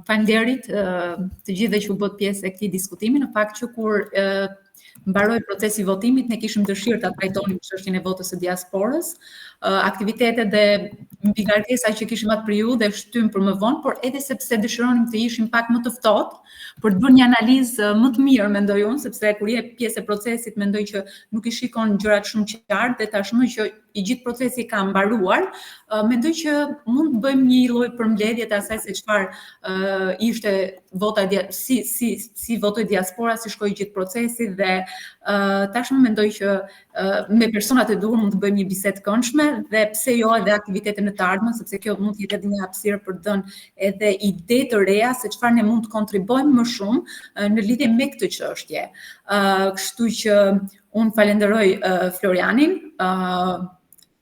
Faleminderit të gjithëve që u bët pjesë e këtij diskutimi. Në fakt që kur mbaroi procesi i votimit, ne kishim dëshirë ta trajtonim çështjen e votës së diasporës, aktivitetet dhe mbi ngarkesa që kishim atë periudhë e shtym për më vonë, por edhe sepse dëshironim të ishim pak më të ftohtë për të bërë një analizë më të mirë, mendoj unë, sepse kur je pjesë e procesit mendoj që nuk i shikon gjërat shumë qartë dhe tashmë që i gjithë procesi ka mbaruar, mendoj që mund të bëjmë një lloj përmbledhje të asaj se çfarë ishte vota si votoi diaspora, si shkoi gjithë procesi dhe tashmë mendoj që me personat e duhur mund të bëjmë një bisedë të këndshme dhe pse jo edhe aktivitete në të ardhmen, sepse kjo mund të jetë edhe një hapësirë për të dhënë edhe ide të reja se çfarë ne mund të kontribojmë më shumë në lidhje me këtë çështje. Kështu që unë falenderoj Florianin,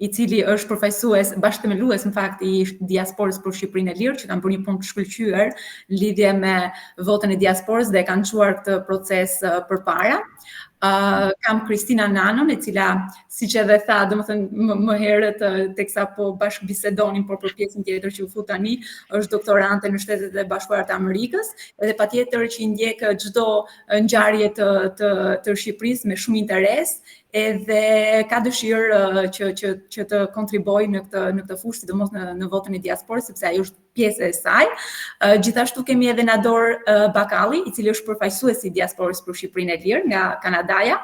i cili është përfaqësues, bashkëthemelues në fakt i diasporës për Shqipërinë e Lirë, që kanë bërë një punë të shkëlqyer në lidhje me votën e diasporës dhe kanë çuar këtë proces përpara. Kam Kristina Nanon, e cila, siç edhe tha, domethënë më herët teksa po bashkë bisedonin, por për pjesën tjetër që u fut tani, është doktorante në Shtetet e Bashkuara të Amerikës, dhe patjetër që i ndjek çdo ngjarje të Shqipërisë me shumë interes, edhe ka dëshirë që të kontribuojë në këtë fushë, sidomos në votën e diasporës, sepse ai është pjesë e saj. Gjithashtu kemi edhe Nador Bakalli, i cili është përfaqësues i diasporës për Shqipërinë e Lirë nga Kanadaja.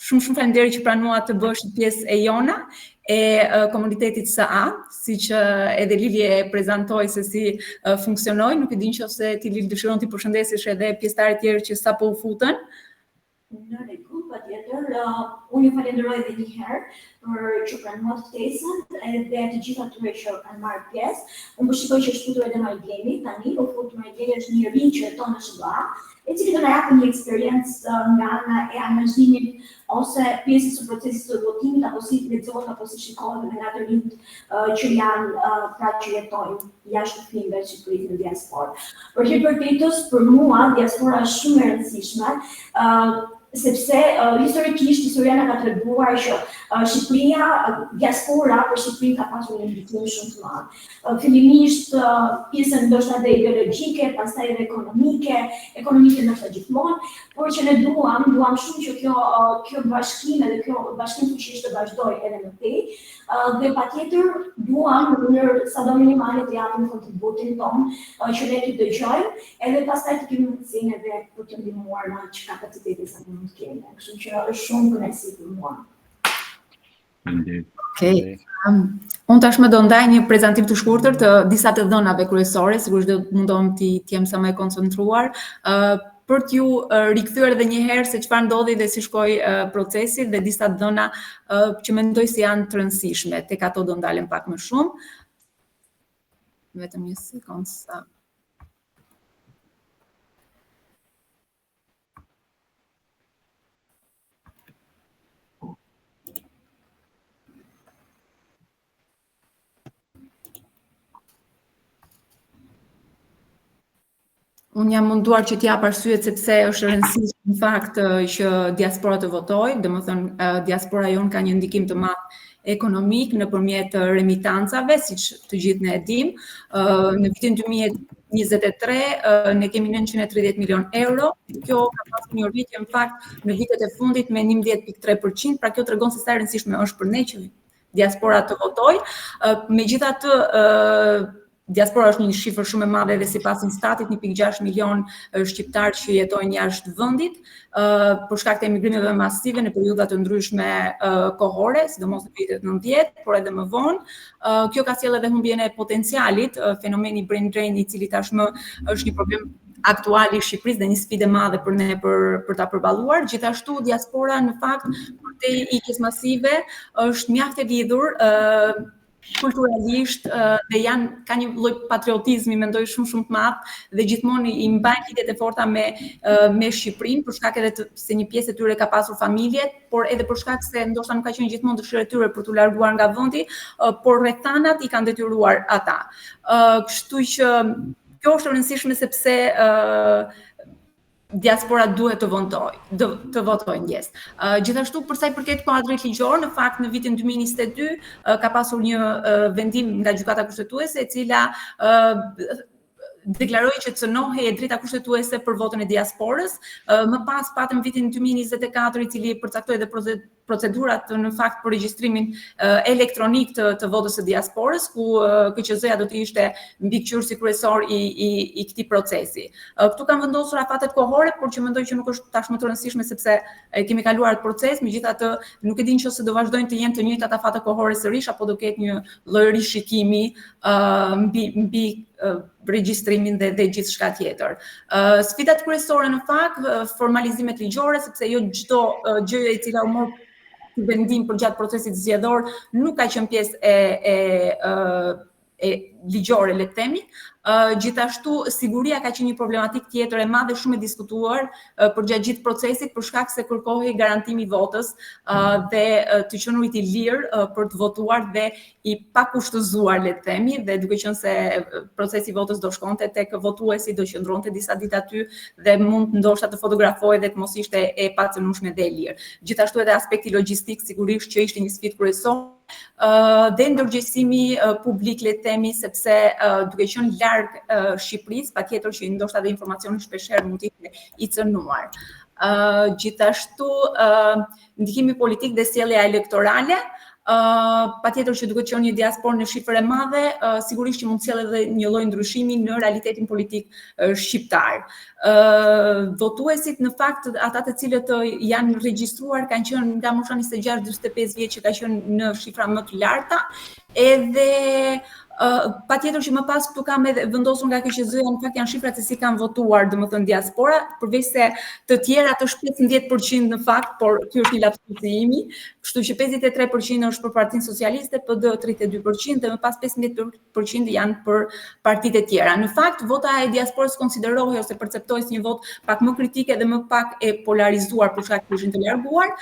Shumë faleminderit që pranua të bësh pjesë e jona e komunitetit SA, siç edhe Lili e prezantoi se si funksionoi. Nuk e di nëse ti Lili dëshiron të përshëndesësh edhe pjesëtarët tjerë që sapo u futën. Në rregull, patjetër, unë ju falenderoj edhe një herë për që pranuat ftesën edhe të gjithë atyre që kanë marrë pjesë. Unë po shikoj që është futur edhe Marigeni, tani po fut Marigeni është një rinj që jeton në SBA, e cili do na japë një eksperiencë nga ana e angazhimit ose pjesës së procesit të votimit, apo si lexohet apo si shikohet me nga të rinjt që janë pra që jetojnë jashtë kufijve të Shqipërisë në diasporë. Për Hipertetos, për mua, diaspora është shumë e rëndësishme, sepse historikisht historia na ka treguar që Shqipëria, diaspora për Shqipërinë ka pasur një ndikim shumë të madh. Fillimisht pjesën ndoshta edhe ideologjike, pastaj edhe ekonomike ndoshta gjithmonë, por që ne duam shumë që kjo bashkim edhe kjo bashkim fuqishëm të vazhdojë edhe më tej, dhe patjetër duam në mënyrë sado minimale të japim kontributin ton që ne të dëgjojmë, edhe pastaj të kemi mundësinë edhe për të ndihmuar në që kapacitete sa mund të kemi. Kështu që është shumë kënaqësi për mua. Okej. Unë tashmë do ndaj një prezantim të shkurtër të disa të dhënave kryesore, sigurisht do mundohem të jem sa më e koncentruar, për t'ju rikthyer edhe një herë se çfarë ndodhi dhe si shkoi procesi dhe disa dhëna që mendoj se janë të rëndësishme, tek ato do ndalem pak më shumë. Vetëm një sekondë sa. Unë jam munduar që t'jap arsyet sepse është rëndësishme në fakt që diaspora të votojë, domethënë diaspora jon ka një ndikim të madh ekonomik nëpërmjet remitancave, siç të gjithë ne e dimë. Në vitin 2023 ne kemi 930 milion euro. Kjo ka pasur një rritje në fakt në vitet e fundit me 11.3%, pra kjo tregon se sa e rëndësishme është për ne që diaspora të votojë. Megjithatë, diaspora është një shifër shumë e madhe dhe sipas Instatit 1.6 milion shqiptarë që jetojnë jashtë vendit, për shkak të emigrimeve masive në periudha të ndryshme kohore, sidomos në vitet 90, por edhe më vonë. Kjo ka sjellë edhe humbjen e potencialit, fenomeni brain drain, i cili tashmë është një problem aktual i Shqipërisë dhe një sfidë e madhe për ne për ta përballuar. Gjithashtu diaspora në fakt për te ikjes masive është mjaft e lidhur kulturalisht dhe ka një lloj patriotizmi mendoj shumë të madh dhe gjithmonë i mbajnë lidhjet e forta me Shqipërinë për shkak edhe se një pjesë e tyre ka pasur familje, por edhe për shkak se ndoshta nuk ka qenë gjithmonë dëshira e tyre për t'u larguar nga vendi, por rrethanat i kanë detyruar ata. Kështu që kjo është e rëndësishme sepse diaspora duhet të votojë ndjes. Gjithashtu për sa i përket kuadrit ligjor, në fakt në vitin 2022 ka pasur një vendim nga gjykata kushtetuese e cila deklaroi që cënohej e drejta kushtetuese për votën e diasporës. Më pas patëm vitin 2024 i cili përcaktoi edhe procedurat në fakt për regjistrimin elektronik të votës së diasporës, ku KQZ-ja do të ishte mbikëqyrësi kryesor i këtij procesi. Këtu kanë vendosur afatet kohore, por që mendoj që nuk është tashmë të rëndësishme sepse kemi kaluar atë proces, megjithatë nuk e di nëse do vazhdojnë të jenë të njëjtat afate kohore sërish apo do ketë një lloj rishikimi mbi regjistrimin dhe gjithçka tjetër. Sfidat kryesore në fakt, formalizimet ligjore, sepse jo çdo gjë e cila u mor vendim përgjatë procesit zgjedhor nuk ka qenë pjesë e ligjore, le të themi. Gjithashtu siguria ka qenë një problematik tjetër e madhe, shumë e diskutuar përgjatë gjithë procesit për shkak se kërkohej garantimi i votës dhe të qenurit i lirë për të votuar dhe i pakushtëzuar, le të themi, dhe duke qenë se procesi i votës do shkonte tek votuesi, do qëndronte disa ditë aty dhe mund ndoshta të fotografojë dhe të mos ishte e pacënueshme dhe e lirë. Gjithashtu edhe aspekti logjistik sigurisht që ishte një sfidë kryesore dhe ndërgjegjësimi publik, le të themi, sepse duke qenë larg Shqipërisë, patjetër që ndoshta dhe informacioni shpeshherë mund të ishte i cënuar. Gjithashtu ndikimi politik dhe sjellja elektorale, patjetër që duke qenë një diasporë në shifër e madhe, sigurisht që mund të sjellë edhe një lloj ndryshimi në realitetin politik shqiptar. Votuesit në fakt ata të cilët janë regjistruar kanë qenë nga mosha 26-45 vjeç që ka qenë në shifra më të larta, edhe patjetër që më pas këtu kam edhe vendosur nga KQZ-ja, në fakt janë shifrat se si kanë votuar, domethënë diaspora, përveç se të tjerat është 15% në fakt, por ky është një lapsusi imi, kështu që 53% është për Partinë Socialiste, PD 32% dhe më pas 15% janë për partitë e tjera. Në fakt, vota e diasporës konsiderohej ose perceptohej si një votë pak më kritike dhe më pak e polarizuar për shkak të ishin të larguar.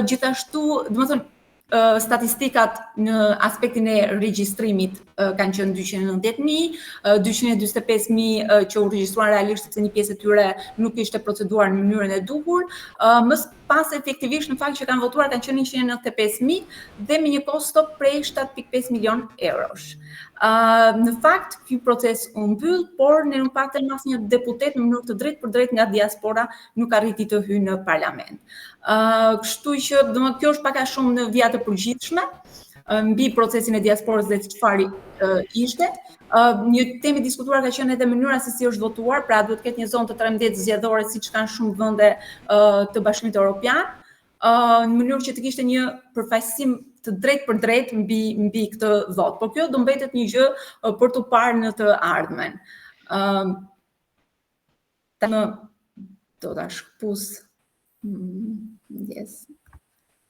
Gjithashtu, domethënë statistikat në aspektin e regjistrimit kanë qenë 290.000, 245.000 që u regjistruan realisht sepse një pjesë e tyre nuk ishte proceduar në mënyrën e duhur. Më pas efektivisht në fakt që kanë votuar kanë qenë 195.000 dhe me një kosto prej 7.5 milion eurosh. Në fakt, ky proces u mbyll, por ne nuk patëm asnjë deputet në mënyrë të drejtë për drejtë nga diaspora nuk arriti të hyjë në parlament. Kështu që domethënë kjo është pak a shumë në vija të përgjithshme mbi procesin e diasporës dhe çfarë ishte. Një temë diskutuar ka qenë edhe mënyra se si është votuar, pra duhet të ketë një zonë të 13 zgjedhore siç kanë shumë vende të Bashkimit Evropian, në mënyrë që të kishte një përfaqësim të drejtë për drejtë mbi këtë votë. Por kjo do mbetet një gjë për të parë në të ardhmen. Tani do ta shkpus. Yes.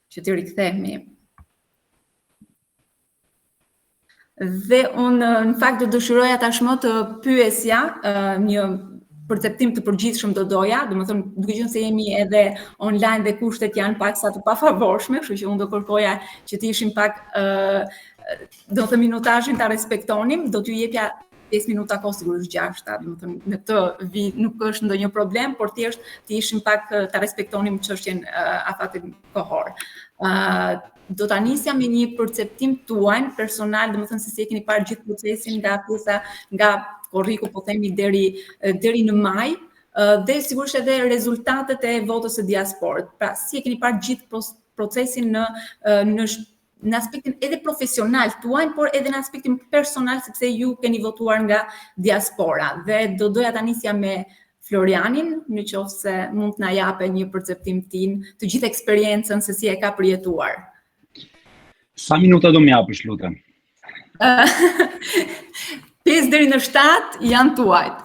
Që të rikthehemi. Dhe unë në fakt do dëshiroja tashmë të pyesja një perceptim të përgjithshëm do doja, domethënë duke qenë se jemi edhe online dhe kushtet janë paksa të pafavorshme, kështu që unë do kërkoja që të ishim pak do të minutazhin ta respektonim, do t'ju jepja 5 minuta kohë, sigurisht 6, domethënë në këtë vit nuk është ndonjë problem, por thjesht të ishim pak ta respektonim çështjen afatit kohor. Do ta nisja me një perceptim tuaj personal, domethënë se si e keni parë gjithë procesin nga pjesa nga korriku po themi deri në maj, dhe sigurisht edhe rezultatet e votës së diasporës. Pra si e keni parë gjithë procesin në aspektin edhe profesional tuaj, por edhe në aspektin personal sepse ju keni votuar nga diaspora. Dhe do doja ta nisja me Florianin, nëse mund të na japë një perceptim tim të gjithë eksperiencën se si e ka përjetuar. Sa minuta do më japësh, lutem? 5 deri në 7 janë tuajt.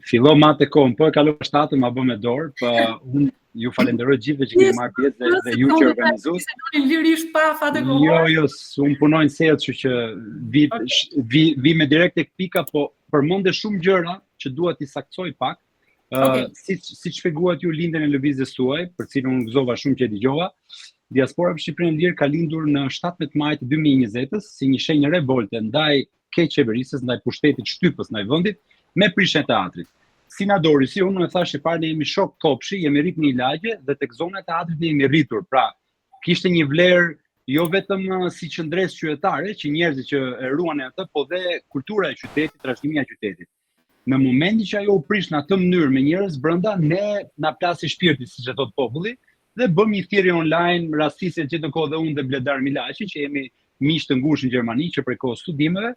Fillo matë kohën, po e kalova 7 ma bë me dorë, po unë ju falenderoj gjithëve që keni marrë pjesë dhe ju që organizues. Lirisht pa afate kohore. Jo, unë punoj në sales, kështu që vi me direkt tek pika, po përmende shumë gjëra që dua t'i saktësoj pak. Si shpjeguat ju lindjen e lëvizjes tuaj, për cilën unë gëzova shumë që e dëgjova. Diaspora për Shqipërinë Lirë ka lindur në 17 maj të 2020-s si një shenjë revolte ndaj keqeverisës, ndaj pushtetit shtypës ndaj vendit, me prishjen e teatrit. Si na dori, si unë e thash që parë ne jemi shok kopshi, jemi rrit në lagje dhe tek zona e teatrit ne jemi rritur. Pra, kishte një vlerë jo vetëm si qendresë qytetare, që njerëzit që e ruanin atë, po dhe kultura e qytetit, trashëgimia e qytetit. në momentin që ajo u prish në atë mënyrë me njerëz brenda, ne na plasi shpirti, siç e thot populli, dhe bëm një thirrje online, rastisje që të kohë dhe unë dhe Bledar Milaçi, që jemi miq të ngushtë në Gjermani, që prej kohës studimeve,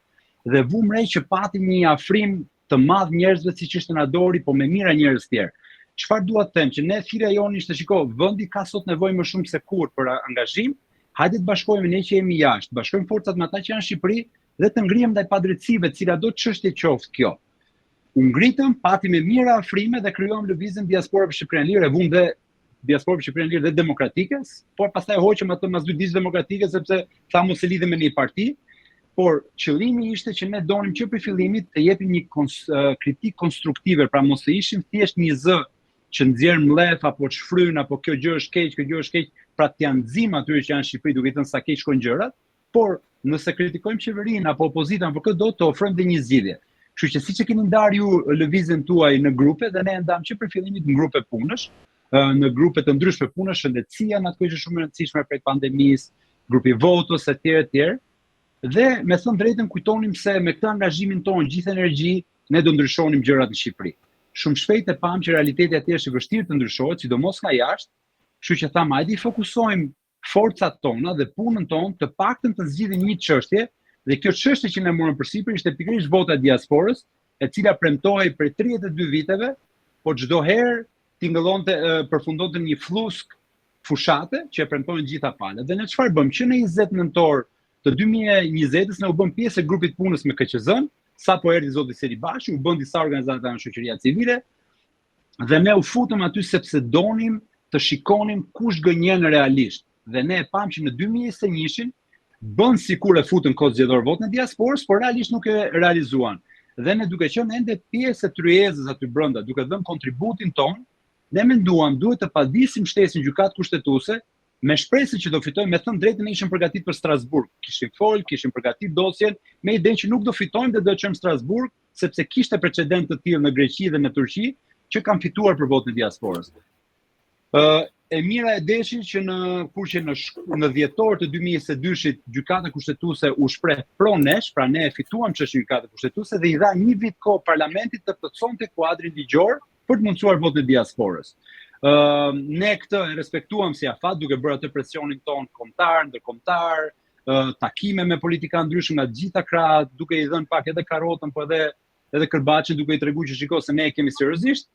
dhe vum re që patim një afrim të madh njerëzve siç ishte në Adori, po me mira njerëz tjerë. Çfarë dua të them, që ne thirrja jonë ishte, shiko, vendi ka sot nevojë më shumë se kur për angazhim, hajde të bashkohemi ne që jemi jashtë, bashkojmë forcat me ata që janë në Shqipëri dhe të ngrihem ndaj padrejtësive, cila do çështje qoftë kjo. U ngritëm, pati me mira afrime dhe krijuam lëvizjen Diaspora për Shqipërinë Lirë, vum dhe Diaspora për Shqipërinë Lirë dhe demokratike, por pastaj hoqëm atë mas 2 ditësh demokratike sepse tha mos e lidhem me një parti, por qëllimi ishte që ne donim që për fillimit të jepim një kritik konstruktive, pra mos të ishim thjesht një zë që nxjerr mlef apo çfryn apo kjo gjë është keq, kjo gjë është keq, pra t'ia nxjim atyre që janë në Shqipëri duke thënë sa keq shkojnë gjërat, por nëse kritikojmë qeverinë apo opozitën për këtë do të ofrojmë dhe një zgjidhje. Kështu që siç e keni ndarë ju lëvizjen tuaj në grupe dhe ne e ndam që për fillimit në grupe punësh, në grupe të ndryshme punësh, shëndetësia në atë që është shumë e rëndësishme prej pandemisë, grupi votos etj. Dhe me thënë drejtën kujtonim se me këtë angazhimin tonë, gjithë energji, ne do ndryshonim gjërat në Shqipëri. Shumë shpejt e pam që realiteti atje është i vështirë të ndryshohet, sidomos nga jashtë, kështu që thamë hajde i fokusojmë forcat tona dhe punën tonë të paktën të zgjidhim një çështje, dhe kjo çështje që ne morëm përsipër ishte pikërisht vota e diasporës, e cila premtohej për 32 viteve, por çdo herë tingëllonte përfundonte një flusk fushate që e premtojnë gjitha palët. Dhe ne çfarë bëm? Që në 20 nëntor të 2020-s ne u bëm pjesë e grupit punës me KQZ-n, sa po erdhi zoti Seri Bashi, u bën disa organizata në shoqëria civile, dhe ne u futëm aty sepse donim të shikonim kush gënjen realisht. Dhe ne e pam që në 2021-shin bën sikur e futën kohë zgjedhor votën e diasporës, por realisht nuk e realizuan. Dhe ne duke qenë ende pjesë e tryezës aty brenda, duke dhënë kontributin ton, ne menduam duhet të padisim shtesin gjykatë kushtetuese me shpresë që do fitojmë, me thënë drejtën ne ishim përgatitur për Strasburg. Kishim folë, kishim përgatitur dosjen me idenë që nuk do fitojmë dhe do të çojmë në Strasburg, sepse kishte precedent të tillë në Greqi dhe në Turqi që kanë fituar për votën e diasporës. E mira e deshin që në dhjetor të 2022-shit gjykata kushtetuese u shpreh pro nesh, pra ne e fituam çështën gjykata kushtetuese dhe i dha një vit kohë parlamentit të plotësonte kuadrin ligjor për të mundsuar votën e diasporës. Ne këtë e respektuam si afat duke bërë atë presionin ton kombëtar, ndërkombëtar, takime me politikanë ndryshëm nga gjitha krahët, duke i dhënë pak edhe karrotën, po edhe kërbaçin, duke i treguar që shiko se ne e kemi seriozisht.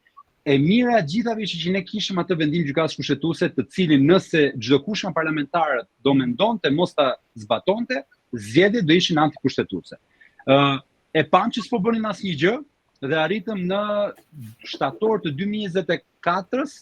E mira gjithave ishte që ne kishim atë vendim gjykatës kushtetuese, të cilin nëse çdo kush nga parlamentarët do mendonte mos ta zbatonte, zgjedhjet do ishin antikushtetuese. E pam që s'po bënin asnjë gjë dhe arritëm në shtator të 2024-s,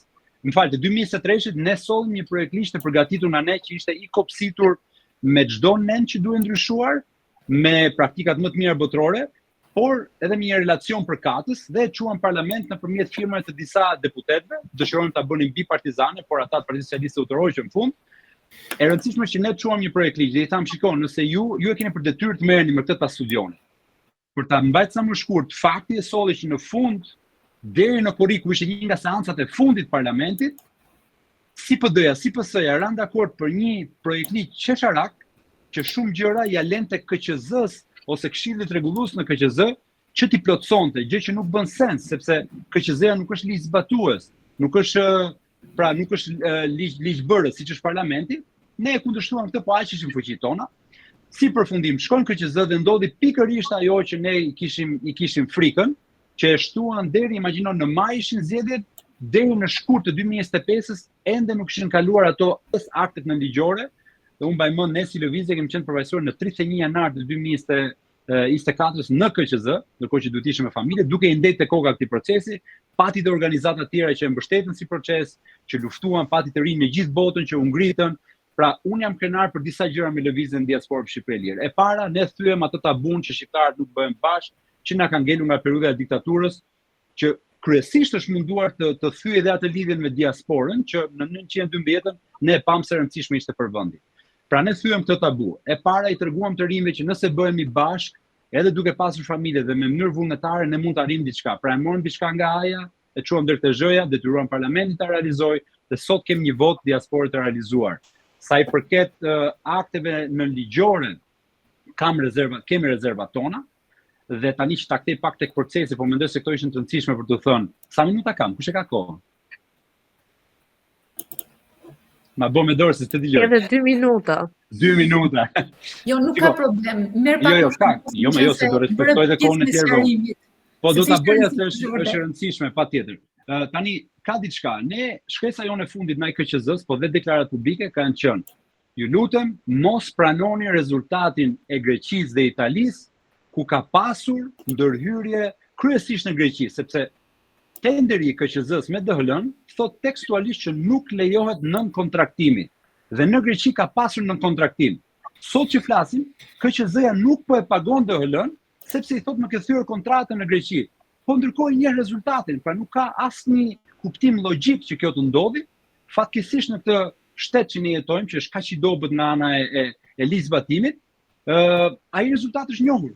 të 2023-shit, ne sollim një projekt ligj të përgatitur nga ne që ishte i kopsitur me çdo nen që duhet ndryshuar, me praktikat më të mira botërore, por edhe me një relacion përkatës dhe e quan parlament nëpërmjet firmave të disa deputetëve, dëshirojnë ta bënin bipartizane, por ata të Partisë Socialiste u tërhoqën në fund. E rëndësishme që ne quam një projekt ligj dhe i tham shikon, nëse ju e keni për detyrë të merreni me këtë ta studioni. Për ta mbajtur sa më shkurt, fakti e solli që në fund deri në korrik ku ishte një nga seancat e fundit të parlamentit, si PD-ja, si PS-ja ran dakord për një projekt ligj qesharak që shumë gjëra ja lente KQZ-s ose këshillit rregullues në KQZ që t'i plotësonte, gjë që nuk bën sens sepse KQZ-ja nuk është ligj zbatues, nuk është ligjbërës siç është parlamenti. Ne e kundërshtuam këtë, po aq ishim fuqitë tona. Si përfundim, shkojnë KQZ dhe ndodhi pikërisht ajo që ne i kishim frikën, që e shtuan deri, imagjino, në maj ishin zgjedhjet, deri në shkurt të 2025-s ende nuk ishin kaluar ato aktet nënligjore. Dhe unë mbaj mend ne si lëvizje kemi qenë përfaqësuar në 31 janar të 2024-s në KQZ, ndërkohë që duhet ishim me familje, duke i ndetë koka këtij procesi, pati të organizata të tjera që e mbështetën si proces, që luftuan, pati të rinj në gjithë botën që u ngritën. Pra, unë jam krenar për disa gjëra me lëvizjen Diaspora për Shqipërinë Lirë. E para, ne thyem atë tabun që shqiptarët nuk bëhen bashkë, që na ka ngelur nga periudha e diktaturës, që kryesisht është munduar të thyej edhe atë lidhjen me diasporën, që në 1912-ën ne e pam se rëndësishme ishte për vendin. Pra ne thyem këtë tabu. E para i treguam të rinjve që nëse bëhemi bashkë, edhe duke pasur familje dhe me mënyrë vullnetare, ne mund të arrijmë diçka. Pra e morëm diçka nga AJA, e çuam deri te zhëja, detyruam parlamentin ta realizojë, dhe sot kemi një vot diasporë të realizuar. Sa i përket akteve në ligjore, kemi rezervat tona, dhe tani që ta kthej pak tek procesi, po mendoj se këto ishin të rëndësishme për të thënë. Sa minuta kam? Kush e ka kohën? Ma bë me dorë se të dëgjoj. Edhe 2 minuta. 2 minuta. Jo, nuk ka problem. Merr pak. Jo, ka. Jo, më jo se do respektoj dhe kohën e tjerëve. Po do ta bëja se është e rëndësishme, patjetër. Tani ka diçka. Ne shkresa jonë e fundit ndaj KQZ-s, po dhe deklaratat publike kanë qenë. Ju lutem, mos pranoni rezultatin e Greqisë dhe Italisë, ku ka pasur ndërhyrje kryesisht në Greqi, sepse tenderi i KQZ-s me DHL-n thot tekstualisht që nuk lejohet nën kontraktimi. Dhe në Greqi ka pasur nën kontraktim. Sot që flasim, KQZ-ja nuk po e pagon DHL-n, sepse i thot më ke thyer kontratën në Greqi. Po ndërkohë njeh rezultatin, pra nuk ka asnjë kuptim logjik që kjo të ndodhi. Fatkeqësisht në këtë shtet që ne jetojmë, që është kaq i dobët nga ana e ligjzbatimit, ai rezultati është njohur.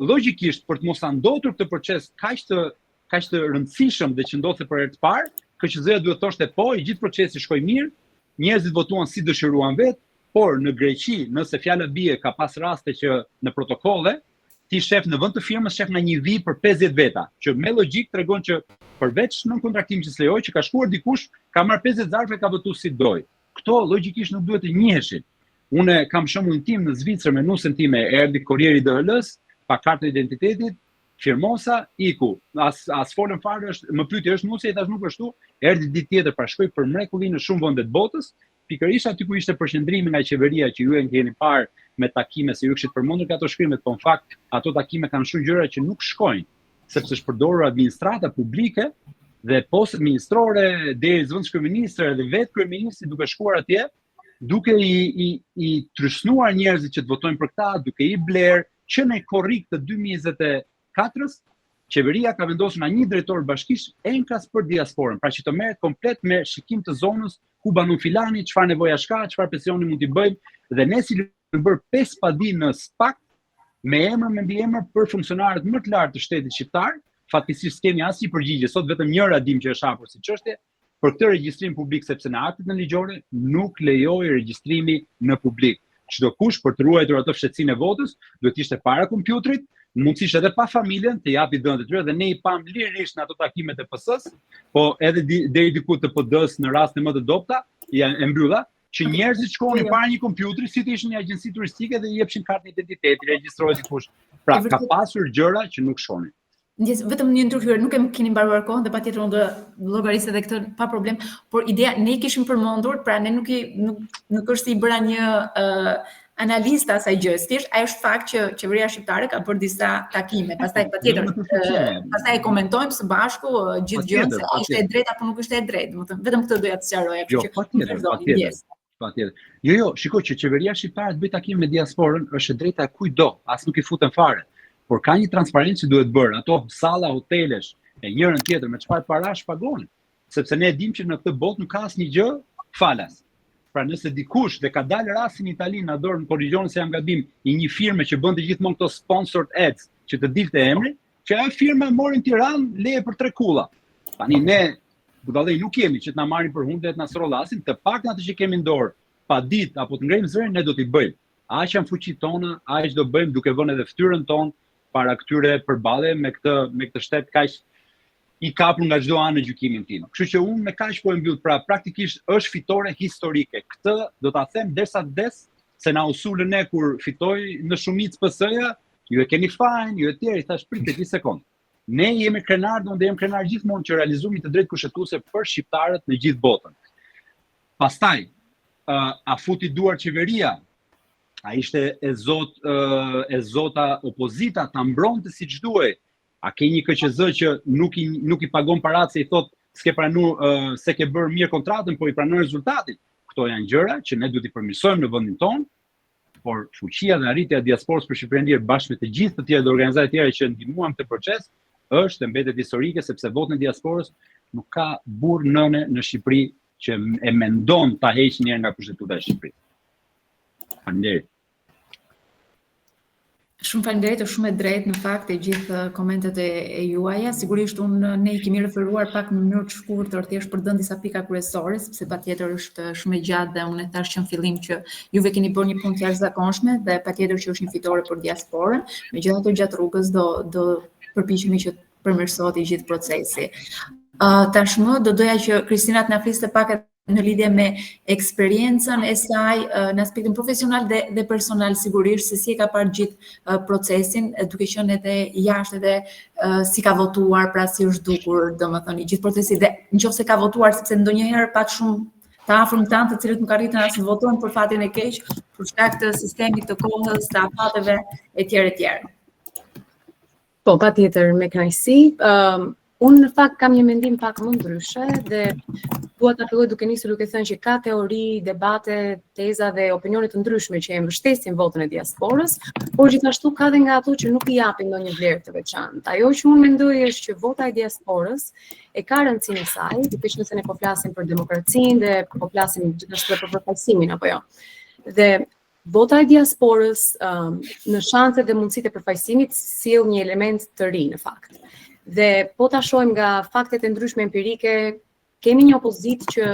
Logjikisht, për të mos ndodhur këtë proces kaq të rëndësishëm dhe që ndodhte për herë të parë, KQZ-ja duhet thoshte po, i gjithë procesi shkoi mirë, njerëzit votuan si dëshiruan vetë, por në Greqi, nëse fjala bie ka pas raste që në protokolle, ti shef në vend të firmës shef nga një vi për 50 veta, që me logjik tregon që përveç nën kontraktim që s'lejoj, që ka shkuar dikush, ka marrë 50 zarfe e ka votuar si doj. Kto logjikisht nuk duhet të njiheshin. Unë kam shembullin tim në Zvicër me nusën time, erdhi kurrieri i DHL-s, pa kartë identitetit, firmosa, iku. As folën fare, më pyeti është nusja, i thash nuk është tu, erdhi ditë tjetër, pra shkoi për mrekullinë në shumë vende të botës, pikërisht aty ku ishte përqendrimi nga qeveria që ju e keni parë me takime se ju kishit përmendur këto shkrimet, po në fakt ato takime kanë shumë gjëra që nuk shkojnë, sepse është përdorur administrata publike dhe postë ministrore deri zëvendës kryeministër dhe vetë kryeministri duke shkuar atje, duke i trysnuar njerëzit që të votojnë për këtë, duke i bler që në korrik të 2024-s, qeveria ka vendosur nga një drejtor bashkish enkas për diasporën, pra që të merret komplet me shikim të zonës ku banon filani, çfarë nevojash ka, çfarë pensioni mund t'i bëjmë, dhe ne si bër 5 padi në SPAK me emër me mbiemër për funksionarët më të lartë të shtetit shqiptar, fatkeqësisht s'kemi asnjë përgjigje, sot vetëm njëra dim që është hapur si çështje, për këtë regjistrim publik sepse në aktet në ligjore nuk lejoi regjistrimi në publik. Çdo kush për të ruajtur atë fshehtësinë e votës duhet të ishte para kompjuterit, mundësisht edhe pa familjen të japi dhënat e tyre dhe ne i pam lirisht në ato takimet e PS-s, po edhe deri diku të PD-s në raste më të dobta, e mbylla, që njerëzit shkonin para një kompjuteri, si të ishin një agjenci turistike dhe i jepshin kartën identiteti, regjistrohej dikush. Pra ka pasur gjëra që nuk shkonin. Ndjes, vetëm një ndërhyrje, nuk e keni mbaruar kohën dhe patjetër unë do llogarisë edhe këtë pa problem, por ideja ne i kishim përmendur, pra ne nuk është se i bëra një analizë të asaj gjë, thjesht ai është fakt që qeveria shqiptare ka bërë disa takime, pastaj patjetër, pastaj e komentojmë së bashku gjithë gjën se ishte e drejtë apo nuk ishte e drejtë, domethënë vetëm këtë doja të sqaroja, kështu që patjetër. Jo, shikoj që qeveria shqiptare të bëj takime me diasporën është e drejta e kujdo, as nuk i futen fare. Por ka një transparencë që duhet bërë, ato salla, hotelesh, e njërën tjetër me çfarë parash pagonin, sepse ne e dim që në këtë botë nuk ka asnjë gjë falas. Pra nëse dikush dhe ka dalë rasti në Itali na dorë, në korrigjon se jam gabim, i një firme që bënte gjithmonë këto sponsored ads që të dilte emri, që ajo firma mori në Tiranë leje për 3 kulla. Tani ne budallë nuk kemi që të na marrin për hundë, të na srollasin, të paktën atë që kemi në dorë, pa ditë apo të ngrejmë zërin, ne do t'i bëjmë. Aq janë fuqitë tona, aq do bëjmë duke vënë edhe fytyrën tonë para këtyre përballje me këtë shtet kaq i kapur nga çdo anë në gjykimin tim. Kështu që unë me kaq po e mbyll, pra praktikisht është fitore historike. Këtë do ta them derisa vdes, se na usulën ne kur fitoi në shumicë PS-ja, ju e keni fajin, ju e tjerë, i thash pritet një sekond. Ne jemi krenar, do ndjem krenar gjithmonë që realizojmë të drejtë kushtetuese për shqiptarët në gjithë botën. Pastaj, a futi duar qeveria? A ishte e zota opozita ta mbronte siç duhej? A ke një KQZ që nuk i pagon parat se i thot s'ke pranuar se ke bërë mirë kontratën, po i pranon rezultatin? Këto janë gjëra që ne duhet i përmirësojmë në vendin tonë, por fuqia dhe arritja e diasporës për Shqipërinë Lirë bashkë me të gjithë të tjerë organizata të tjera që ndihmuan këtë proces është mbetet historike, sepse votën e diasporës nuk ka burr nëne në Shqipëri që e mendon ta heqë njëherë nga kushtetuta e Shqipërisë. Faleminderit. Shumë faleminderit, është shumë e drejtë në fakt e gjithë komentet e juaja. Sigurisht ne I kemi referuar pak në mënyrë të shkurtër thjesht për dhënë disa pika kryesore, sepse patjetër është shumë e gjatë dhe unë e thash që në fillim që juve keni bërë një punë të jashtëzakonshme dhe patjetër që është një fitore për diasporën. Megjithatë gjatë rrugës do përpiqemi që të përmirësohet I gjithë procesi. Tashmë do doja që Kristina të na fliste pak në lidhje me eksperiencën e saj në aspektin profesional dhe personal sigurisht se si e ka parë gjithë procesin duke qenë edhe jashtë edhe si ka votuar, pra si është dukur, domethënë I gjithë procesi dhe nëse ka votuar sepse ndonjëherë pat shumë të afërm tanë të cilët nuk arritën as të votojnë për fatin e keq, për shkak të sistemit të kohës, të afateve etj etj. Po, patjetër me kënaqësi. Unë në fakt kam një mendim pak më ndryshe dhe dua ta filloj duke nisur duke thënë që ka teori, debate, teza dhe opinione të ndryshme që e mbështesin votën e diasporës, por gjithashtu ka dhe nga ato që nuk I japin ndonjë vlerë të veçantë. Ajo që unë mendoj është që vota e diasporës e ka rëndësinë e saj, duke qenë se ne po flasim për demokracinë dhe po flasim gjithashtu për përfaqësimin apo jo. Dhe vota e diasporës në shanset dhe mundësitë e përfaqësimit sjell një element të ri në fakt. Dhe po ta shohim nga faktet e ndryshme empirike, kemi një opozitë që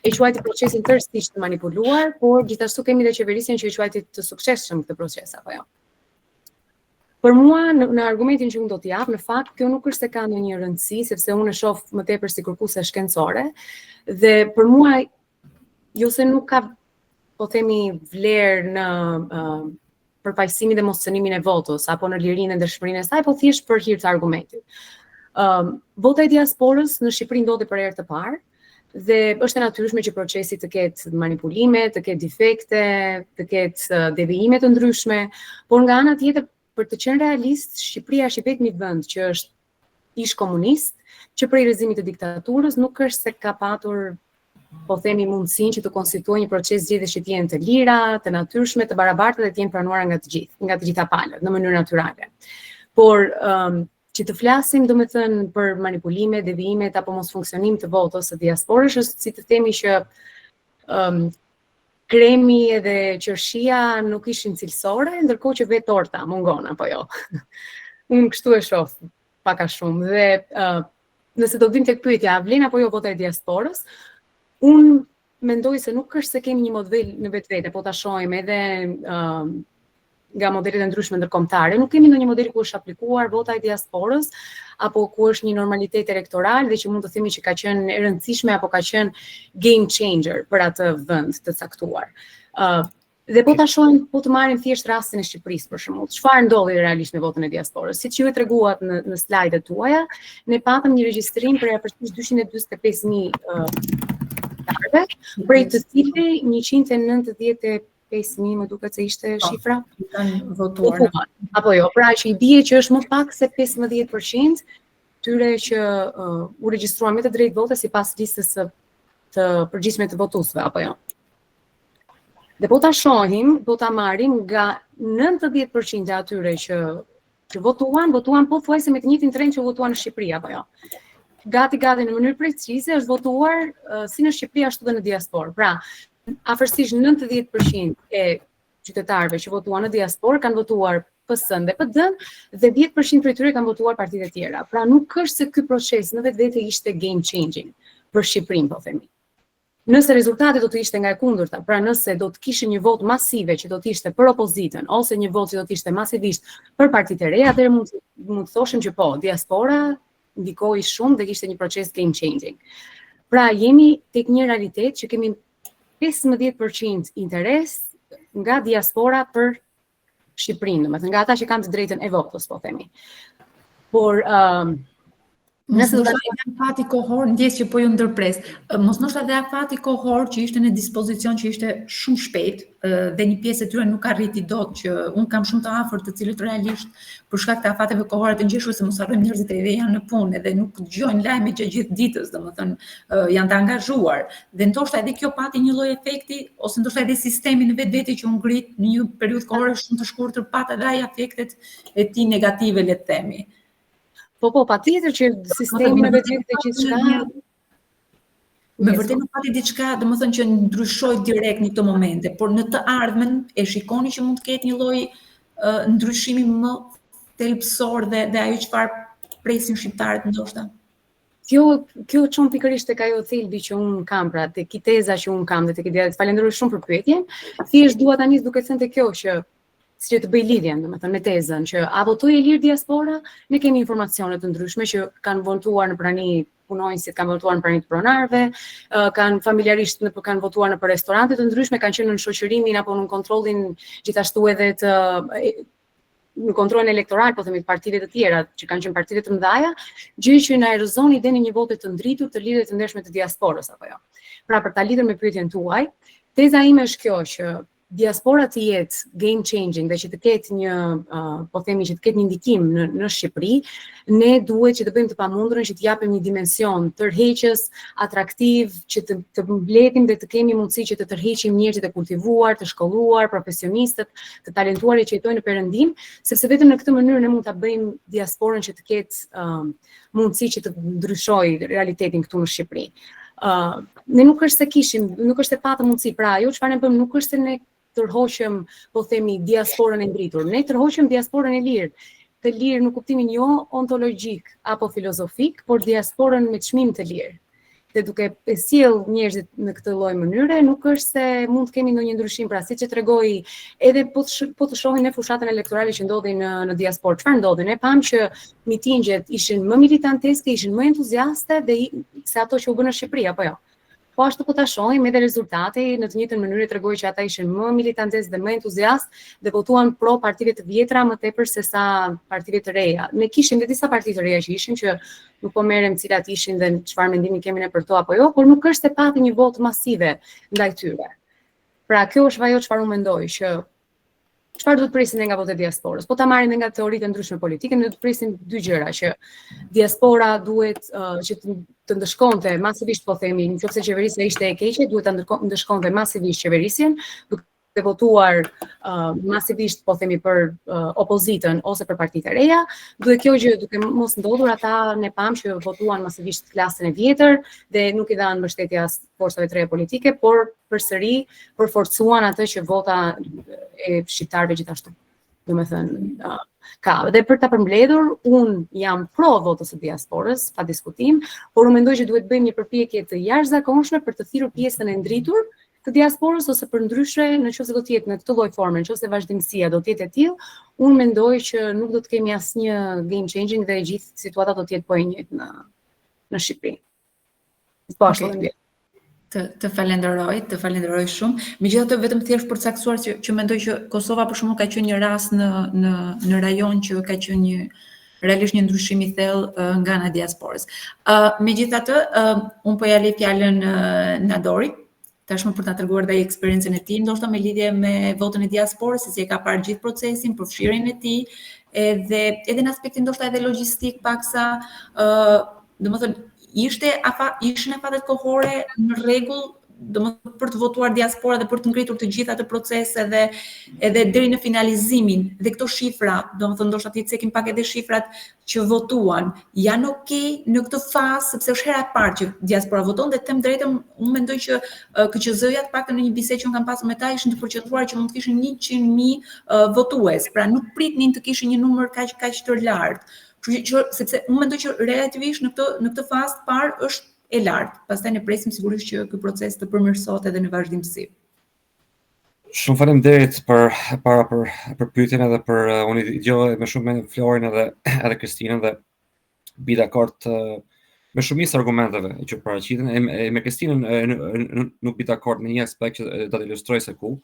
e quajti procesin tërësisht të manipuluar, por gjithashtu kemi dhe qeverisjen që e quajti të suksesshëm këtë proces apo jo. Për mua në argumentin që unë do t'i jap, në fakt kjo nuk është se ka ndonjë rëndësi, sepse unë e shoh më tepër si kërkuese shkencore, dhe për mua jo se nuk ka po themi vlerë në përfaqësimin dhe moscënimin e votës apo në lirinë dhe ndërshmërinë e saj, po thjesht për hir të argumentit. Vota e diasporës në Shqipëri ndodhi për herë të parë dhe është e natyrshme që procesi të ketë manipulime, të ketë defekte, të ketë devijime të ndryshme, por nga ana tjetër për të qenë realist, Shqipëria është I vetmi vend që është ish komunist, që prej rrezimit të diktaturës nuk është se ka patur po themi mundësinë që të konstituojë një proces zgjedhjesh që të jenë të lira, të natyrshme, të barabarta dhe të jenë pranuara nga të gjitha palët në mënyrë natyrale. Por që të flasim domethënë për manipulime, devijimet apo mos funksionim të votës së diasporës është si të themi që kremi edhe qershia nuk ishin cilësore, ndërkohë që vetë torta mungon apo jo. Unë kështu e shoh pak a shumë dhe nëse do vim tek pyetja, vlen apo jo vota e diasporës? Unë mendoj se nuk është se kemi një model në vetvete, po ta shohim edhe nga modelet e ndryshme ndërkombëtare, nuk kemi ndonjë model ku është aplikuar vota e diasporës apo ku është një normalitet elektoral dhe që mund të themi që ka qenë e rëndësishme apo ka qenë game changer për atë vend të caktuar. Dhe po ta shohim, po të marrim thjesht rastin e Shqipërisë për shembull. Çfarë ndodhi realisht me votën e diasporës? Siç ju e treguat në slajdet tuaja, ne patëm një regjistrim për afërsisht 245.000 prej të cilëve 195.000 më duket se ishte shifra votuar. Apo jo, pra që I bie që është më pak se 15% tyre që u regjistruan me të drejtë vote sipas listës të përgjithshme të votuesve apo jo. Dhe po ta shohim, do ta marrim nga 90% e atyre që votuan pothuajse me të njëjtin trend që votuan në Shqipëri apo jo. Gati në mënyrë precize është votuar si në Shqipëri ashtu dhe në diasporë. Pra, afërsisht 90% e qytetarëve që votuan në diasporë kanë votuar PS-n dhe PD-n dhe 10% prej tyre kanë votuar partitë e tjera. Pra, nuk është se ky proces në vetvete ishte game changing për Shqipërinë, po themi. Nëse rezultati do të ishte nga e kundërta, pra nëse do të kishte një votë masive që do të ishte për opozitën ose një votë që do të ishte masivisht për partitë e reja, atëherë mund të thoshim që po, diaspora ndikoi shumë dhe kishte një proces game changing. Pra jemi tek një realitet që kemi 15% interes nga diaspora për Shqipërinë, domethënë nga ata që kanë të drejtën e votës, po themi. Por nëse do të afati kohor, ndjes që po ju ndërpres. Mos ndoshta dhe afati kohor që ishte në dispozicion që ishte shumë shpejt dhe një pjesë e tyre nuk arriti dot që un kam shumë të afërt të cilët realisht për shkak të afateve kohore të ngjeshur se mos harrojmë njerëzit e janë në punë dhe nuk dëgjojnë lajme gjithë ditës, domethënë janë të angazhuar. Dhe ndoshta edhe kjo pati një lloj efekti ose ndoshta edhe sistemi në vetvete që u ngrit në një periudhë kohore shumë të shkurtër pat edhe ai efektet e tij negative, le të themi. Po, patjetër që sistemi në vetvete gjithçka me vërtet nuk pati diçka, domethënë që ndryshoi direkt në këto momente, por në të ardhmen e shikoni që mund të ketë një lloj ndryshimi më thelbësor dhe ajo çfarë presin shqiptarët ndoshta? Kjo çon pikërisht tek ajo thelbi që un kam, pra tek teza që un kam dhe tek ideja. Falenderoj shumë për pyetjen. Thjesht dua ta nis duke thënë te kjo që si të bëj lidhjen, domethënë me tezën që a votoi e lirë diaspora, ne kemi informacione të ndryshme që kanë votuar në prani punonjësit, kanë votuar në prani të pronarëve, kanë familjarisht kanë votuar në për restorante të ndryshme, kanë qenë në shoqërimin apo në kontrollin gjithashtu edhe të në kontrollin elektoral, po themi të partive të tjera, që kanë qenë partive të mëdha, gjë që na erëzon idenë një vote të ndritur të lirë dhe të ndershme të diasporës apo jo. Pra për ta lidhur me pyetjen tuaj, teza ime është kjo që diaspora të jetë game changing dhe që të ketë një, po themi që të ketë një ndikim në Shqipëri, ne duhet që të bëjmë të pamundurën që të japim një dimension tërheqës, atraktiv, që të mbledhim dhe të kemi mundësi që të tërheqim njerëzit e kultivuar, të shkolluar, profesionistët, të talentuar që jetojnë në Perëndim, sepse vetëm në këtë mënyrë ne mund ta bëjmë diasporën që të ketë mundësi që të ndryshojë realitetin këtu në Shqipëri. Ne nuk është se patëm mundësi, pra ajo çfarë ne bëjmë nuk është se ne tërhoqëm, po themi, diasporën e ngritur. Ne tërhoqëm diasporën e lirë. Të lirë në kuptimin jo ontologjik apo filozofik, por diasporën me çmim të lirë. Dhe duke e sjell njerëzit në këtë lloj mënyre, nuk është se mund të kemi ndonjë ndryshim, pra siç e tregoi edhe po të shohin në fushatën elektorale që ndodhi në diasporë, çfarë ndodhi? Ne pam që mitingjet ishin më militanteske, ishin më entuziaste se ato që u bën në Shqipëri, apo jo? Po ashtu po ta shohim edhe rezultati në të njëjtën mënyrë tregoi që ata ishin më militantes dhe më entuziast dhe votuan pro partive të vjetra më tepër se sa partive të reja. Ne kishim dhe disa parti të reja që ishin që nuk po merrem cilat ishin dhe çfarë mendimi kemi ne për to apo jo, por nuk është se pati një votë masive ndaj tyre. Pra kjo është ajo çfarë unë mendoj që çfarë duhet presim ne nga votet e diasporës? Po ta marrim nga teoritë e ndryshme politike, ne do të presim dy gjëra, që diaspora duhet që të ndëshkonte masivisht, po themi, nëse qeverisja ishte e keqe, duhet ta ndëshkonte masivisht qeverisjen, duke votuar masivisht, po themi, për opozitën ose për partitë e reja, duke kjo gjë duke mos ndodhur, ata ne pam që votuan masivisht klasën e vjetër dhe nuk i dhanë mbështetje as forcave të reja politike, por përsëri përforcuan atë që vota e shqiptarëve gjithashtu. Domethënë ka. Dhe për ta përmbledhur, un jam pro votës së diasporës, pa diskutim, por unë mendoj që duhet bëjmë një përpjekje të jashtëzakonshme për të thirrur pjesën e ndritur të diasporës, ose për ndryshe, nëse do të jetë në këtë lloj forme, nëse vazhdimësia do të jetë e tillë, unë mendoj që nuk do të kemi asnjë game changing dhe gjithë situata do të jetë po e njëjtë në Shqipëri. Po ashtu do ndjen. Të falenderoj shumë. Megjithatë vetëm thjesht për të saktuar që mendoj që Kosova për shembull ka qenë një rast në rajon që ka qenë realisht një ndryshim i thellë nga ana e diasporës. Megjithatë, unë po ja lej fjalën Nadorit, tashmë për ta treguar dhe eksperiencën e tij, ndoshta me lidhje me votën e diasporës, se si e ka parë gjithë procesin, përfshirjen e tij, edhe në aspektin ndoshta edhe logjistik paksa, domethënë ishin afatet kohore në rregull, domethënë për të votuar diaspora dhe për të ngritur të gjitha ato procese edhe deri në finalizimin dhe këto shifra, domethënë ndoshta ti cekim pak edhe shifrat që votuan, janë okay në këtë fazë, sepse është hera e parë që diaspora voton dhe them drejtën, unë mendoj që KQZ-ja të paktën në një bisedë që unë kam pasur me ta ishin të përqendruar që mund të kishin 100.000 votues, pra nuk pritnin të kishin një numër kaq të lartë. Sepse unë mendoj që relativisht në këtë fazë të parë është e lartë. Pastaj ne presim sigurisht që ky proces të përmirësohet edhe në vazhdimsi. Shumë faleminderit për pyetjen edhe për unë dëgjoj me shumë me Florin edhe Kristinën dhe bi dakord me shumicë argumenteve që paraqiten. Me Kristinën nuk bi dakord në një aspekt që do të ilustroj se ku.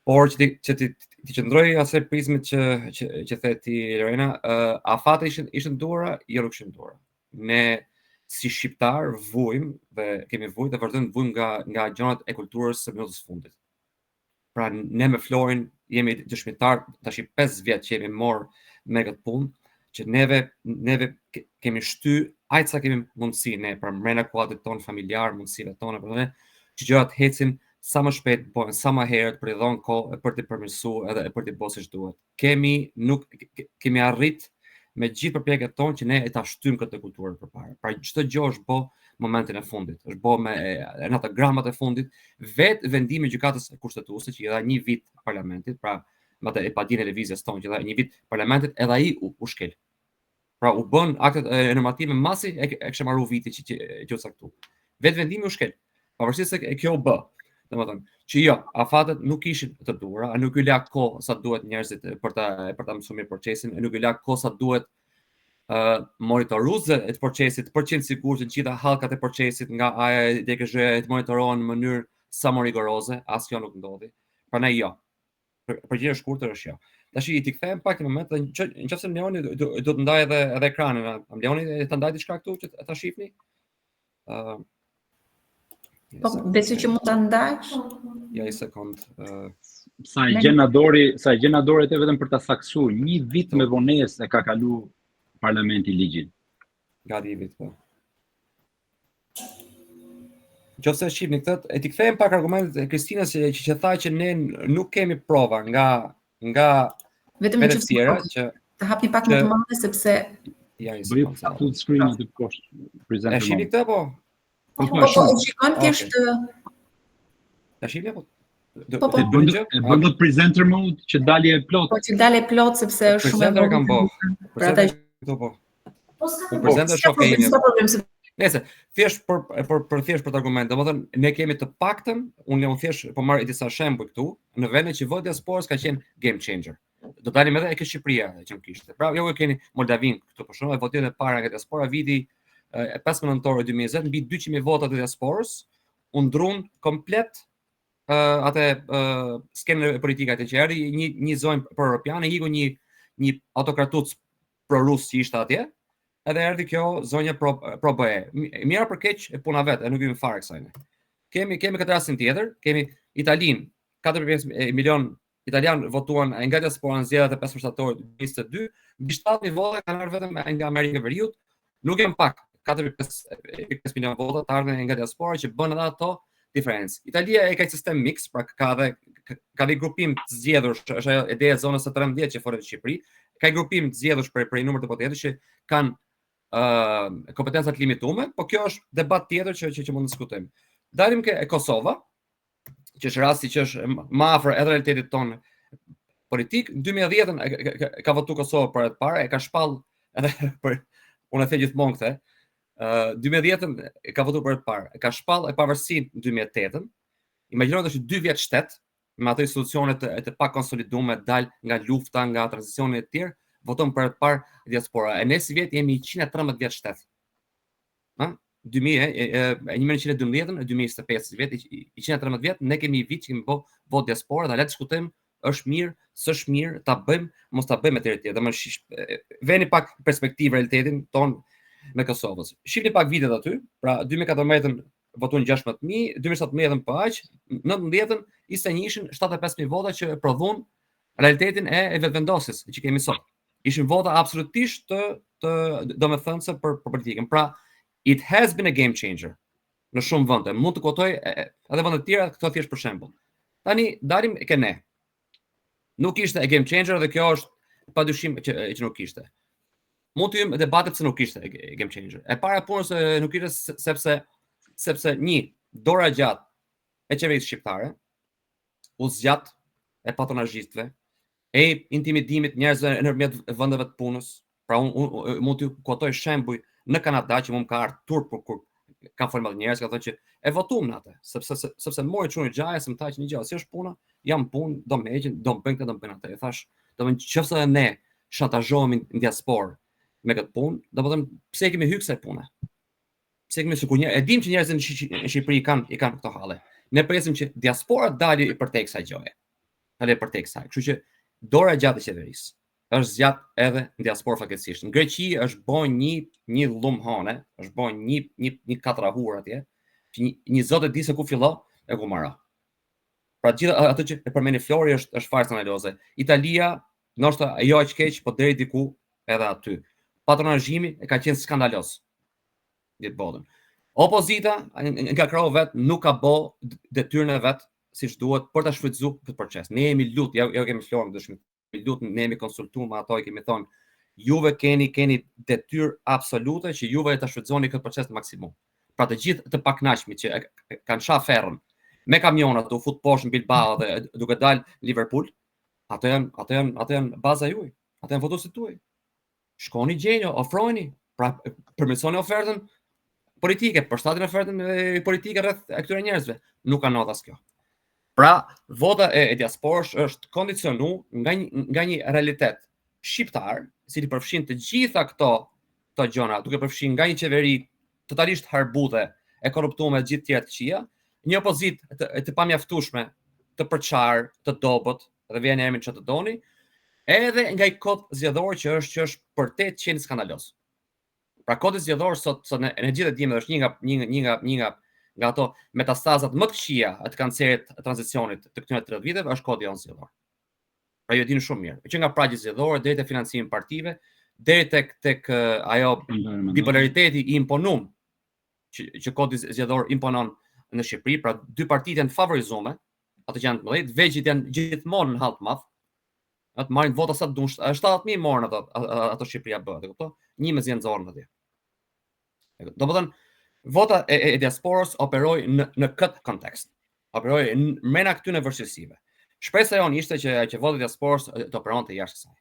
Por që ti qëndroj asaj prizmit që the ti, Lorena, afate ishin dura, jo nuk ishin dura. Ne si shqiptar vujmë dhe kemi vujt dhe vërtet vujmë nga gjërat e kulturës së minutës fundit. Pra ne me Florin jemi dëshmitar tash 5 vjet që jemi marrë me këtë punë, që neve kemi shty aq sa kemi mundësi ne për mbrenda kuadrit ton familjar, mundësive tona për ne, që gjërat hecin sa më shpejt, po sa më herët për të dhënë kohë për të përmirësuar edhe për të bërë siç duhet. Kemi arrit me gjithë përpjekjet tonë që ne e ta shtym këtë kulturë përpara. Pra çdo gjë është bë momentin e fundit, është bë me në ato gramat e fundit, vetë vendimi i gjykatës kushtetuese që i dha 1 vit parlamentit, pra me atë e padin e lëvizjes tonë, që një vit parlamentit edhe ai u shkel. Pra u bën aktet normative masi e kishte marrë viti që u caktu. Vetë vendimi u shkel. Pavarësisht se kjo u bë. Domethënë, që jo, afatet nuk ishin të duhura, nuk i la kohë sa duhet njerëzit për ta mësuar mirë procesin, nuk i la kohë sa duhet monitoruese të procesit, për qenë sigurt që gjitha hallkat e procesit nga DKZ të monitorohen në mënyrë sa më rigoroze, asgjë nuk ndodhi. Prandaj jo. Përgjigje e shkurtër është jo. Tash i kthehem pak në moment, nëse Leoni do të ndaj edhe ekranin, a Leoni ta ndaj diçka këtu që ta shihni? Po, besoj që mund ta ndash. Ja, një sekond. Sa e gjen Adori e vetëm për ta saksuar, një vit me vonesë e ka kalu parlamenti ligjin. Gati i vit, po. Nëse shihni këtë, e ti kthejmë pak argumentet e Kristinës që tha që ne nuk kemi prova nga vetëm vetë tjera që ta hapni pak më të madhe sepse ja i Bëj full screen të poshtë prezenter. E shihni këtë po? Po, shikon thjesht Ta shihni apo? Po, E bën dot presenter mode që dalje plot. Po që dalë plot sepse është shumë e Presenter kam bë. Për ata Këtu po. Po s'ka Presenter shokë. s'ka problem se Nëse thjesht për thjesht për të argument, domethënë ne kemi të paktën, unë thjesht po marr disa shembuj këtu, në vende që voti diasporës ka qenë game changer. Do dalim edhe e Shqipëria që më kishte. Pra jo keni Moldavin këtu për shkak votimit e para nga diaspora viti 15 nëntor 2020 mbi 200.000 vota të diasporës, u ndrun komplet atë skenën politike atë që erdhi një zonë pro-europiane, iku një autokratuc pro-rus që ishte atje. Edhe erdhi kjo zonja pro BE. Mira për keq e puna vet, e nuk jemi fare kësaj. Kemi këtë rastin tjetër, kemi Italinë, 4.5 milion italian votuan nga diaspora në zgjedhjet e 5 shtatorit 2022, mbi 7.000 vota kanë ardhur vetëm nga Amerika e Veriut, nuk janë pak, 4.5 milion vota të ardhur nga diaspora që bën edhe ato diferencë. Italia e ka një sistem mix, pra ka dhe grupim të zgjedhur, është ajo ideja e zonës së 13 që foret në Shqipëri, ka grupim të zgjedhur për një numër të potentër që kanë kompetenca të limituara, po kjo është debat tjetër që mund të diskutojmë. Dalim ke Kosova, që është rasti që është më afër edhe realitetit tonë politik. Në 2010 ka votuar Kosova për të parë, e ka shpall edhe për unë e them gjithmonë këtë. 2010 ka votuar për të parë, e ka shpall e pavarësinë në 2008. Imagjino tash 2 vjet shtet me ato institucione të pa konsoliduara, dal nga lufta, nga tranzicioni e tjerë, voton për të parë diaspora. E ne si vjet jemi 113 vjet shtet. 1912, 2025 vjet, 113 vjet, ne kemi vit që kemi vot diaspora, dhe le të diskutojmë, është mirë, s'është mirë, ta bëjmë, mos ta bëjmë etj. Domethënë veni pak perspektivë realitetin ton me Kosovës. Shihni pak vitet aty, pra 2014 votuan 16.000, 2017 po aq, 19 ishin 75.000 vota që prodhuan realitetin e vetëvendosjes që kemi sot. Ishin vota absolutisht të domethënëse për politikën. Pra it has been a game changer në shumë vende. Mund të kotoj edhe vende të tjera, këto thjesht për shembull. Tani dalim ke ne. Nuk ishte a game changer dhe kjo është padyshim që nuk ishte. Mund të jem debatet se nuk ishte game changer. E para punës nuk ishte sepse një dora gjatë e qeverisë shqiptare u zgjat e patronazhistëve, e intimidimit njerëzve nëpërmjet vendeve të punës. Pra unë mund të kotoj shembuj në Kanada që më ka ardhur turp kur ka folur njerëz ka thënë që e votuam në atë, sepse mori çuni xhaja se më tha që një gjë, si është puna, jam punë, do më heqin, do më bëjnë këtë, do më bëjnë atë. E thash, domethënë nëse ne shantazhohemi në diasporë me këtë punë, domethënë pse kemi hyrë kësaj pune? Pse kemi sikur e dim që njerëzit në Shqipëri kanë këto halle. Ne presim që diaspora dalë përtej kësaj gjëje. Dalë përtej kësaj. Kështu që dora gjatë e qeverisë është zgjat edhe në diasporë fatkeqësisht. Në Greqi është bën një llumë hane, është bën një katrahur atje, që një zot e di se ku fillon e ku mara. Pra gjithë ato që e përmeni Flori është fare skandaloze. Italia, ndoshta jo aq keq, po deri diku edhe aty. Patronazhimi e ka qenë skandaloz. Ditë botën. Opozita nga krau vet nuk ka bë detyrën e vet siç duhet për ta shfrytzuar këtë proces. Ne jemi lut, jo kemi Flori dëshmi. Lutem ne jemi konsultuar me ato, i kemi thonë juve keni detyrë absolute që juve ta shfrytëzoni këtë proces në maksimum. Pra të gjithë të pakënaqshmit që kanë shah ferrën me kamionat u fut poshtë në Bilbao dhe duke dalë në Liverpool, Ato janë baza juaj, ato janë votuesit tuaj. Shkoni gjeni, ofrojeni, pra përmirësoni ofertën politike, përshtatni ofertën politike rreth këtyre njerëzve. Nuk ka ndodhur as kjo. Pra, vota e diasporës është kondicionu nga një realitet shqiptar, i cili përfshin të gjitha këto gjëra, duke përfshin nga një qeveri totalisht harbuthe, e korruptuar të gjithë tjerë të këqija, një opozitë të pamjaftueshme, të përçar, të dobët, dhe vjen emrin çfarë të doni, edhe nga i kod zgjedhor që është për te qenë skandaloz. Pra kodi zgjedhor sot ne gjithë e dimë është një nga ato metastazat më të këqija të kancerit tranzicionit të këtyre 30 viteve është kodi jonë zgjedhor. Pra ju e dini shumë mirë. Që nga pragji zgjedhor deri te financimi partive, deri tek ajo bipolariteti i imponuar që kodi zgjedhor imponon në Shqipëri, pra dy partitë janë favorizuar, ato që janë të mëdhtë, veçit janë gjithmonë në hall të madh. Atë marrin vota sa duan, 70.000 morën ato Shqipëria bëhet, e kupton? Një me zgjenxorën atje. Domethënë vota e diasporës operoi në këtë kontekst. Operoi mrena këtyre vështirësive. Shpresa jonë ishte që vota e diasporës të operonte jashtë kësaj.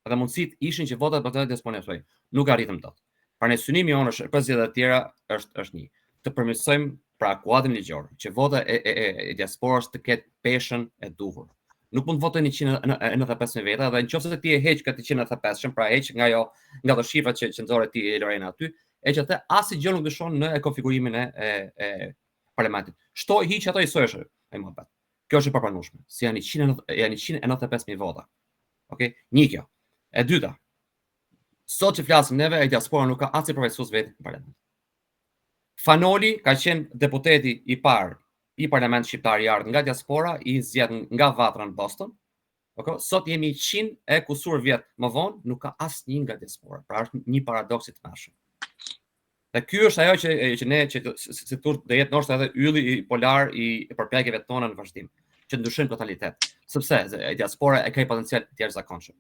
Edhe mundësitë ishin që votat e diasporës nuk arritëm dot. Pra ne synimi jonë është për zgjedhjet e tjera është një, të përmirësojmë pra kuadrin ligjor, që vota e diasporës të ketë peshën e duhur. Nuk mund të votojnë 195 veta, dhe nëse ti e heq këtë 195, pra heq nga ato shifrat që nxorë ti Lorena aty, e që atë asgjë nuk dëshon në konfigurimin e parlamentit. Shto hiq ato i sosh ai mohabet. Kjo është e papranueshme. Si janë 195.000 vota. Okej, një kjo. E dyta. Sot që flasim neve, e diaspora nuk ka asnjë përfaqësues vetë në parlament. Fanoli ka qenë deputeti i parë i parlament shqiptar i ardhur nga diaspora, i zgjedhur nga Vatra në Boston. Okay? Sot jemi 100 e kusur vjet më vonë, nuk ka asnjë nga diaspora. Pra është një paradoks i tmerrshëm. Dhe ky është ajo që ne si tur do jetë ndoshta edhe ylli i polar i përpjekjeve tona në vazhdim, që ndryshojnë totalitet. Sepse diaspora e ka një potencial të jashtëzakonshëm.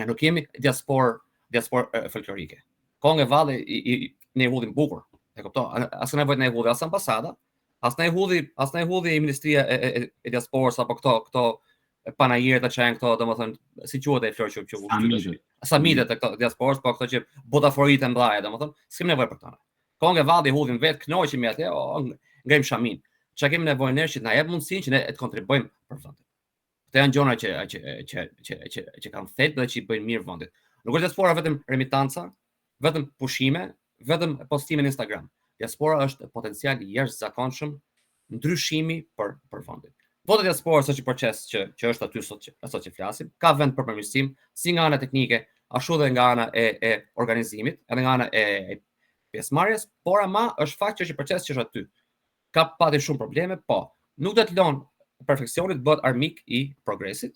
Ne nuk jemi diasporë folklorike. Kongë valli ne hudhim bukur. E kupton? As nevojë ne hudhi as ambasada, as ne hudhi ministria e diasporës apo këto panajire të çajin këto, domethënë si quhet ai flor që samitet e këto diasporës, po këto që botaforitë mbllaja, domethënë, s'kem nevojë për këto. Kongë valli hudhim vetë, kënoqemi atë, ngrim shamin. Çka kemi nevojë ne që na jep mundësinë që ne të kontribuojmë për vendin. Këto janë gjëra që kanë thelb dhe që i bëjnë mirë vendit. Nuk është diaspora vetëm remitanca, vetëm pushime, vetëm postime në Instagram. Diaspora është potencial i jashtëzakonshëm ndryshimi për vendin. Vota e diasporës është një proces që është aty sot që flasim, ka vend për përmirësim, si nga ana teknike, ashtu dhe nga ana e organizimit, edhe nga ana e pjesëmarrjes, por ama është fakt që është një proces që është aty. Ka pati shumë probleme, po nuk do të lënë perfeksionit bëhet armik i progresit.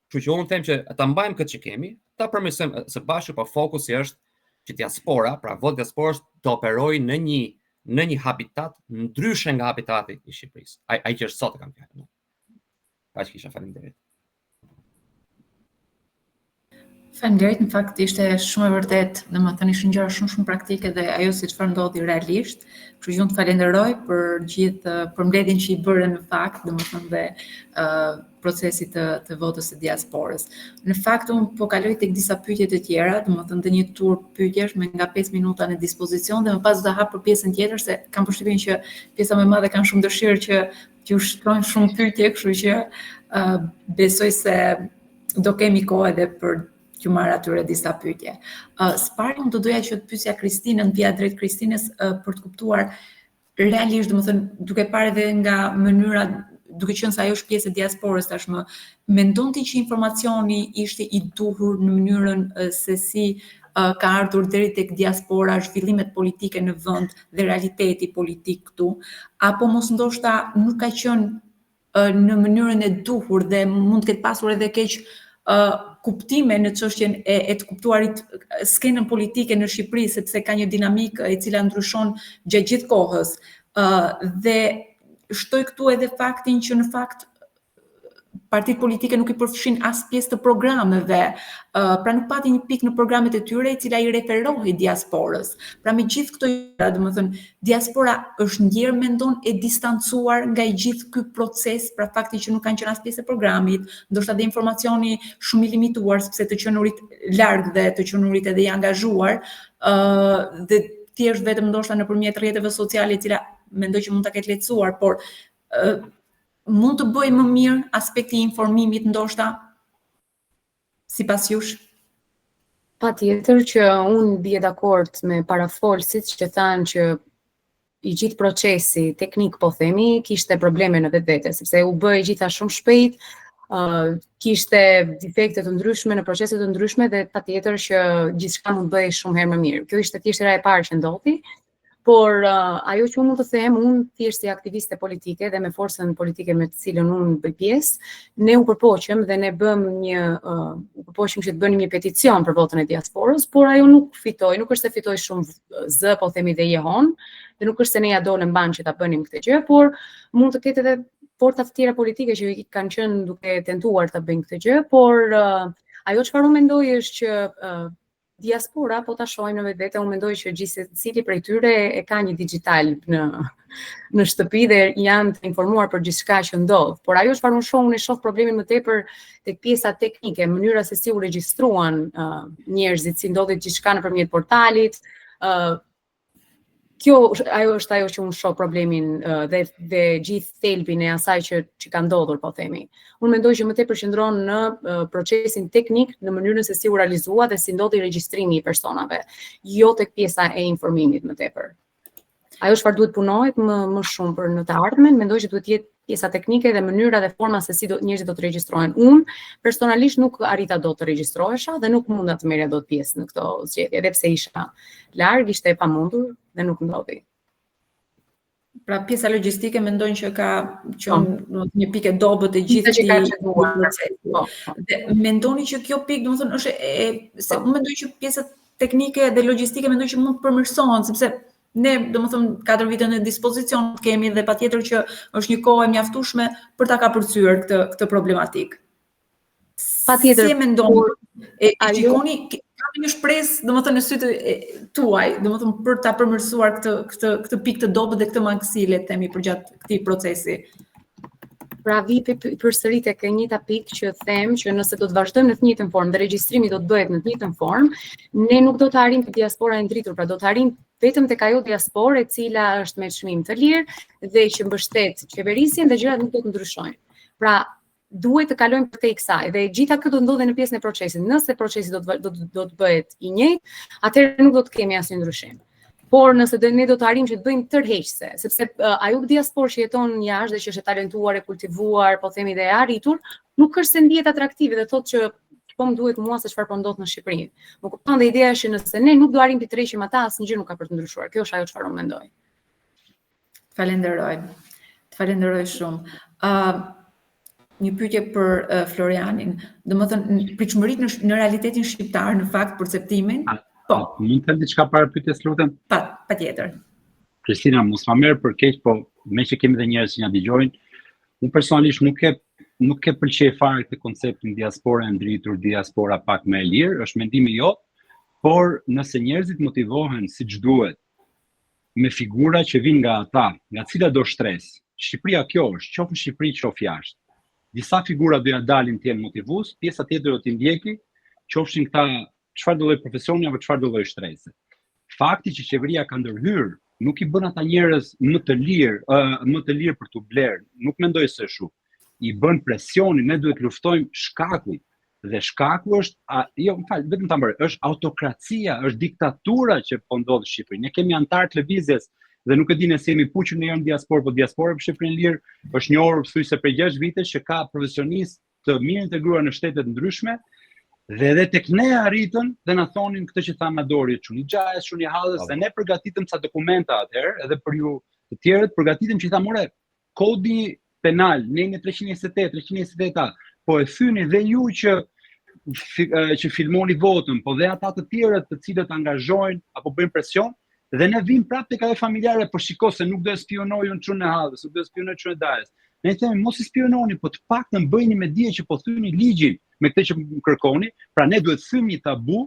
Kështu që unë them që ta mbajmë këtë që kemi, ta përmirësojmë së bashku, po fokusi është që diaspora, pra vota e diasporës të operojë në një habitat ndryshe nga habitati i Shqipërisë. Ai që është sot e kam fjalën. Kaq kisha, faleminderit. Faleminderit, në fakt ishte shumë e vërtet, domethënë ishin gjëra shumë praktike dhe ajo si çfarë ndodhi realisht. Kështu që unë të falenderoj për gjithë përmbledhjen që i bëre në fakt, domethënë dhe procesi të votës së diasporës. Në fakt unë po kaloj tek disa pyetje të tjera, domethënë dhe një tur pyetjesh me nga 5 minuta në dispozicion dhe më pas do ta hap për pjesën tjetër se kam përshtypjen që pjesa më e madhe kanë shumë dëshirë që t'ju shtrojnë shumë pyetje, kështu që besoj se do kemi kohë edhe për t'ju marrë atyre disa pyetje. S'pari unë do doja që të pyesja Kristinën, vija drejt Kristinës për të kuptuar realisht, domethënë duke parë edhe nga mënyra, duke qenë se ajo është pjesë e diasporës tashmë, mendon ti që informacioni ishte i duhur në mënyrën se si ka ardhur deri tek diaspora, zhvillimet politike në vend dhe realiteti politik këtu, apo mos ndoshta nuk ka qenë në mënyrën e duhur dhe mund të ketë pasur edhe keq kuptime në çështjen e të kuptuarit skenën politike në Shqipëri, sepse ka një dinamikë e cila ndryshon gjatë gjithë kohës. Dhe shtoj këtu edhe faktin që në fakt partitë politike nuk i përfshin as pjesë të programeve, pra nuk pati një pikë në programet e tyre e cila i referohej diasporës. Pra me gjithë këto gjëra, domethënë diaspora është ndjerë mendon e distancuar nga i gjithë ky proces, pra fakti që nuk kanë qenë as pjesë e programit, ndoshta dhe informacioni shumë i limituar sepse të qenurit larg dhe të qenurit edhe i angazhuar, dhe thjesht vetëm ndoshta nëpërmjet rrjeteve sociale, e cila mendoj që mund ta ketë lehtësuar, por mund të bëjë më mirë aspekti i informimit ndoshta sipas jush? Patjetër që unë bie dakord me parafolësit që thanë që i gjithë procesi teknik po themi kishte probleme në vetvete, sepse u bë e gjitha shumë shpejt, kishte defekte të ndryshme në procese të ndryshme dhe patjetër që gjithçka mund bëhej shumë herë më mirë. Kjo ishte thjesht era e parë që ndodhi. Por ajo që unë mund të them, unë thjesht si aktiviste politike dhe me forcën politike me të cilën unë bëj pjesë, ne u përpoqëm dhe ne u përpoqëm që të bënim një peticion për votën e diasporës, por ajo nuk fitoi, nuk është se fitoi shumë zë, po themi dhe jehon, dhe nuk është se ne ja dolëm ban që ta bënim këtë gjë, por mund të ketë edhe forca të tjera politike që kanë qenë duke tentuar ta bëjnë këtë gjë, por ajo çfarë unë mendoj është që diaspora, po ta shohim në vetvete, unë mendoj që gjithsesi prej tyre e ka një digital në shtëpi dhe janë të informuar për gjithçka që ndodh. Por ajo çfarë unë shoh problemin më tepër tek pjesa teknike, mënyra se si u regjistruan njerëzit, si ndodhi gjithçka nëpërmjet portalit. Ajo është ajo që unë shoh problemin dhe gjithë thelbin e asaj që ka ndodhur, po themi. Unë mendoj që më tepër qëndron në procesin teknik, në mënyrën se si u realizua dhe si ndodhi regjistrimi i personave, jo tek pjesa e informimit më tepër. Ajo çfarë duhet punohet më shumë për në të ardhmen, mendoj që duhet jetë pjesa teknike dhe mënyra dhe forma se si njerëzit do të regjistrohen. Unë personalisht nuk arrita dot të regjistrohesha dhe nuk munda të merrja dot pjesë në këto zgjedhje, edhe pse isha larg, ishte e pamundur dhe nuk ndodhi. Pra pjesa logjistike mendojnë që ka qenë një pikë e dobët e gjithë këtij procesi. Dhe mendoni që kjo pikë, domethënë, është se unë mendoj që pjesa teknike dhe logjistike mendoj që mund të përmirësohen, sepse ne, domethënë, 4 vite në dispozicion kemi dhe patjetër që është një kohë e mjaftueshme për ta kapërcyer këtë problematikë. Patjetër. Si e mendoni? Shikoni, ka një shpresë, domethënë në sytë tuaj, domethënë për ta përmirësuar këtë pikë të dobët dhe këtë mangësi, le të themi, përgjatë këtij procesi. Pra përsërit tek e njëjta pikë që them që nëse do të vazhdojmë në të njëjtën formë dhe regjistrimi do të bëhet në të njëjtën formë, ne nuk do të arrijmë tek diaspora e ndritur, pra do të arrijmë vetëm tek ajo diasporë e cila është me çmim të lirë dhe që mbështet qeverisjen dhe gjërat nuk do të ndryshojnë. Pra duhet të kalojmë përtej kësaj dhe gjitha këto do ndodhen në pjesën e procesit. Nëse procesi do të bëhet i njëjtë, atëherë nuk do të kemi asnjë ndryshim. Por nëse ne do të arrijmë që të bëjmë tërheqëse, sepse ajo diasporë që jeton jashtë dhe që është e talentuar, e kultivuar, po themi dhe e arritur, nuk është se ndihet atraktive dhe thotë që po më duhet mua se çfarë po ndodh në Shqipëri. Më kupton dhe ideja është që nëse ne nuk do arrijmë të tërheqim ata, asnjë gjë nuk ka për të ndryshuar. Kjo është ajo çfarë unë mendoj. Falenderoj. Të falenderoj shumë. Një pyetje për Florianin. Domethënë, pritshmëritë në realitetin shqiptar, në fakt perceptimin. Po. Mund të them diçka para pyetjes, lutem? Patjetër. Kristina, mos ma merr për keq, po me që kemi dhe njerëz që na dëgjojnë, unë personalisht nuk e pëlqej fare këtë konceptin diaspora e ndritur, diaspora pak më e lirë, është mendimi jot, por nëse njerëzit motivohen siç duhet me figura që vijnë nga ata, nga cila do shtresë. Shqipëria kjo është, qoftë në Shqipëri, qoftë jashtë. Disa figura do ja dalin të jenë motivues, pjesa tjetër do t'i ndjeki, qofshin këta çfarë do lloj profesioni apo çfarë do lloj shtrese. Fakti që qeveria ka ndërhyrë nuk i bën ata njerëz më të lirë për t'u blerë. Nuk mendoj se ashtu. I bën presionin, ne duhet luftojmë shkakun. Dhe shkaku është, vetëm ta mbërë, është autokracia, është diktatura që po ndodh në Shqipëri. Ne kemi antar të lëvizjes dhe nuk e di nëse jemi puqur në janë diasporë, po diaspora për Shqipërinë lirë është njohur thuajse prej 6 vitesh që ka profesionistë të mirë integruar në shtete të ndryshme. Dhe edhe tek ne arritën dhe na thonin këtë që thamë Adori, çuni xhajes, çuni hallës, dhe ne përgatitëm ca dokumenta atëherë, edhe për ju të tjerët përgatitëm që i thamë, more, kodi penal, ne 328A, po e thyni dhe ju që filmoni votën, po dhe ata të tjerët të cilët angazhojnë apo bëjnë presion, dhe ne vim prapë tek ajo familjare, po shiko se nuk do e spionoj unë çun e hallës, nuk do e spionoj çun e dajes. Ne themi mos i spiononi, po të paktën bëjni me dije që po thyeni ligjin me këtë që kërkoni, pra ne duhet thym një tabu,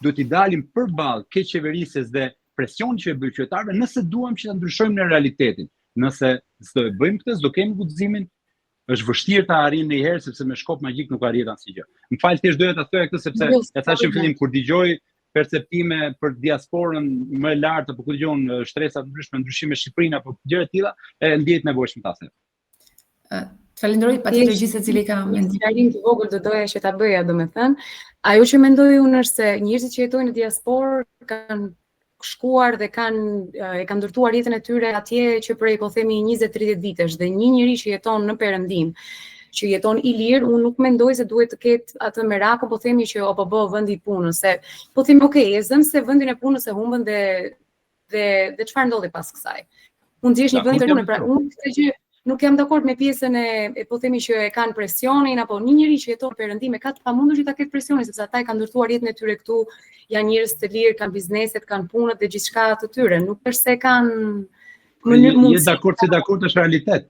duhet i dalim përballë keq qeverisjes dhe presionit që e bëjnë qytetarëve nëse duam që ta ndryshojmë në realitetin. Nëse s'do e bëjmë këtë, s'do kemi guximin, është vështirë ta arrijmë ndonjëherë sepse me shkop magjik nuk arrihet asgjë. Më fal, thjesht doja ta thoya këtë sepse e thash në fillim kur dëgjoj perceptime për diasporën më e lartë apo kur dëgjon shtresa të ndryshme, ndryshime në Shqipërinë apo gjëra të tilla, e ndihet nevojshëm ta them. Të falenderoj patjetër gjithë secili ka mendim. Një të vogël do doja që ta bëja, domethënë, ajo që mendoj unë është se njerëzit që jetojnë në diasporë kanë shkuar dhe e kanë ndërtuar jetën e tyre atje që prej po themi 20-30 vitesh dhe një njeri që jeton në Perëndim, që jeton i lirë, unë nuk mendoj se duhet të ketë atë merakun, po themi që o po bë vendi i punës, se po themi okay, e zëm se vendin e punës e humbën dhe çfarë ndodhi pas kësaj. Mund të jesh një vend të punë, pra unë këtë gjë nuk jam dakord me pjesën e po themi që e kanë presionin apo një njeri që jeton në Perëndim e ka të pamundur që ta ketë presionin sepse ata e kanë ndërtuar jetën e tyre këtu, janë njerëz të lirë, kanë bizneset, kanë punët dhe gjithçka të tyre, nuk është se kanë mënyrë Je dakord është realitet.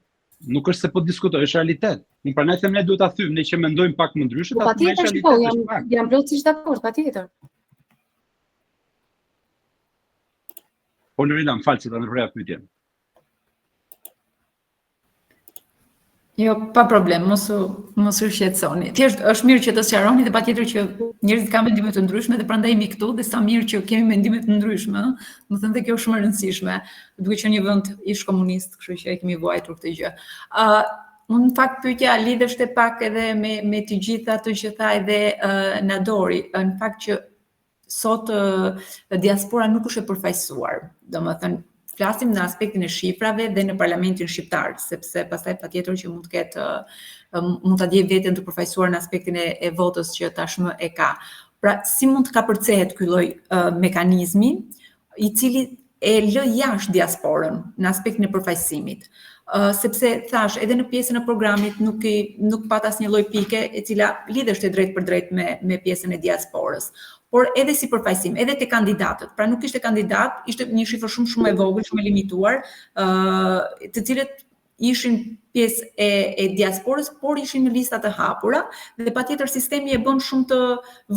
Nuk është se po diskutoj, është realitet. Unë prandaj them ne duhet ta thymë, ne që mendojmë pak më ndryshe, ta thëmë realitet. Jam plotësisht dakord, patjetër. Po Lorena, më fal se ta ndërprej pyetjen. Jo, pa problem, mos u shqetësoni. Thjesht është mirë që të sqaroni dhe patjetër që njerëzit kanë mendime të ndryshme dhe prandaj jemi këtu dhe sa mirë që kemi mendime të ndryshme, më thënë dhe kjo është shumë e rëndësishme, duke qenë një vend ish komunist, kështu që e kemi vuajtur këtë gjë. Unë në fakt pyetja lidheshte pak edhe me të gjitha ato që tha edhe Nadori, në fakt që sot diaspora nuk është e përfaqësuar, domethënë flasim në aspektin e shifrave dhe në parlamentin shqiptar, sepse pastaj patjetër që mund të ketë mund ta djej veten të përfaqësuar në aspektin e votës që tashmë e ka. Pra, si mund të kapërcehet ky lloj mekanizmi i cili e lë jashtë diasporën në aspektin e përfaqësimit? Sepse thash edhe në pjesën e programit nuk pat asnjë lloj pike e cila lidheshte drejt për drejt me pjesën e diasporës. Por edhe si përfaqësim, edhe te kandidatët. Pra nuk ishte kandidat, ishte një shifër shumë e vogël, shumë e limituar, të cilët ishin pjesë e diasporës, por ishin në lista të hapura dhe patjetër sistemi e bën shumë të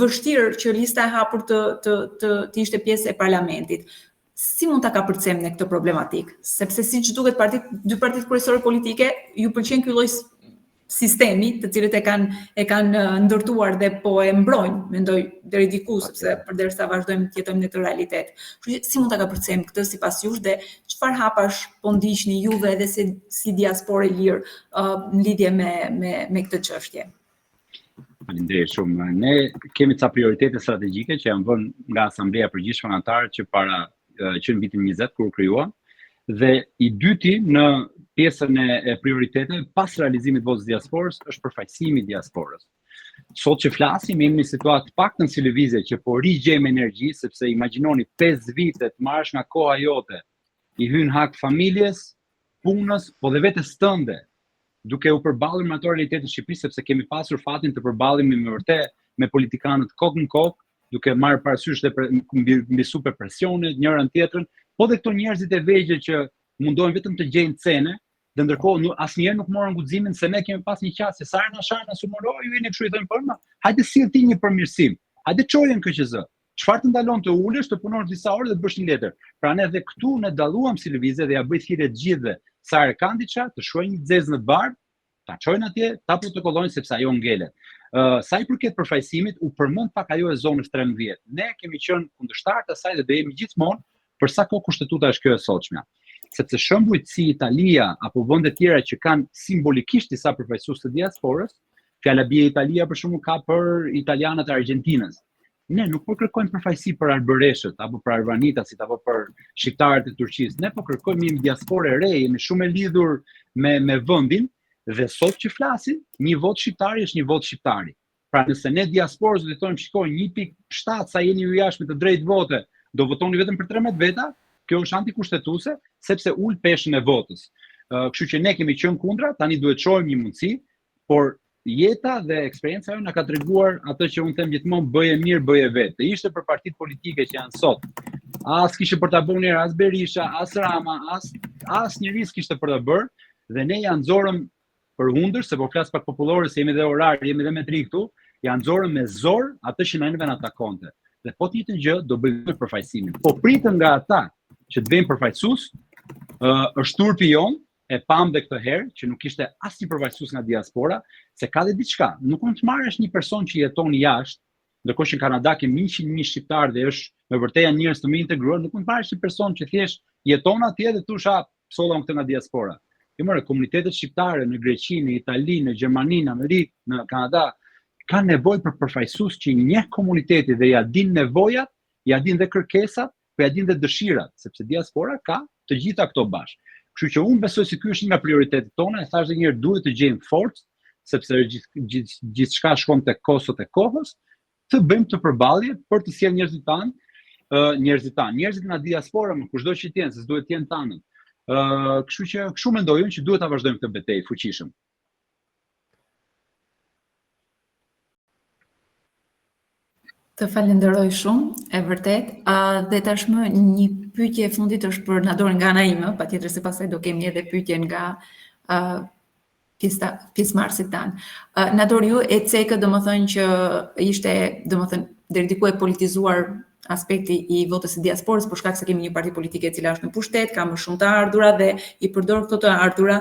vështirë që lista e hapur të ishte pjesë e parlamentit. Si mund ta kapërcejmë ne këtë problematik? Sepse siç duket dy partitë kryesore politike ju pëlqen ky lloj sistemi, të cilët e kanë ndërtuar dhe po e mbrojnë, mendoj deri diku sepse përderisa vazhdojmë të jetojmë në këtë realitet. Kështu që si mund ta kapërcejmë këtë sipas jush dhe çfarë hapash po ndiqni juve edhe si diasporë e lirë në lidhje me këtë çështje? Faleminderit shumë. Ne kemi ca prioritete strategjike që janë vënë nga Asambleja e Përgjithshme Anëtare që që në vitin 20 kur u krijuam, dhe i dyti në pjesën e prioriteteve pas realizimit votës diasporës është përfaqësimi i diasporës. Sot që flasim, jemi në situatë paktën si lëvizje që po rigjejmë energji, sepse imagjinoni 5 vite të marrësh nga koha jote, i hyn hak familjes, punës, po dhe vetes tënde, duke u përballur me ato realitetin e Shqipërisë, sepse kemi pasur fatin të përballemi me vërtet me politikanët kokë në kokë, duke marrë parasysh dhe mbi super presionet njëra tjetrën, po dhe këto njerëzit e vegjël që mundohen vetëm të gjejnë cene, dhe ndërkohë asnjëherë nuk morën guximin se ne kemi pas një qasje Sarna Sumoroi, ju jeni kështu i thënë po, hajde sill ti një përmirësim. Hajde çojën KQZ. Çfarë të ndalon të ulesh, të punosh disa orë dhe të bësh një letër. Pra ne edhe këtu ne dalluam si lëvizje dhe ja bëj thirrje të gjithëve. Sa Kandiça të shkruajnë një xezë në bardh, ta çojnë atje, ta protokollojnë sepse ajo ngelet. Sa i përket përfaqësimit, u përmend pak ajo e zonës 13. Ne kemi qenë kundërshtar të asaj dhe do jemi gjithmonë për sa kohë kushtetuta është kjo e sotshme. Sepse shembujt si Italia apo vende tjera që kanë simbolikisht disa përfaqësues të diasporës, fjala bie Italia për shembull ka për italianët e Argjentinës. Ne nuk po kërkojmë përfaqësi për arbëreshët apo për arvanitasit apo për shqiptarët e Turqisë. Ne po kërkojmë një diasporë e re, jemi shumë e lidhur me vendin dhe sot që flasim, një vot shqiptari është një vot shqiptari. Pra nëse ne diasporës do të thonë shikoj 1.7 sa jeni ju jashtë me të drejtë vote, do votoni vetëm për 13 veta, kjo është antikushtetuese sepse ul peshën e votës. Kështu që ne kemi qenë kundra, tani duhet çojmë një mundësi, por jeta dhe eksperjenca jonë na ka treguar atë që unë them gjithmonë bëje mirë, bëje vetë. Dhe ishte për partitë politike që janë sot. As kishte për ta bërë as Berisha, as Rama, as njëri s'kishte për ta bërë, dhe ne ja nxorëm përhundër, se po flas pak popullore, se jemi dhe orar, jemi dhe me tri këtu, janë nxorën me zor atë që na na atakonte. Dhe po të njëjtën gjë do bëjmë përfaqësimin. Po pritën nga ata që të vëjmë përfaqësues, është turpi jon, e pam dhe këtë herë që nuk ishte asnjë përfaqësues nga diaspora, se ka dhe diçka. Nuk mund të marrësh një person që jeton jashtë, ndërkohë që në Kanada kemi 100.000 shqiptar dhe është me vërtet janë njerëz të mirë integruar, nuk mund të marrësh një person që thjesht jeton atje dhe thosha sollon këtë nga diaspora. Morë komunitetet shqiptare në Greqi, në Itali, në Gjermani, në Amerikë, në Kanada kanë nevojë për përfaqësues që njeh komuniteti dhe ja din nevojat, ja din dhe kërkesat, po ja din dhe dëshirat, sepse diaspora ka të gjitha këto bashkë. Kështu që unë besoj se ky është një nga prioritetet tona, e thash edhe një herë duhet të gjejmë forcë, sepse gjithçka shkon tek kostot e kohës, të bëjmë të përballje për të sjellë njerëzit tanë, njerëzit nga diaspora, më kushdo që të jenë, se duhet të jenë tanët. Kështu që kështu mendoj unë që duhet ta vazhdojmë këtë betejë fuqishëm. Të falenderoj shumë, e vërtet. Dhe tashmë një pyetje e fundit është për Nadorin nga ana ime, patjetër se pastaj do kemi edhe pyetje nga pjesëmarrësit tanë. Nador, ju e cekë domethënë që ishte domethënë deri diku e politizuar aspekti i votës së diasporës për shkak se kemi një parti politike e cila është në pushtet, ka më shumë të ardhura dhe i përdor këto të ardhura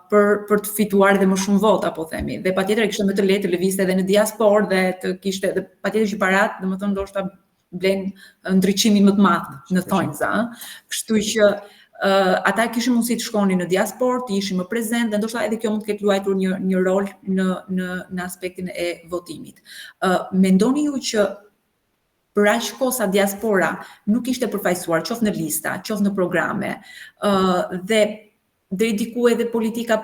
për të fituar edhe më shumë vota, po themi. Dhe patjetër kishte më të lehtë të lëvizte edhe në diasporë dhe të kishte edhe patjetër që parat, domethënë ndoshta blen ndriçimin më të madh në thonjza, kështu që ata kishin mundësi të shkonin në diasporë, të ishin më prezent dhe ndoshta edhe kjo mund të ketë luajtur një rol në aspektin e votimit. Mendoni ju që për aq kohë sa diaspora nuk ishte përfaqësuar qoftë në lista, qoftë në programe, dhe deri diku edhe politika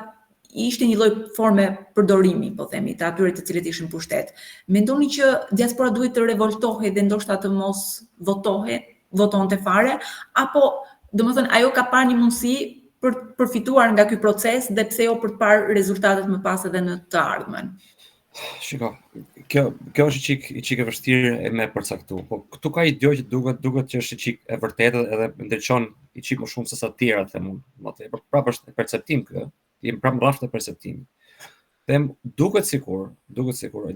ishte një lloj forme përdorimi, po themi, të atyre të cilët ishin pushtet. Mendoni që diaspora duhet të revoltohej dhe ndoshta të mos votonte fare, apo domethënë ajo ka parë një mundësi për të përfituar nga ky proces dhe pse jo për të parë rezultatet më pas edhe në të ardhmen? Shiko, kjo është çik e vështirë e me përcaktuar. Po këtu ka ide që duket që është çik e vërtetë edhe ndriçon i çik më shumë se sa të tjerat them unë. Më prapë është perceptim kë. Jemi prapë rraftë e perceptimit. Them duket sikur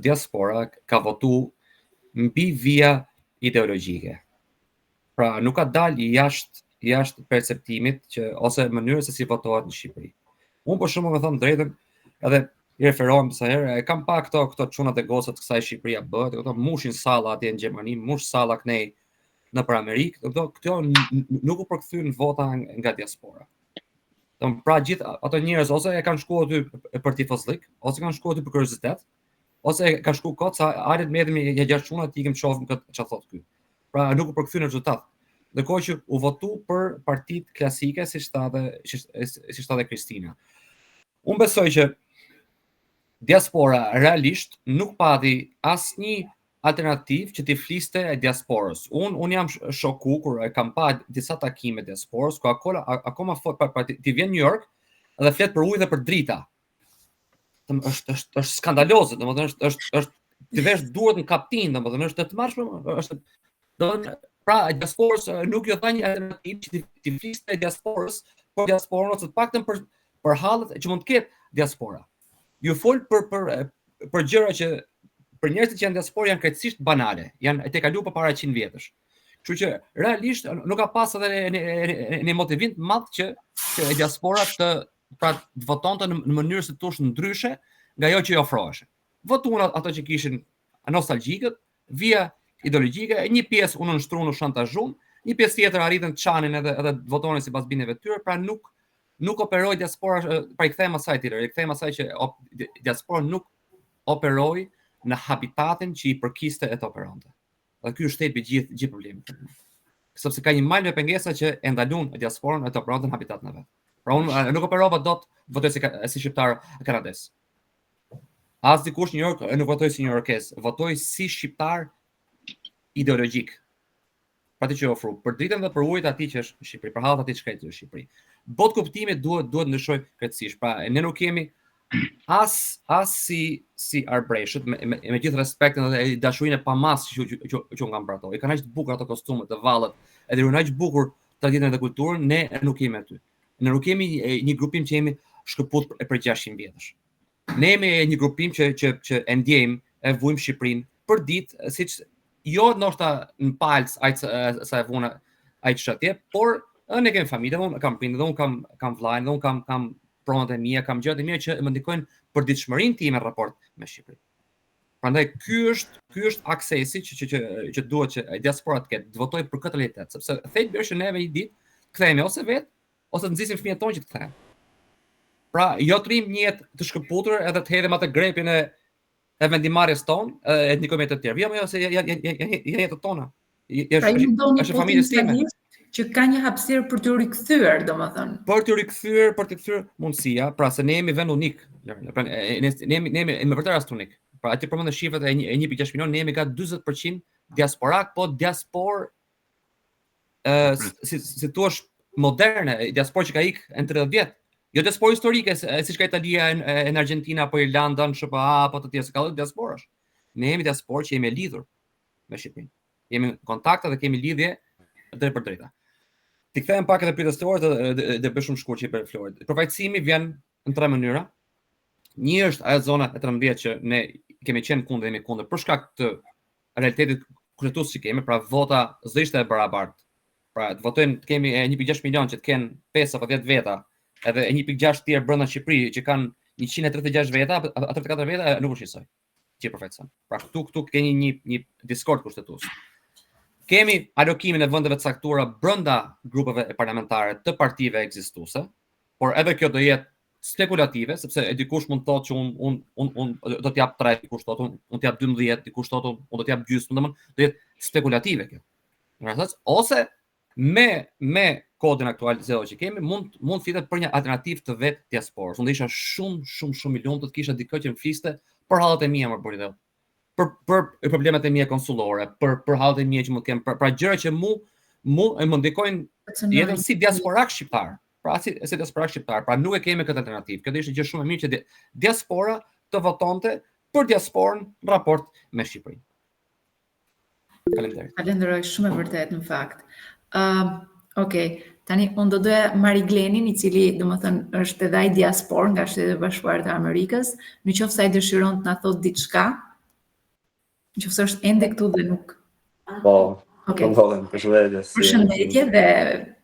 diaspora ka votuar mbi vija ideologjike. Pra nuk ka dalë jashtë perceptimit që ose mënyrës se si votohet në Shqipëri. Unë për shembull më them drejtën, edhe i referohem disa herë, e kam pa këto çunat e gocët kësaj Shqipëria bëhet, këto mushin salla atje në Gjermani, mush salla kënej nëpër Amerikë, këto nuk u përkthyen vota nga diaspora. Pra gjithë ato njerëz ose e kanë shkuar aty për tifozlik, ose kanë shkuar aty për kuriozitet, ose kanë shkuar kot sa arit më edhemi ja gjashtë çunat ikim të shohim këtë çfarë thotë ky. Pra nuk u përkthyen rezultat. Ndërkohë që u votu për partitë klasike si shtatë Kristina. Unë besoj që diaspora realisht nuk pati asnjë alternativë që t'i fliste e diasporës. Unë jam shoku kur e kam pa disa takime diasporës, ku akoma ti vjen në New York dhe flet për ujë dhe për drita. Është skandaloze, domethënë është ti vesh duart në kaptin, domethënë është të marrshme, është pra diasporës nuk jo dha një alternativë që t'i fliste e diasporës, por diasporën ose të paktën për hallet që mund të ketë diaspora. Ju fol për gjëra që për njerëzit që janë diasporë janë krejtësisht banale, janë të kaluar për para 100 vjetësh. Kështu që realisht nuk ka pas edhe një motivim të madh që diaspora të votonte në mënyrë se tush ndryshe nga ajo që i ofrohej. Votuan ato që kishin nostalgjikët, vija ideologjike, një pjesë u nënshtruan u shantazhuan, një pjesë tjetër arritën të çanin edhe votonin sipas bindjeve të tyre, pra nuk operoi diaspora, pra i kthejmë asaj tjetër, i kthejmë asaj që diaspora nuk operoi në habitatin që i përkiste e të operonte. Dhe ky është shtepi gjithë problemit. Sepse ka një mal me pengesa që e ndalun diasporën e të operonte në habitatin e vet. Pra unë nuk operova dot votoj si shqiptar kanadez. As dikush në New York nuk votoi si newyorkez, votoi si shqiptar ideologjik. Pra ti që ofru për dritën dhe për ujit atij që është në Shqipëri, për hallat atij që është në Shqipëri. Bot kuptimi duhet ndryshoj krejtësisht. Pra ne nuk kemi as si arbreshët me gjithë respektin dhe dashurinë e pamas që nga për ato. I kanë aq të bukur ato kostumet, të vallet, edhe janë aq bukur traditën dhe kulturën, ne nuk kemi aty. Ne nuk kemi një grupim që jemi shkëput për 600 vjetësh. Ne jemi një grupim që e ndjejmë, e vujmë Shqipërinë për ditë, siç jo ndoshta në palc sa e vuna ai çështje, por ne kemi familje, unë kam prindë, unë kam vllajën, unë kam pronat e mia, kam gjërat e mia që më ndikojnë për ditëshmërinë time në raport me Shqipërinë. Prandaj ky është aksesi që duhet që diaspora të ketë, të votojë për këtë realitet, sepse thelbi është që neve një ditë kthehemi ose vetë ose të nxisim fëmijët tonë që të kthehen. Pra, jo të rrim një jetë të shkëputur edhe të hedhim atë grepin e vendimarrjes tonë, etnikëve të tjerë. Jo, se janë jetët tona. Është familjes time. Që ka një hapësirë për të rikthyer, domethënë. Për të rikthyer mundësia, pra se ne jemi vend unik. Ne jemi me vërtet rast unik. Pra aty përmendë shifrat e 1.6 milion, ne jemi ka 40% diasporak, po diaspor si thua moderne, diaspor që ka ikë në 30 vjet. Jo diaspor historike, siç ka Italia, në Argentina apo Irlanda, në SBA apo të tjerë, ka diasporash. Ne jemi diaspor që jemi lidhur me Shqipërinë. Jemi në kontakte dhe kemi lidhje drejt për drejta. Ti kthehem pak edhe pyetjes teore dhe bëj shumë shkurt që për Florit. Përfaqësimi vjen në 3 mënyra. Një është ajo zona e 13 që ne kemi qenë kundër, jemi kundër për shkak të realitetit kushtetues që kemi, pra vota s'do ishte e barabartë. Pra të votojnë, të kemi 1.6 milion që të kenë 5 apo 10 veta, edhe 1.6 të tjerë brenda Shqipëri që kanë 136 veta, 34 veta nuk është njësoj. Që përfaqëson. Pra këtu keni një diskord kushtetues. Kemi alokimin e vendeve të caktuara brenda grupeve parlamentare të partive ekzistuese, por edhe kjo do jetë spekulative, sepse dikush mund të thotë që unë do të jap 3, dikush thotë unë të jap 12, dikush thotë unë do të jap gjysmë, domethënë do jetë spekulative kjo. Ose me kodin aktual që kemi mund fitet për një alternativë të vetë diasporës. Unë isha shumë i lumtur të kisha dikë që më fliste për hallet e mia më bëri dhe për problemet e mia konsullore, për hallet e mia që mund të kem, pra gjëra që mu e më ndikojnë jetën si diasporak shqiptar. Pra si diasporak shqiptar, pra nuk e kemi këtë alternativë. Kjo do ishte gjë shumë e mirë që diaspora të votonte për diasporën në raport me Shqipërinë. Faleminderit. Falenderoj shumë e vërtet në fakt. Okej, tani unë do doja marr Glenin, i cili domethënë është edhe ai diaspor nga Shtetet e Bashkuara të Amerikës, nëse ai dëshiron të na thotë diçka, nëse është ende këtu dhe nuk. Po. Okej. Përshëndetje. Përshëndetje dhe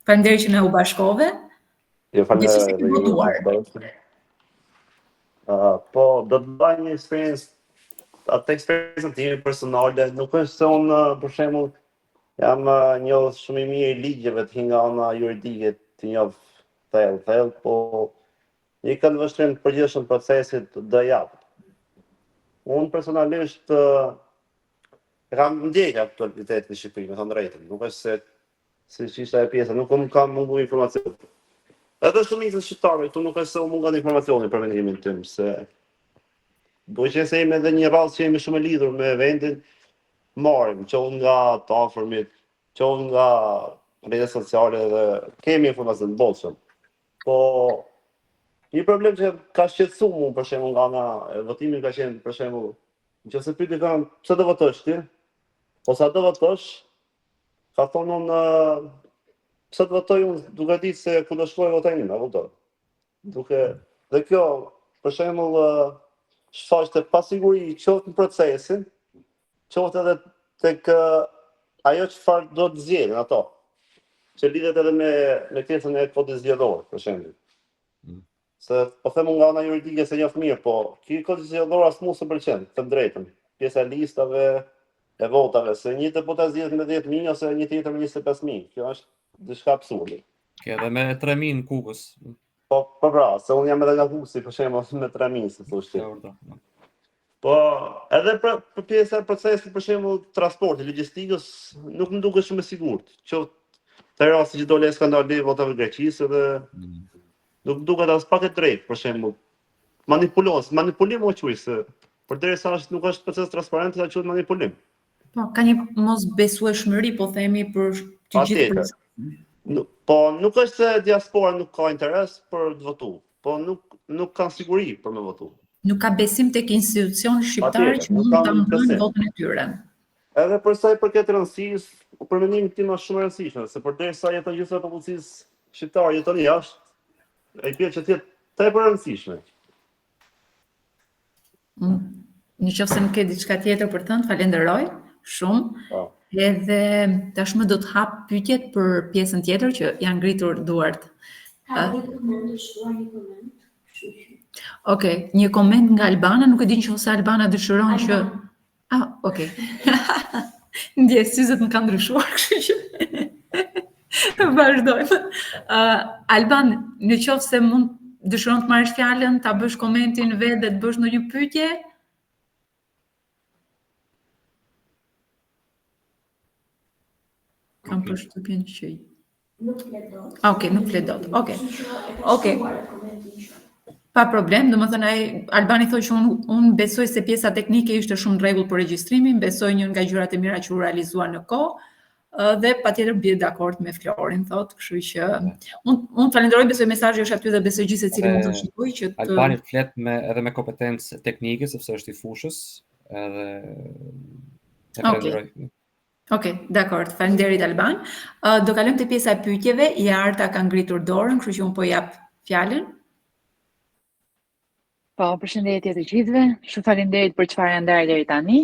faleminderit që na u bashkove. Jo, faleminderit. Po, do të bëj një eksperiencë, atë eksperiencën time personale, nuk është se unë, për shembull, jam njoh shumë i mirë ligjeve të nga ana juridike, të njoh thellë, po një kanë vështrim të përgjithshëm procesit do jap. Unë personalisht kam ndjekë aktualitetin në Shqipëri, me thënë drejtën, nuk është se si ishte e pjesa, nuk kam mungu informacion. Edhe shumica shqiptarëve këtu nuk është se u mungon informacioni për mendimin tim, se duhet që se jemi edhe një rrallë që jemi shumë e lidhur me vendin, marrim, që nga të afërmit, që nga rrjetet sociale dhe kemi informacion të bollshëm. Po një problem që ka shqetësuar mua për shembull nga ana e votimit ka qenë për shembull, nëse pyeti kanë pse do votosh ti? Ose do votosh? Ka thonë unë pse të votoj unë duke ditë se ku do shkoj votimin, apo do. Dhe kjo për shembull shfaqte pasiguri qoftë në procesin, qoftë edhe tek ajo çfarë do të zgjedhin ato. Që lidhet edhe me pjesën e kodit zgjedhor, për shembull. Se po them nga ana juridike se njoh mirë, po ky kod zgjedhor as mua s'm pëlqen, të drejtën. Pjesa e listave, e votave, se një deputet zgjedhet me 10.000 ose një tjetër me 25.000. Kjo është diçka absurde. Ke edhe me 3.000 në Kukës. Po pra, se unë jam edhe nga Kuksi, për shembull, me 3.000, si thosh ti. Po, edhe për pjesa e procesit, për shembull, transporti, logjistikës, nuk më duket shumë e sigurt. Qoftë të rasti që dole skandali votave Greqisë dhe nuk duket as pak e drejtë, për shembull. Manipulim o quaj se përderisa nuk është proces transparent, sa quhet manipulim. Po, ka një mosbesueshmëri, po themi për të gjithë. Po, nuk është se diaspora nuk ka interes për të votu, po nuk kanë siguri për me votu. Nuk ka besim tek institucioni shqiptar që mund ta ndrojnë votën e tyre. Edhe për sa i përket rëndësisë, për mendimin tim është shumë e rëndësishme, se përderisa jeton gjithë popullsisë shqiptare jeton jashtë, ai bie që të tepër rëndësishme. Në qoftë se nuk ke diçka tjetër për thënë, falenderoj shumë. Po. Edhe tashmë do të hap pyetjet për pjesën tjetër që janë ngritur duart. Ka një koment, të shkruaj një koment. Kështu që. Okej, një koment nga Albana, nuk e di nëse Albana dëshiron që okej. Ndje syzet më kanë ndryshuar, kështu që vazhdojmë. Alban, në qoftë se mund dëshiron të marrësh fjalën, ta bësh komentin vetë dhe të bësh ndonjë pyetje? Kam përshtypjen që Nuk flet dot. Okej, nuk flet dot. Okej. Okej. Pa problem, domethënë Albani thotë që unë besoj se pjesa teknike ishte shumë në rregull për regjistrimin, besoj një nga gjërat e mira që u realizuan në kohë dhe patjetër bie dakord me Florin thotë, kështu që unë falenderoj, besoj mesazhi është aty dhe besoj gjithë secili mund të shikojë që Albani flet edhe me kompetencë teknike sepse është i fushës, edhe falenderoj. Okej, dakord, faleminderit Alban. Do kalojmë te pjesa e pyetjeve, Jarta ka ngritur dorën, kështu që unë po jap fjalën. Po, përshëndetje të gjithëve. Shumë faleminderit për çfarë janë ndarë deri tani.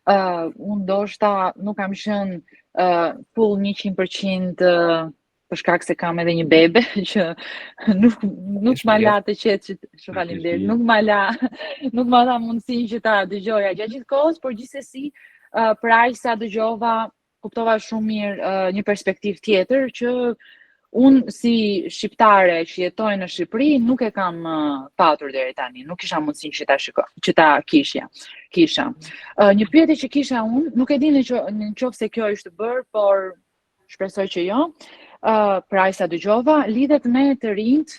Unë ndoshta nuk kam qenë full 100% për shkak se kam edhe një bebe që nuk ma la të qetë, shumë faleminderit, nuk ma la mundësinë që ta dëgjoja gjatë gjithë kohës, por gjithsesi për aq sa dëgjova, kuptova shumë mirë një perspektivë tjetër që unë si shqiptare që jetoj në Shqipëri nuk e kam patur deri tani, nuk kisha mundësinë që ta kisha. Një pyetje që kisha unë, nuk e di në qoftë se kjo është bërë, por shpresoj që jo. Për aq sa dëgjova, lidhet me të rinjt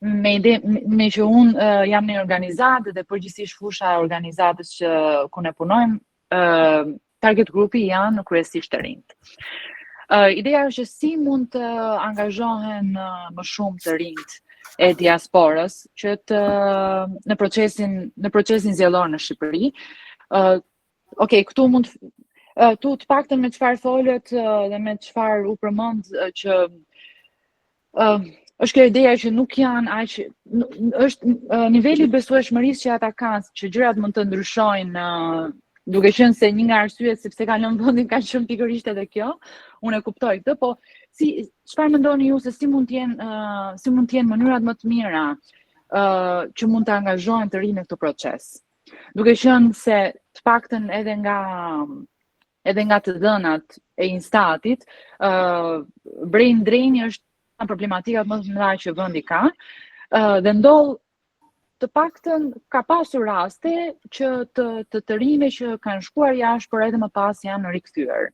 me që unë jam në organizatë dhe përgjithsisht fusha e organizatës që ku ne punojmë, target grupi janë kryesisht të rinjt. Ideja është që si mund të angazhohen më shumë të rinjt e diasporës që në procesin zgjedhor në Shqipëri. Okej, këtu mund tu të paktën me çfarë folët dhe me çfarë u përmend që është kjo ideja që nuk janë aq, është niveli besueshmërisë që ata kanë që gjërat mund të ndryshojnë, duke qenë se një nga arsyet sepse kanë lënë vendin ka qenë pikërisht edhe kjo. Unë e kuptoj këtë, po çfarë mendoni ju se si mund të jenë mënyrat më të mira që mund të angazhohen të rinj në këtë proces? Duke qenë se të paktën edhe nga të dhënat e Instatit, brain drain është problematikat më të mëdha që vendi ka, dhe ndodh të paktën ka pasur raste që të rinjve që kanë shkuar jashtë, por edhe më pas janë rikthyer.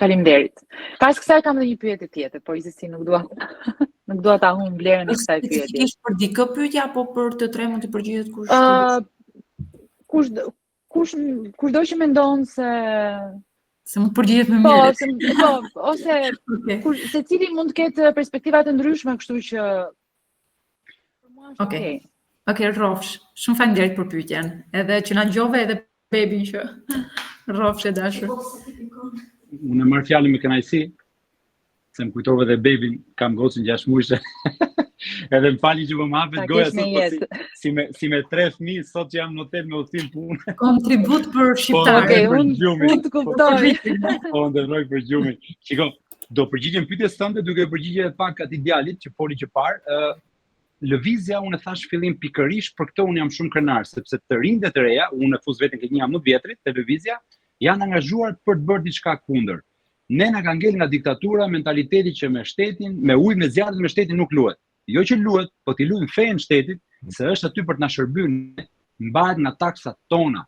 Faleminderit. Pas kësaj kam edhe një pyetje tjetër, por gjithsesi nuk dua ta humb vlerën e kësaj pyetje. Specifikisht për dikë pyetja apo për të tre mund të përgjigjet Kushdo që mendon se mund përgjigjet më mirë. Po, ose secili mund të ketë perspektiva të ndryshme, kështu që Okej, Rrofsh, shumë faleminderit për pyetjen. Edhe që na ngjove edhe bebin që Rrofsh e dashur. Unë marr fjalën me kënaqësi, se më kujtove dhe bebin, kam gocën 6 muajshe. Edhe më fali që më hapet goja si me 3 fëmijë sot që jam në hotel me udhtim punë. Kontribut për shqiptarë. Unë të kuptoj. Po ndërroj për gjumin. Shiko, do përgjigjem pyetjes tënde duke përgjigjer pak atij djalit që foli që parë. Lëvizja, unë e thash fillim pikërisht për këtë unë jam shumë krenar, sepse të rinjtë të reja, unë e fuz veten ke 1 vjetrit te lëvizja, janë angazhuar për të bërë diçka kundër. Ne na ka ngel nga diktatura mentaliteti që me shtetin, me ujë, me zjarr me shtetin nuk luhet. Jo që luhet, po ti luajmë fen shtetit, se është aty për të na shërbyer, mbahet nga taksat tona.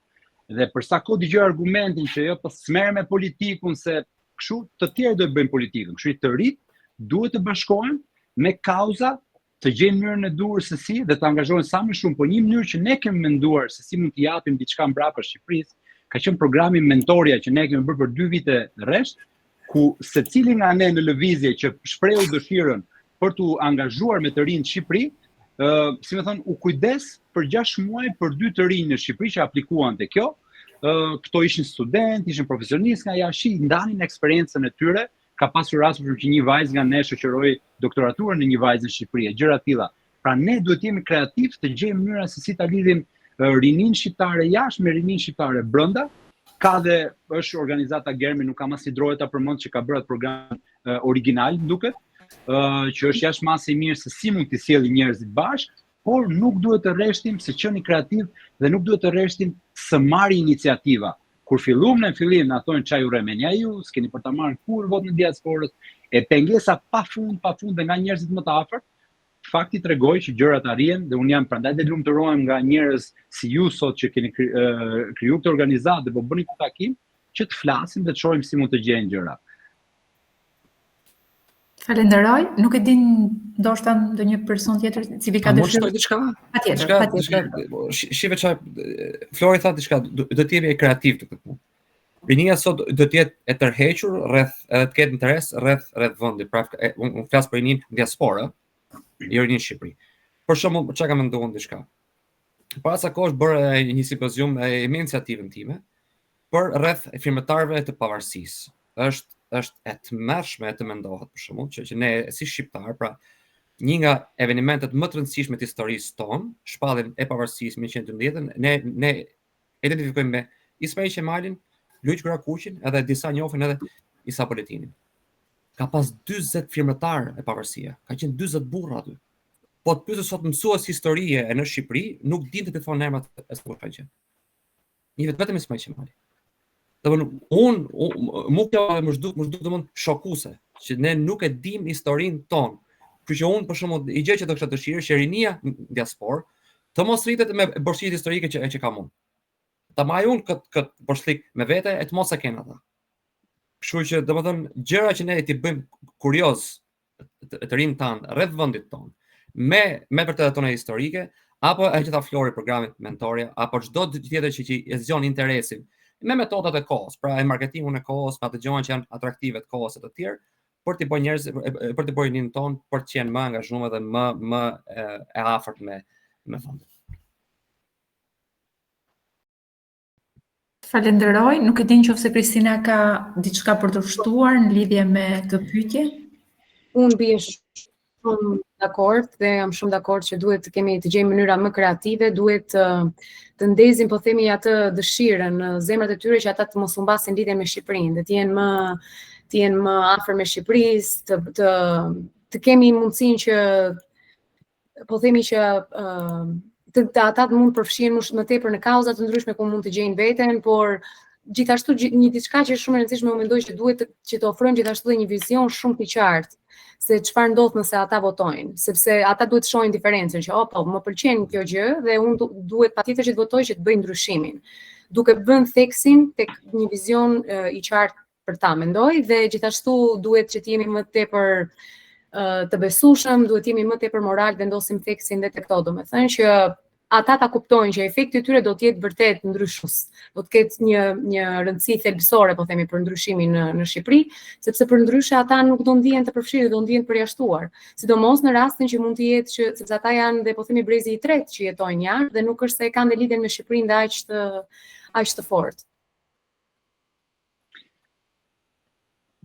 Dhe për sa kohë dëgjoj argumentin që jo po smerr me politikun se kështu të tjerë do të bëjnë politikën. Kështu të rit duhet të bashkohen me kauza, të gjejmë mënyrën e duhur se si dhe të angazhohen sa më shumë, po një mënyrë që ne kemi menduar se si mund të japim diçka mbrapa Shqipërisë, ka qenë programi Mentoria që ne kemi bërë për 2 vite rresht, ku secili nga ne në lëvizje që shprehu dëshirën për të angazhuar me të rinj në Shqipëri, si më thon, u kujdes për 6 muaj për 2 të rinj në Shqipëri që aplikuan te kjo. Këto ishin student, ishin profesionistë nga jashtë, ndanin eksperiencën e tyre ka pasur rastur që një vajzë nga ne shoqëroi doktoraturën në një vajzë në Shqipëri, gjëra të tilla. Pra ne duhet jemi kreativ të gjejmë mënyra se si ta lidhim rinin shqiptare jashtë me rinin shqiptare brenda. Ka dhe është organizata Germi, nuk kam as hidrohet ta përmend që ka bërë atë program original, duket, që është jashtë masë i mirë se si mund të sjellë njerëzit bashkë, por nuk duhet të rreshtim se qeni kreativ dhe nuk duhet të rreshtim së marrë iniciativa. Kur filluam në fillim na thonë çaj urrëmenia ju, s'keni për ta marrë kur vot në diasporës, e pengesa pafund dhe nga njerëzit më të afërt. Fakti tregoj që gjërat arrihen dhe un jam prandaj dhe lumturohem nga njerëz si ju sot që keni kriju këtë organizatë dhe po bëni këtë takim që të flasim dhe të shohim si mund të gjejnë gjëra. Falenderoj, nuk e din ndoshta ndonjë person tjetër cili ka dëshirë. Patjetër. Shive çaj Flori tha diçka, do të jemi kreativ të këtë punë. Rinia sot do të jetë e tërhequr rreth edhe të ketë interes rreth vendit. Pra unë flas për rinin në diasporë, jo rinin në Shqipëri. Për shembull, çka kam menduar diçka. Para sa kohësh bërë një simpozium me iniciativën time për rreth firmetarëve të pavarësisë. Është e tmerrshme të mendohet për shembull që ne si shqiptar, pra një nga evenimentet më të rëndësishme të historisë tonë, shpalljen e pavarësisë 1912, ne identifikojmë me Ismail Qemalin, Luiç Grakuqin edhe disa njohin edhe Isa Poletinin. Ka pas 40 firmetarë e pavarësia, ka qenë 40 burra aty. Po të pyesë sot mësues historie në Shqipëri, nuk dinte të thonë emrat e së kanë qenë. Një vetëm Ismail Qemali. Mu kjo më zhduk domthon shokuese, që ne nuk e dim historinë tonë. Kështu që unë për shembull i gjej që do kisha dëshirë që rinia në diasporë të mos rritet me borxhitë historike që kam unë. Ta maj unë këtë borxhlik me vete e të mos e kenë ata. Kështu që domethën gjëra që ne ti bëjmë kurioz të rinë tanë rreth vendit tonë me vërtetë tona historike apo e që ta Flori programit mentoria apo çdo tjetër që e zgjon interesin me metodat e kohës, pra e marketingun e kohës, pa të gjëra që janë atraktive të kohës e të tjerë, për të bërë njerëz, për të bërë rinin ton, për të qenë më angazhuar dhe më e afërt me vendin. Falenderoj, nuk e din nëse Kristina ka diçka për të shtuar në lidhje me këtë pyetje. Unë bie shumë dakord dhe jam shumë dakord që duhet të kemi të gjejmë mënyra më kreative, duhet të ndezim po themi atë dëshirën në zemrat e tyre që ata të mos humbasin lidhjen me Shqipërinë, dhe të jenë më afër me Shqipërisë, të kemi mundësinë që po themi që ata mund të përfshihen më tepër në kauza të ndryshme ku mund të gjejnë veten, por gjithashtu një diçka që është shumë e rëndësishme, unë mendoj që duhet që të ofrojmë gjithashtu dhe një vizion shumë të qartë se çfarë ndodh nëse ata votojnë, sepse ata duhet të shohin diferencën që po më pëlqen kjo gjë dhe unë duhet patjetër që të votoj që të bëj ndryshimin. Duke vënë theksin tek një vizion i qartë për ta, mendoj, dhe gjithashtu duhet që të jemi më tepër të besueshëm, duhet të jemi më tepër moral, vendosim theksin dhe tek këto, domethënë që ata ta kuptojnë që efekti i tyre do të jetë vërtet ndryshues. Do të ketë një rëndësi thelbësore, po themi, për ndryshimin në Shqipëri, sepse për ndryshe ata nuk do ndihen të përfshirë, do ndihen të përjashtuar. Sidomos në rastin që mund të jetë që sepse ata janë dhe po themi brezi i tretë që jetojnë jashtë dhe nuk është se kanë dhe lidhjen me Shqipërinë dhe aq të fortë.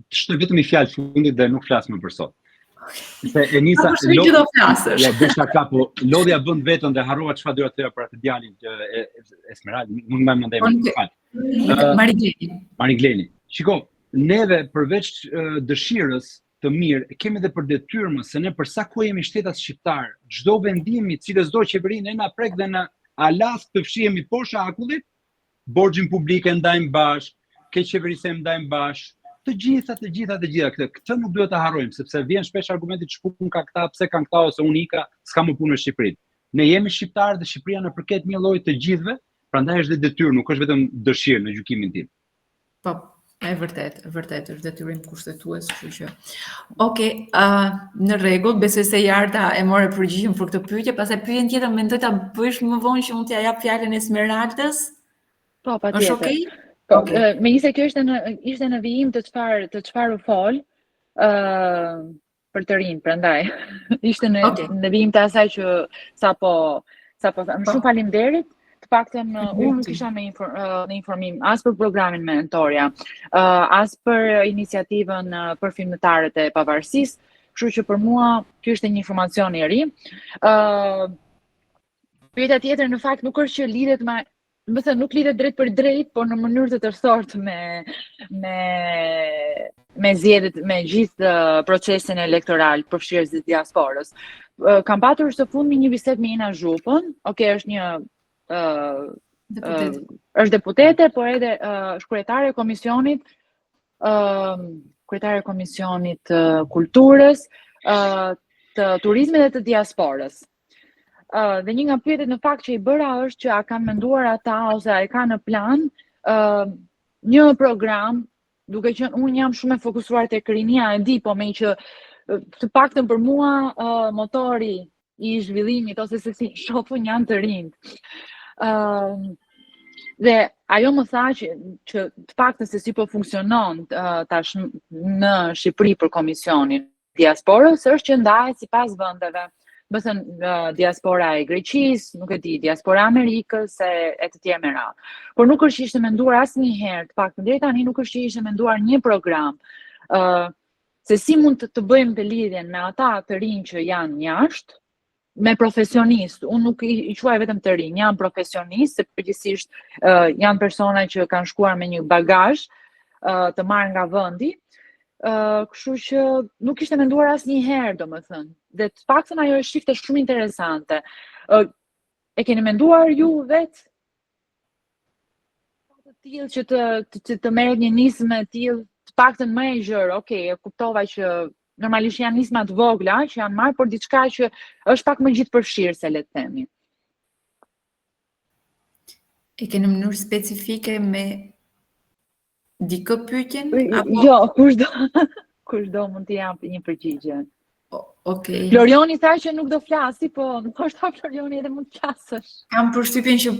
Shtoj vetëm i fjalë fundit dhe nuk flas më për sot. Se e nisa që do flasësh. Ja, bësh ka po lodhja bën vetën dhe harrova çfarë doja të thoja për atë djalin Esmeralda, nuk më mendoj. Marigleni. Shiko, neve përveç dëshirës të mirë, kemi edhe për detyrë se ne për sa kohë jemi shtetas shqiptar, çdo vendim i cilës do qeveri ne na prek dhe na alas të fshihemi poshtë akullit, borxhin publik e ndajmë bashkë, keq qeverisë e ndajmë bashkë. Të gjitha këtë nuk duhet të harrojmë, sepse vjen shpesh argumenti ç'pun ka këta, pse kanë këta ose unë ika, s'kam më punë në Shqipëri. Ne jemi shqiptarë dhe Shqipëria na përket një lloji të gjithëve, prandaj është dhe detyrë, nuk është vetëm dëshirë në gjykimin tim. Po, e vërtet është detyrim kushtetues, kështu që. Okej, në rregull, besoj se Jarta e morë përgjigjen për këtë pyetje, pastaj pyetjen tjetër mendoj ta bësh më vonë që mund t'ia jap fjalën Esmeraldës. Po, patjetër. Është okej? Megjithëse kjo ishte në vijim të çfarë u fol për të rinë, prandaj ishte në vijim të asaj që sapo shumë faleminderit. paktën unë nuk isha në informim as për programin Mentoria, as për iniciativën për filmëtarët e pavarësisë, kështu që për mua ky ishte një informacion i ri. Pyetja tjetër në fakt nuk është që lidhet me, do të thënë nuk lidhet drejt për drejt, por në mënyrë të tërthortë me zgjedhjet, me gjithë procesin elektoral përfshirës të diasporës. Kam patur së fundmi një bisedë me Ina Zhupën, është një është deputete, por edhe është kryetare e komisionit kulturës, të turizmit dhe të diasporës. Dhe një nga pyetjet në fakt që i bëra është që a kanë menduar ata ose a e kanë në plan një program, duke qenë unë jam shumë e fokusuar tek rinia, e di, po me që të paktën për mua motori i zhvillimit ose se si shofun janë të rinj. Dhe ajo më tha që të paktën se si po funksionon tash në Shqipëri për komisionin diasporës është që ndahet sipas vendeve. Bësen diaspora e Greqisë, nuk e di, diaspora e Amerikës e të tjerë me radhë. Por nuk është që ishte menduar asnjëherë, të paktën deri tani nuk është që ishte menduar një program se si mund të bëjmë të lidhjen me ata të rinj që janë jashtë, me profesionistë. Unë nuk i quaj vetëm të rinj, janë profesionistë, se përgjithsisht janë persona që kanë shkuar me një bagazh të marrë nga vendi. Kështu që nuk ishte menduar asnjëherë, domethënë. Dhe të paktën ajo është shifte shumë interesante. E keni menduar ju vetë të tillë që të merret një nismë e tillë, të paktën më e gjerë, e kuptova që normalisht janë nisma të vogla që janë marrë, por diçka që është pak më gjithëpërfshirëse, le të themi. E keni në mënyrë specifike me dikë pyetjen? Jo, kushdo mund të jap një përgjigje. Okej. Florioni tha që nuk do flasi, po ndoshta Florioni edhe mund të flasësh. Kam përshtypjen që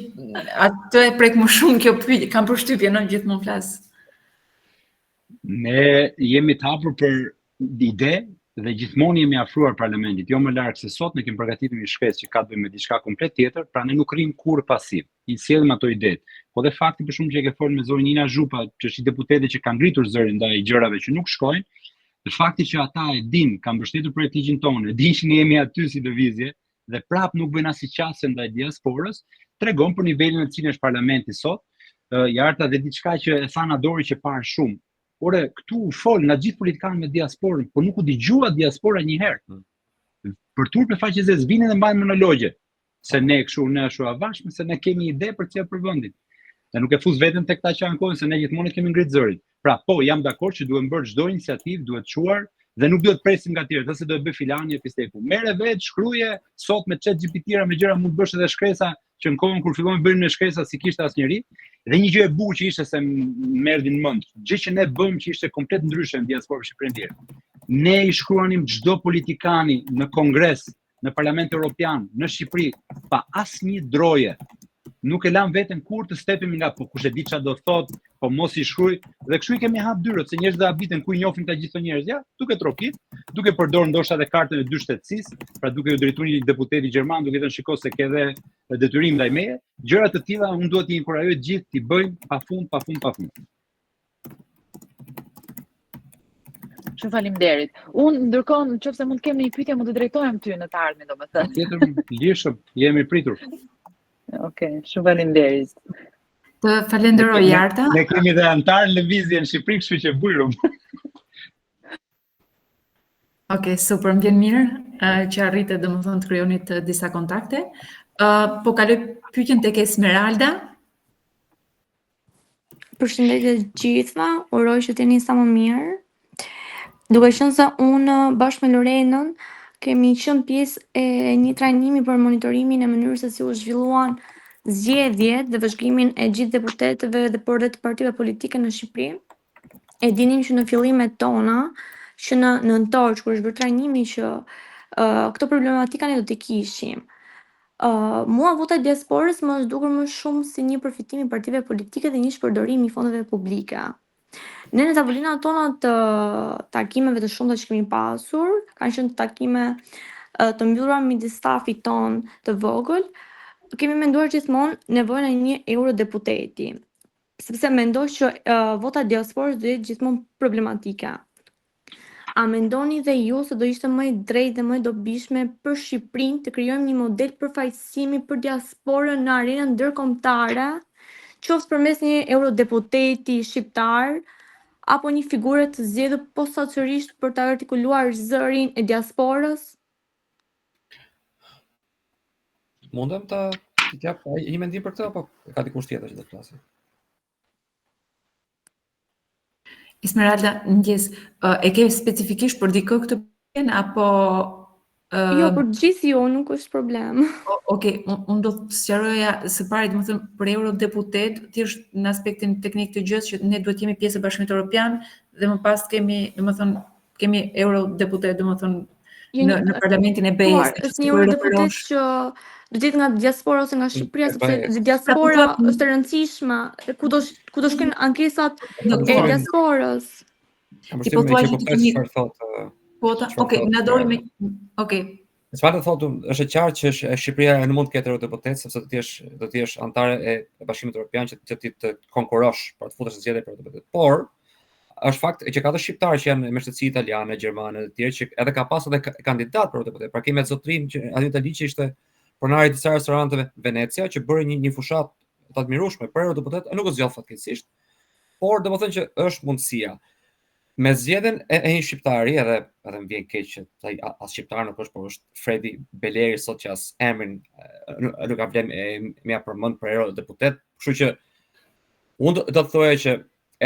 atë e prek më shumë kjo pyetje, kam përshtypjen, gjithmonë flas. Ne jemi të hapur për ide dhe gjithmonë jemi afruar parlamentit, jo më larg se sot ne kemi përgatitur një shkresë që ka të bëjë me diçka komplet tjetër, pra ne nuk rrim kurrë pasiv. I sjellim ato ide. Po dhe fakti për shkak që e ke folur me zorin Ina Zhupa, që është një deputete që ka ngritur zërin ndaj gjërave që nuk shkojnë, dhe fakti që ata e din, kanë mbështetur projekt ligjin tonë, e din që ne jemi aty si lëvizje dhe prap nuk bëjnë asnjë qasje ndaj diasporës, tregon për nivelin në cilin është parlamenti sot. Jarta dhe diçka që e tha Nadori që parë shumë. Ore, këtu u fol nga gjithë politikanë me diasporën, por nuk u dëgjua diaspora një herë. Për turp e faqe zez vinin dhe mbajnë monologje, se ne kështu, ne ashtu avashme, se ne kemi ide për çfarë për vendin. Dhe nuk e fus veten tek ta që ankohen, se ne gjithmonë kemi ngritë zërin. Pra, po, jam dakord që duhet bërë çdo iniciativë, duhet çuar dhe nuk duhet presim nga tjerë, se do të bëj filani e pisteku. Merre vetë, shkruaje, sot me ChatGPT-ra me gjëra mund të bësh edhe shkresa që në kohën kur fillojmë bëjmë me shkresa si kishte asnjëri. Dhe një gjë e bukur që ishte se më erdhi në mend, gjë që ne bëjmë që ishte komplet ndryshe në diasporën shqiptare. Ne i shkruanim çdo politikani në Kongres, në Parlament Evropian, në Shqipëri, pa asnjë droje. Nuk e lam veten kur të stepim nga po kush e di çfarë do thot, po mos i shkruaj. Dhe kështu i kemi hap dyrët, se njerëzit do habiten ku i njohin ta gjithë njerëz, ja, duke tropit, duke përdorur ndoshta edhe kartën e dy shtetësisë, pra duke u drejtuar një deputeti gjerman, duke thënë shikoj se ke edhe detyrim ndaj meje, gjëra të tilla unë duhet t'i inkurajoj të gjithë t'i bëjnë pafund. Shumë faleminderit. Unë ndërkohë nëse mund të kem një pyetje, mund të drejtohem ty në të ardhmen, domethënë. Tjetër lirshëm, jemi pritur. Okej, shumë faleminderit. Të falenderoj Jarta. Ne kemi dhe antar lëvizje në Shqipëri, kështu që bujrum. Okej, super, më vjen mirë që arritet domethënë të krijoni disa kontakte. Po kaloj pyetjen tek Esmeralda. Përshëndetje të gjithëve, uroj që t'jeni sa më mirë. Duke qenë se unë bashkë me Lorenën kemi qenë pjesë e një trajnimi për monitorimin e mënyrës se si u zhvilluan zgjedhjet dhe vëzhgimin e gjithë deputetëve dhe por dhe të partive politike në Shqipëri. E dinim që në fillimet tona, që në nëntor, kur është bërë trajnimi që këto problematika ne do t'i kishim. Mua vota e diasporës më është dukur më shumë si një përfitim i partive politike dhe një shpërdorim i fondeve publike. Ne në tavolinat tona të takimeve të shumta që kemi pasur, kanë qenë takime të mbyllura midis stafit ton të vogël, kemi menduar gjithmonë nevojën e një eurodeputeti, sepse mendoj që vota diasporës do jetë gjithmonë problematika. A mendoni dhe ju se do ishte më e drejtë dhe më e dobishme për Shqipërinë të krijojmë një model përfaqësimi për diasporën në arenën ndërkombëtare, qoftë përmes një eurodeputeti shqiptar apo një figure të zgjedhur posaçërisht për të artikuluar zërin e diasporës? Mundem të jap një mendim për këtë apo ka dikush tjetër që do të flasë? Esmeralda, mëngjes, e ke specifikisht për dikë këtë pyetje apo Jo, për gjithë ju, nuk është problem. Okej, unë do të sqaroja së pari, domethënë për eurodeputet, thjesht në aspektin teknik të gjës që ne duhet jemi pjesë e Bashkimit Evropian dhe më pas kemi, domethënë kemi eurodeputet, domethënë në parlamentin e BE-s. Është një eurodeputet që do të jetë nga diaspora ose nga Shqipëria, sepse diaspora është e rëndësishme, ku do shkojnë ankesat e diasporës. Ti po thua që okej, na dori me okej. Çfarë do thotë, është e qartë që Shqipëria nuk mund të ketë eurodeputet sepse do të jesh antare e Bashkimit Evropian që të konkurrosh për të futesh në zgjedhje për eurodeputet. Por është fakt që ka të shqiptarë që janë me shtësi italiane, gjermane, të tjerë që edhe ka pasur edhe kandidat për eurodeputet. Pra kemi zotrin që aty në Itali që ishte pronari i disa restoranteve Venecia që bëri një fushat të admirueshme për eurodeputet, nuk u zgjodh fatkeqësisht. Por domethënë që është mundësia. Me zgjedhjen e një shqiptari, edhe më vjen keq që as shqiptar nuk është, por është Fredi Beleri sot që as emrin nuk ka vlen më përmend për eurodeputet, kështu që unë do të thoya që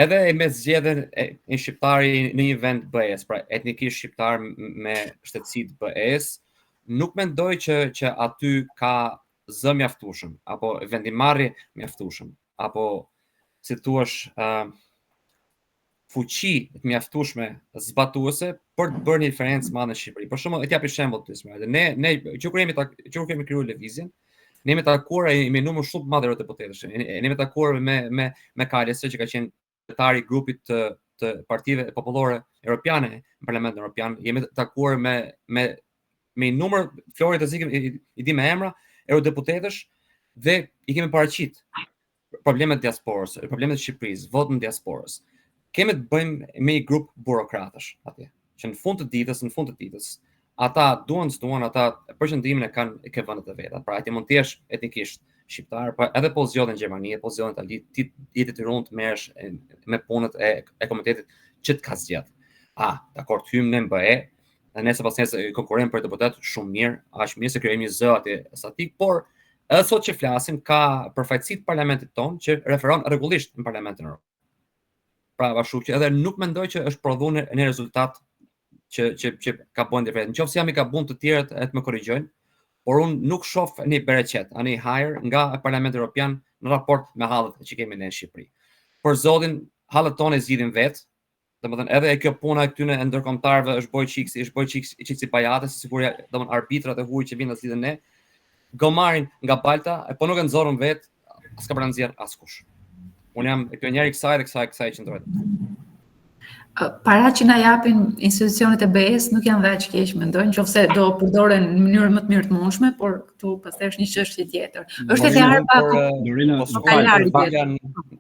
edhe me zgjedhjen e një shqiptari në një vend BE-s, pra etnikisht shqiptar me shtetësi të BE-s, nuk mendoj që aty ka zë mjaftueshëm apo vendimarrje mjaftueshëm apo si thua fuqi të mjaftueshme zbatuese për të bërë një diferencë madhe në Shqipëri. Për shembull, e t'jap një shembull të smërë. Ne që kemi krijuar lëvizjen, ne jemi takuar me numër shumë të madh eurodeputetësh. Ne jemi takuar me Kalesë që ka qenë kryetari i grupit të partive popullore europiane në Parlamentin Evropian. Jemi takuar me numër Flori të zikim i di me emra eurodeputetësh dhe i kemi paraqit problemet e diasporës, problemet e Shqipërisë, votën e diasporës. Kemi të bëjmë me një grup burokratësh atje, që në fund të ditës, ata duan, ata përqëndimin e kanë ke vendet e veta. Pra, atje mund të jesh etnikisht shqiptar, pa edhe po zgjodhen në Gjermani, po zgjodhen në Itali, ti detyrohen të merresh me punët e komitetit që të ka zgjedh. Dakor, të hyjmë në BE, dhe nëse pas nesër konkurrojmë për deputet shumë mirë, aq mirë se krijojmë një zë atje statik, por edhe sot që flasim ka përfaqësi të parlamentit tonë që referon rregullisht në Parlamentin Evropian. Pra, bashkë që edhe nuk mendoj që është prodhuar në rezultat që ka bën diferencë. Nëse jam i gabun të tjerët e të më korrigjojnë, por unë nuk shoh një bereqet, ani hire nga Parlamenti Evropian në raport me hallet që kemi ne në Shqipëri. Për zotin, hallet tonë e zgjidhin vetë. Domethënë edhe kjo puna e këtyre ndërkombëtarëve është boj çiksi bajate, sigurisht domethënë arbitrat e huaj që vinë të zgjidhen ne, gomarin nga balta, po nuk e nxorën vetë, s'ka për nxjerr askush. Unë jam pioneri kësaj dhe kësaj qendrohet. Para që na japin institucionet e BE-s nuk janë dhe aq keq, mendoj, nëse do përdoren në mënyrë më të mirë të mundshme, por këtu pastaj është një çështje tjetër. Është edhe harpa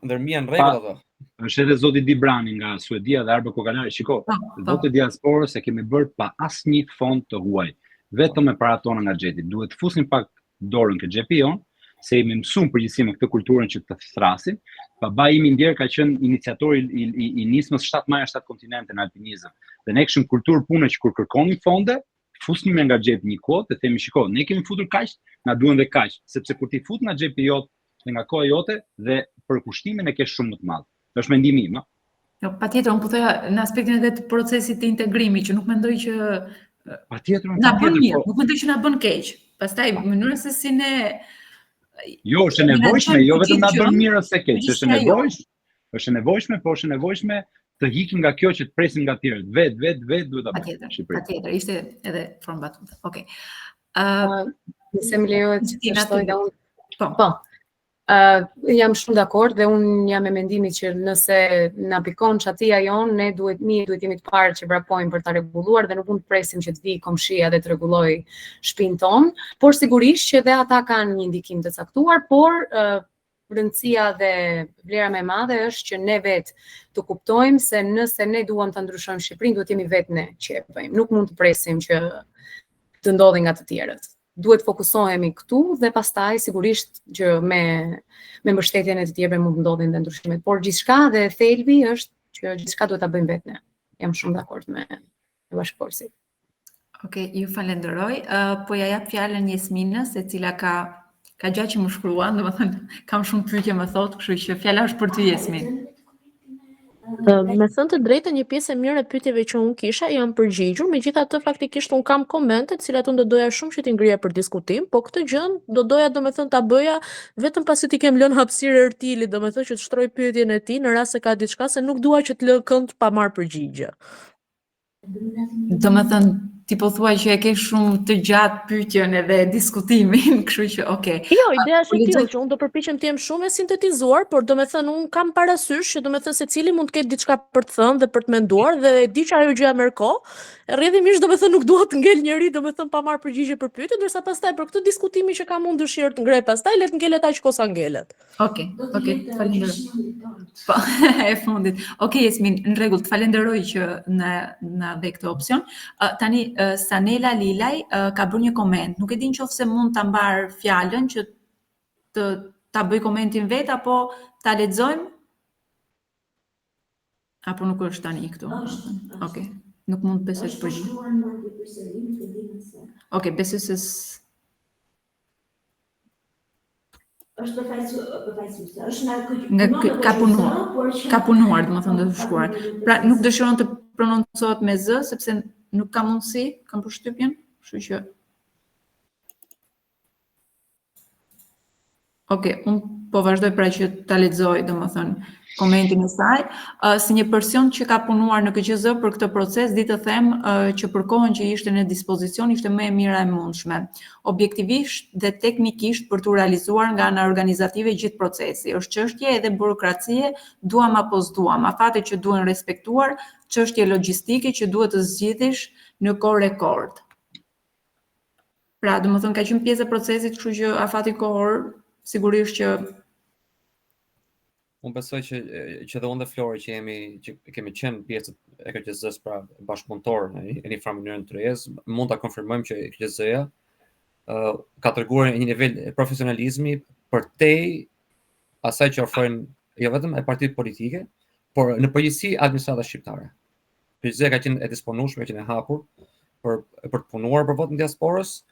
ndërmia në rregull ato. Është edhe zoti Di Brani nga Suedia dhe Arba Kokalari. Shiko, votë diasporës e kemi bërë pa asnjë fond të huaj, vetëm me paratë tona nga xheti. Duhet të fusim pak dorën ke xhepi jon, se jemi mësuar përgjithësi me këtë kulturën që të thrasim. Baba im i ndjer ka qenë iniciatori i nismës 7 maja 7 kontinente në alpinizëm. Dhe ne kishim kulturë pune që kur kërkonim fonde, fusnim nga xhepi një kohë dhe themi shiko, ne kemi futur kaq, na duhen dhe kaq, sepse kur ti fut nga xhepi jot dhe nga koha jote dhe për kushtimin e ke shumë më të madh. Është mendimi im, Jo, patjetër, unë po thoya në aspektin edhe të procesit të integrimit, që nuk mendoj që patjetër na bën mirë, nuk mendoj që na bën keq. Pastaj mënyra se si ne Jo, është nevojshme, jo vetëm na bën mirë ose keq, është nevojshme, por është nevojshme të hikim nga kjo që të presim nga të tjerët. Vet duhet ta bëjmë. Patjetër, ishte edhe formë batute. Okej. Nëse më lejohet të shtoj dhe unë. Po. Jam shumë dakord dhe unë jam me mendimin që nëse na pikon çatia jon, ne duhet jemi të parë që vrapojmë për ta rregulluar dhe nuk mund të presim që të vi komshia dhe të rregullojë shtëpinë tonë, por sigurisht që dhe ata kanë një ndikim të caktuar, por rëndësia dhe vlera më e madhe është që ne vetë të kuptojmë se nëse ne duam ta ndryshojmë Shqipërinë, duhet jemi vetë ne që e bëjmë. Nuk mund të presim që të ndodhi nga të tjerët. Duhet fokusohemi këtu dhe pastaj sigurisht që me mbështetjen e të tjerëve mund të ndodhin dhe ndryshimet. Por gjithçka dhe thelbi është që gjithçka duhet ta bëjmë vetë ne. Jam shumë dakord me bashkëpunësit. Okej, ju falenderoj. Po ja jap fjalën Jesminës, e cila ka gjatë që më shkruan, domethënë kam shumë pyetje më thotë, kështu që fjala është për ty Jesmin. Me thënë të drejtën, një pjesë e mirë e pyetjeve që unë kisha janë përgjigjur, megjithatë faktikisht unë kam komente, të cilat unë do doja shumë që t'i ngriha për diskutim, po këtë gjë do doja domethënë ta bëja vetëm pasi t'i kem lënë hapësirë Ertilit, domethënë që të shtroj pyetjen e tij në rast se ka diçka, se nuk dua që të lë kënd pa marrë përgjigje. Domethënë ti po thua që e ke shumë të gjatë pyetjen edhe diskutimin, kështu që okay. Jo, ideja është e tillë që unë do përpiqem të jem shumë e sintetizuar, por domethënë unë kam parasysh që domethënë secili mund të ketë diçka për të thënë dhe për të menduar dhe e di që ajo gjëja merr kohë. Rrjedhimisht domethënë nuk dua të ngel njëri domethënë pa marrë përgjigje për pyetje, ndërsa pastaj për këtë diskutimi që kam unë dëshirë të ngrej pastaj le të ngelet aq kosa ngelet. Okej, falenderoj. Po, e fundit. Okej, Jesmin, në rregull, të falenderoj që na dhe këtë opsion. Tani Sanela Lilaj ka bërë një koment. Nuk e di nëse mund ta mbar fjalën që ta bëj komentin vet apo ta lexojmë? Apo nuk është tani këtu? Okej. Nuk mund të besoj të përgjigj. Okej, besoj se është përfaqësuese, është ka punuar, domethënë të shkruar. Pra nuk dëshiron të prononcohet me z sepse nuk ka mundësi, kam përshtypjen, kështu që Okej, unë po vazhdoj pra që ta lexoj domethënë komentin e saj, si një person që ka punuar në KQZ për këtë proces, di të them që për kohën që ishte në dispozicion ishte më e mira e mundshme. Objektivisht dhe teknikisht për të realizuar nga ana organizative gjithë procesi. Është çështje edhe burokracie, duam apo s'duam, afate që duhen respektuar, çështje logjistike që duhet të zgjidhish në kohë rekord. Pra, domethënë ka qenë pjesë e procesit, kështu që afati kohor sigurisht që unë besoj që dhe unë dhe Flori që kemi qenë pjesë e KQZ-s pra bashkëpunëtor në një farë mënyrë të rrez, mund ta konfirmojmë që KQZ-ja ka treguar një nivel profesionalizmi përtej asaj që ofrojnë jo vetëm e partitë politike, por në përgjithësi administrata shqiptare. KQZ-ja ka qenë e disponueshme, ka qenë e hapur për të punuar për votën e diasporës.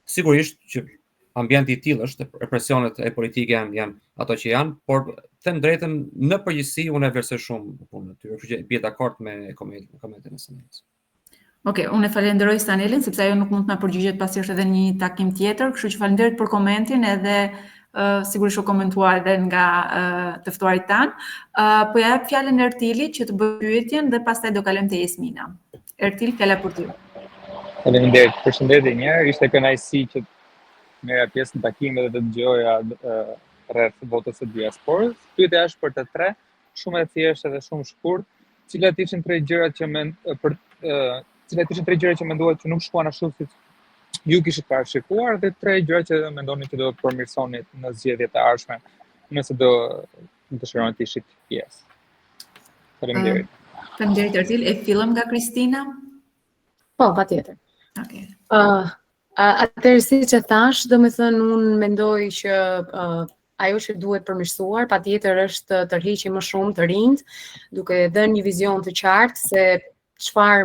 Sigurisht që ambienti i tillë është, presionet e politike janë ato që janë, por them drejtën në përgjithësi unë e vlerësoj shumë punën e tyre, kështu që bie dakord me komentin e Sanelës. Okej, unë e falenderoj Sanelën sepse ajo nuk mund të na përgjigjet pasi është edhe një takim tjetër, kështu që faleminderit për komentin edhe sigurisht u komentuar edhe nga të ftuarit tan. Po ja jap fjalën Ertilit që të bëjë pyetjen dhe pastaj do kalojmë te Jesmina. Ertil, fjala për ty. Faleminderit. Përshëndetje një herë, ishte kënaqësi që merja pjesë në takime dhe të dëgjoja rreth votës së diasporës. Pyetja është për të tre, shumë e thjeshtë dhe shumë shkurt, cilat ishin tre gjërat që menduat që nuk shkuan ashtu siç ju kishit parashikuar dhe tre gjërat që mendoni që do të përmirësoni në zgjedhjet e ardhshme, nëse do dëshironi të ishit pjesë. Faleminderit. Faleminderit Ertil, e fillojmë nga Kristina? Po, patjetër. Okej. Atëherë siç e thash, domethënë unë mendoj që ajo që duhet përmirësuar patjetër është të tërhiqim më shumë të rinjt, duke dhënë një vizion të qartë se çfarë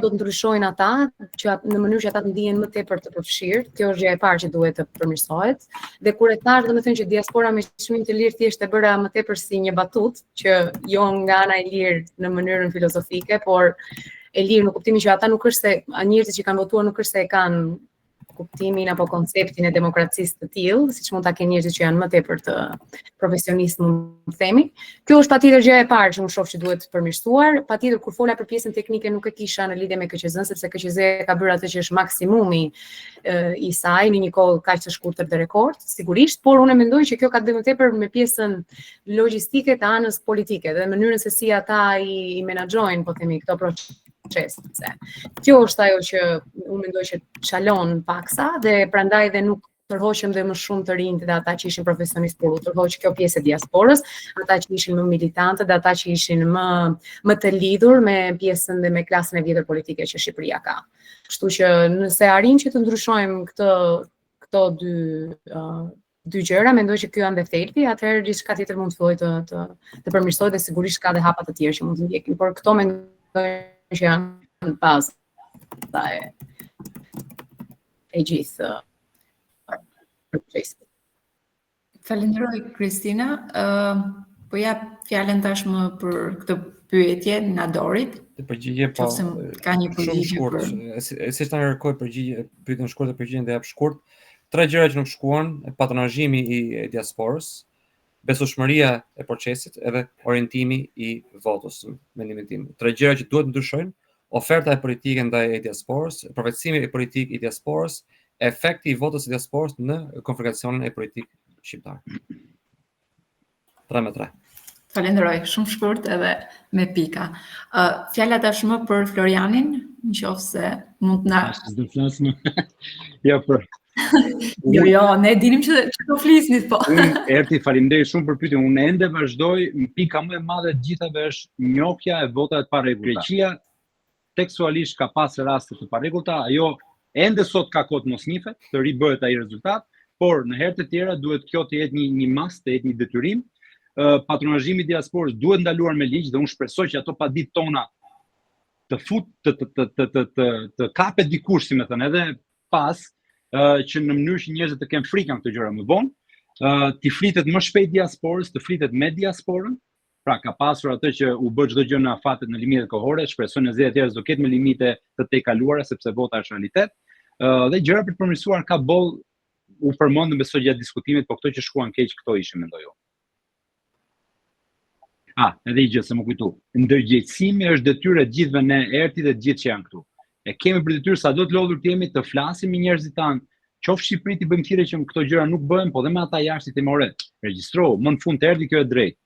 do të ndryshojnë ata, që në mënyrë që ata të ndihen më tepër të përfshirë. Kjo është gjëja e parë që duhet të përmirësohet. Dhe kur e thash domethënë që diaspora me çmim të lirë thjesht e bëra më tepër si një batut, që jo nga ana e lirë në mënyrën filozofike, por e lirë në kuptimin që ata nuk është se njerëzit që kanë votuar nuk është se e kanë kuptimin apo konceptin e demokracisë të tillë, siç mund ta kenë njerëzit që janë më tepër të profesionistë, mund të themi. Kjo është patjetër gjëja e parë që unë shoh që duhet përmirësuar. Patjetër kur fola për pjesën teknike nuk e kisha në lidhje me KQZ-n, sepse KQZ ka bërë atë që është maksimumi i saj në një kohë kaq të shkurtër dhe rekord, sigurisht, por unë mendoj që kjo ka të bëjë më tepër me pjesën logjistike të anës politike dhe mënyrën se si ata i menaxhojnë, po themi, këto procese. Kjo është ajo që unë mendoj që çalon paksa dhe prandaj dhe nuk tërhoqëm dhe më shumë të rinjt dhe ata që ishin profesionistë, por u tërhoq kjo pjesë e diasporës, ata që ishin më militantë dhe ata që ishin më të lidhur me pjesën dhe me klasën e vjetër politike që Shqipëria ka. Kështu që nëse arrin që të ndryshojmë këto dy gjëra, mendoj që ky janë dhe thelbi, atëherë diçka tjetër mund të fillojë të përmirësohet dhe sigurisht ka dhe hapa të tjerë që mund të ndjekin, por këto mendoj që janë baza e gjithë procesit. Falenderoj Kristina. Po jap fjalën tashmë për këtë pyetje në Dorit. Të përgjigje po. Ka një përgjigje shkurt. Si ta ngarkoj pyetjen shkurt dhe përgjigjen dhe jap shkurt. 3 gjëra që nuk shkuan: patronazhimi i diasporës, besueshmëria e procesit edhe orientimi i votës, mendimin tim. 3 gjëra që duhet ndryshojnë: oferta e politike ndaj diasporës, përfaqësimi politik i diasporës, efekti i votës së diasporës në konfiguracionin e politikë shqiptar. 3-3. Falenderoj, shumë shkurt edhe me pika. Fjala tashmë për Florianin, nëse mund na. Do flasim. Ja për. Jo, ne dinim që do flisnit po. Erti, faleminderit shumë për pyetjen. Unë ende vazhdoj, pika më e madhe e gjithave është njohja e votave të parregullta. Greqia tekstualisht ka pasur raste të parregullta, ajo ende sot ka kohë të mos njihet, të ribëhet ai rezultat, por në herë të tjera duhet kjo të jetë një mas, të jetë një detyrim. Patronazhimi i diasporës duhet ndaluar me ligj dhe unë shpresoj që ato paditë tona të kapet dikush, si më thënë, edhe pas që në mënyrë që njerëzit të kenë frikën këto gjëra më vonë, të flitet më shpejt diasporës, të flitet me diasporën. Pra ka pasur atë që u bë çdo gjë në afatet në limitet kohore, shpresoj në zgjedhjet e tjera do ketë me limite të tejkaluara sepse vota është realitet. Dhe gjëra për të përmirësuar ka boll, u përmendëm besoj gjatë diskutimit, por këto që shkuan keq këto ishin mendoj unë. Edhe një gjë se më kujtu. Ndërgjegjësimi është detyrë e gjithëve ne Erti dhe të gjithë që janë këtu. E kemi për detyrë sa do të lodhur të jemi të flasim me njerëzit tanë, qoftë Shqipëri të bëjmë thirrje që këto gjëra nuk bëhen, po dhe me ata jashtë të more. Regjistro, më në fund të erdhi kjo e drejtë.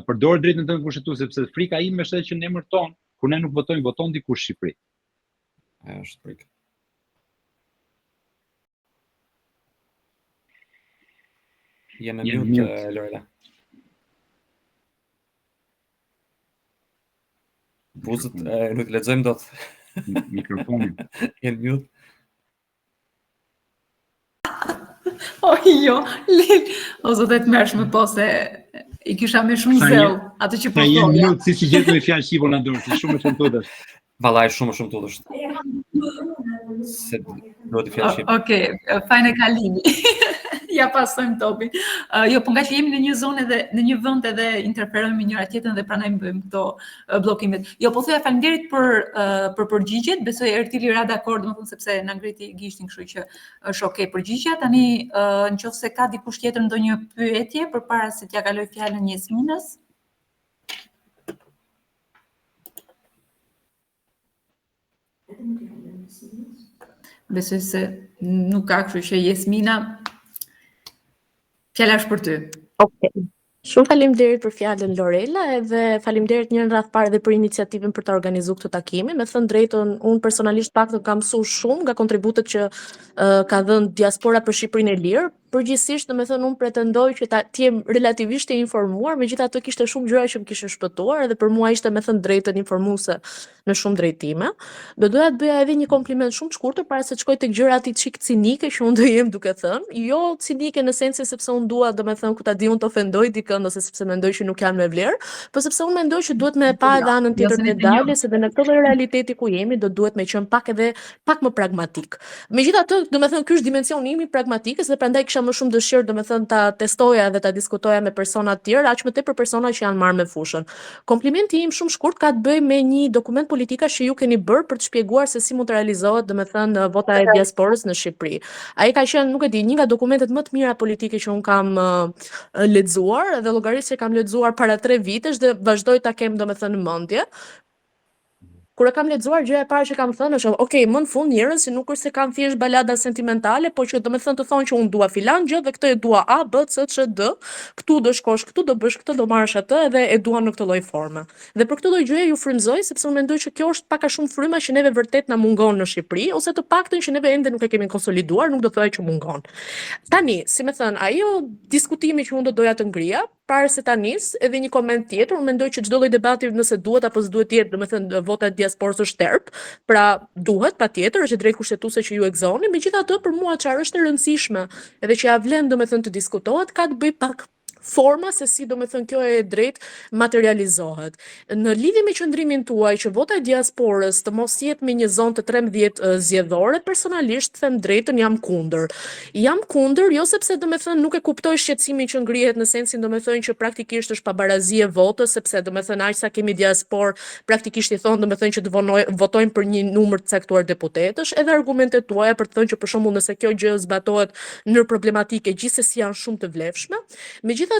Përdor drejtën tënde kushtetuese sepse frika ime është që në emër ton, kur ne nuk votojmë, voton dikush Shqipëri. Ajo është frikë. Jemi mute, Lorela. Buzët nuk lexojmë dot. Mikrofonin. Jemi mute. Jo, o zotet mërshme po se i kisha me shumë zell atë që po thoja. Jemi mute si gjetë me fjalë shqipo na dorë, shumë shumë tutësh. Vallaj shumë tutësh. Se duhet të fjalë shqip. Okej, fajnë kalimi. Ja pasojmë topin. Jo, po nga që jemi në një zonë edhe në një vend edhe interferojmë me njëra tjetrën dhe prandaj bëjmë këto bllokimet. Jo, po thoya faleminderit për përgjigjet. Besoj Ertili ra dakord, domethënë sepse na ngriti gishtin, kështu që është okay përgjigja. Tani nëse ka dikush tjetër ndonjë pyetje përpara se t'ja kaloj fjalën Jesminës. Besoj se nuk ka, kështu që Jesmina, fjala është për ty. Okej. Shumë faleminderit për fjalën Lorela, edhe faleminderit një radh parë edhe për iniciativën për të organizuar këtë takimin. Me thënë drejtën, unë personalisht paktën kam mësuar shumë nga kontributet që ka dhënë diaspora për Shqipërinë e lirë. Përgjithsisht, domethënë unë pretendoj që të jem relativisht e informuar, megjithatë kishte shumë gjëra që më kishin shpëtuar, edhe për mua ishte me thënë drejtën informuese në shumë drejtime. Doja të bëja edhe një kompliment shumë të shkurtër para se të shkoj tek gjërat i çik cinike që unë do jem duke thënë, jo cinike në sensin sepse unë dua domethënë ku ta di unë të ofendoj dikën ose sepse mendoj që nuk janë me vlerë, por sepse unë mendoj që duhet me pa edhe anën tjetër të medaljes, edhe në këtë realiteti ku jemi do duhet me qenë pak më pragmatik. Megjithatë, domethënë ky është dimensioni im i pragmatikës dhe prandaj kisha më shumë dëshirë domethënë ta testoja dhe ta diskutoja me persona të tjerë, aq më tepër persona që janë marrë me fushën. Komplimenti im shumë shkurt ka të bëjë me një dokument politikash që ju keni bërë për të shpjeguar se si mund të realizohet domethënë vota e diasporës në Shqipëri. Ai ka qenë, nuk e di, një nga dokumentet më të mira politike që un kam lexuar dhe llogarisht që kam lexuar para 3 vitesh dhe vazhdoj ta kem domethënë në mendje. Kur e kam lexuar, gjëja e parë që kam thënë është, ok, më në fund njerëz që nuk është se kanë thjesht balada sentimentale, por që domethënë të thonë që unë dua filan gjë dhe këtë e dua A, B, C, Ç, D, këtu do shkosh, këtu do bësh këtë, do marrësh atë edhe e dua në këtë lloj forme. Dhe për këtë lloj gjëje ju frymëzoj sepse unë mendoj që kjo është pak a shumë fryma që neve vërtet na mungon në Shqipëri, ose të paktën që neve ende nuk e kemi konsoliduar, nuk do të thoya që mungon. Tani, si më thën, ajo diskutimi që unë do doja të ngrija, para se ta nis, edhe një koment tjetër, unë mendoj që çdo lloj debati nëse duhet apo s'duhet të jetë, domethënë vota e diasporës është terp, pra duhet patjetër, është drejt kushtetuese që ju e gëzoni, megjithatë për mua çfarë është e rëndësishme, edhe që ja vlen domethënë të diskutohet, ka të bëjë pak forma se si domethënë kjo e drejt materializohet. Në lidhje me qëndrimin tuaj që vota e diasporës të mos jetë me një zonë të 13 zgjedhore, personalisht them drejtën jam kundër. Jam kundër jo sepse domethënë nuk e kuptoj shqetësimin që ngrihet në sensin domethënë që praktikisht është pabarazi e votës, sepse domethënë aq sa kemi diasporë, praktikisht i thonë domethënë që të votojnë për një numër të caktuar deputetësh, edhe argumentet tuaja për të thënë që për shembull nëse kjo gjë zbatohet në problematike gjithsesi janë shumë të vlefshme. Megjithatë,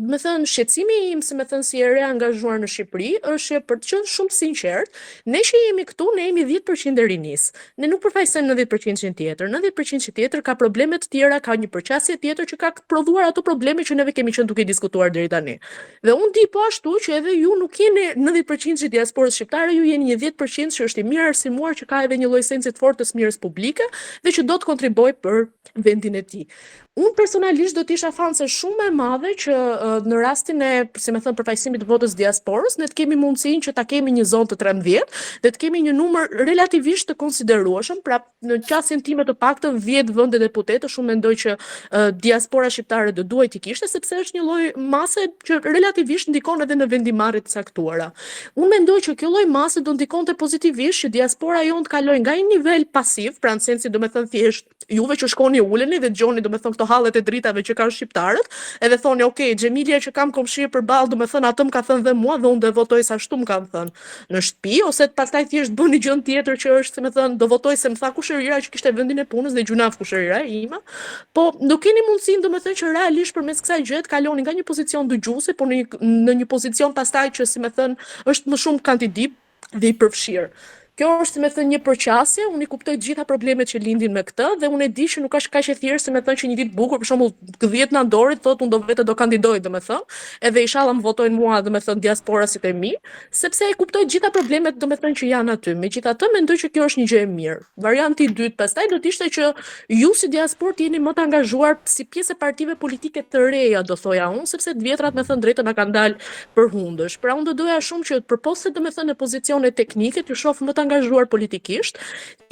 më thënë, shqetësimi im, si më thënë, si e reangazhuar në Shqipëri, është për të qenë shumë sinqert, ne që jemi këtu, ne jemi 10% e rinisë. Ne nuk përfaqësojmë 90% tjetër. 90% tjetër ka probleme të tjera, ka një përqasje tjetër që ka prodhuar ato probleme që neve kemi qenë duke diskutuar deri tani. Dhe unë di po ashtu që edhe ju nuk jeni 90% e diasporës shqiptare, ju jeni një 10% që është i mirë arsimuar, që ka edhe një lloj sensi të fortë të smirës publike dhe që do të kontribuojë për vendin e tij. Unë personalisht do të isha fanse shumë e madhe që në rastin e, si më thënë, përfaqësimit të votës diasporës, ne të kemi mundësinë që ta kemi një zonë të 13 dhe të kemi një numër relativisht të konsiderueshëm, pra në qasjen time të paktën 10 vende deputetësh, unë mendoj që diaspora shqiptare do duhet t'i kishte sepse është një lloj mase që relativisht ndikon edhe në vendimarrje të caktuara. Unë mendoj që kjo lloj mase do ndikonte pozitivisht që diaspora jonë të kalojë nga një nivel pasiv, pra në sensin domethënë thjesht juve që shkoni uleni dhe dëgjoni domethënë këto hallet e dritave që kanë shqiptarët, edhe thoni, ok, Xhemilia që kam komshi përballë, domethënë atë më ka thënë dhe mua dhe unë do votoj sa ashtu më kanë thënë në shtëpi, ose pastaj thjesht bëni gjën tjetër që është, si më thënë, do votoj se më tha kushërira që kishte vendin e punës dhe gjunaf kushërira ime. Po nuk keni mundësinë domethënë që realisht përmes kësaj gjë të kaloni nga një pozicion dëgjuese, por në një pozicion pastaj që, si më thënë, është më shumë kandidat dhe i përfshirë. Kjo është, si më thënë, një përqasje, unë i kuptoj të gjitha problemet që lindin me këtë dhe unë e di që nuk është kaq e thjeshtë, si më thënë, që një ditë bukur, për shembull, 10 nëntorit thotë unë do vetë do kandidoj, domethënë, edhe inshallah më votojnë mua, domethënë, diasporasit e mi, sepse e kuptoj të gjitha problemet, domethënë, që janë aty. Megjithatë, mendoj që kjo është një gjë e mirë. Varianti i dytë pastaj do të ishte që ju si diasporë jeni më të angazhuar si pjesë e partive politike të reja, do thoja unë, sepse të vjetrat, më thënë drejtën, na kanë dalë përhundësh. Pra unë do doja shumë që përposhtë domethënë në pozicione teknike të shoh më angazhuar politikisht,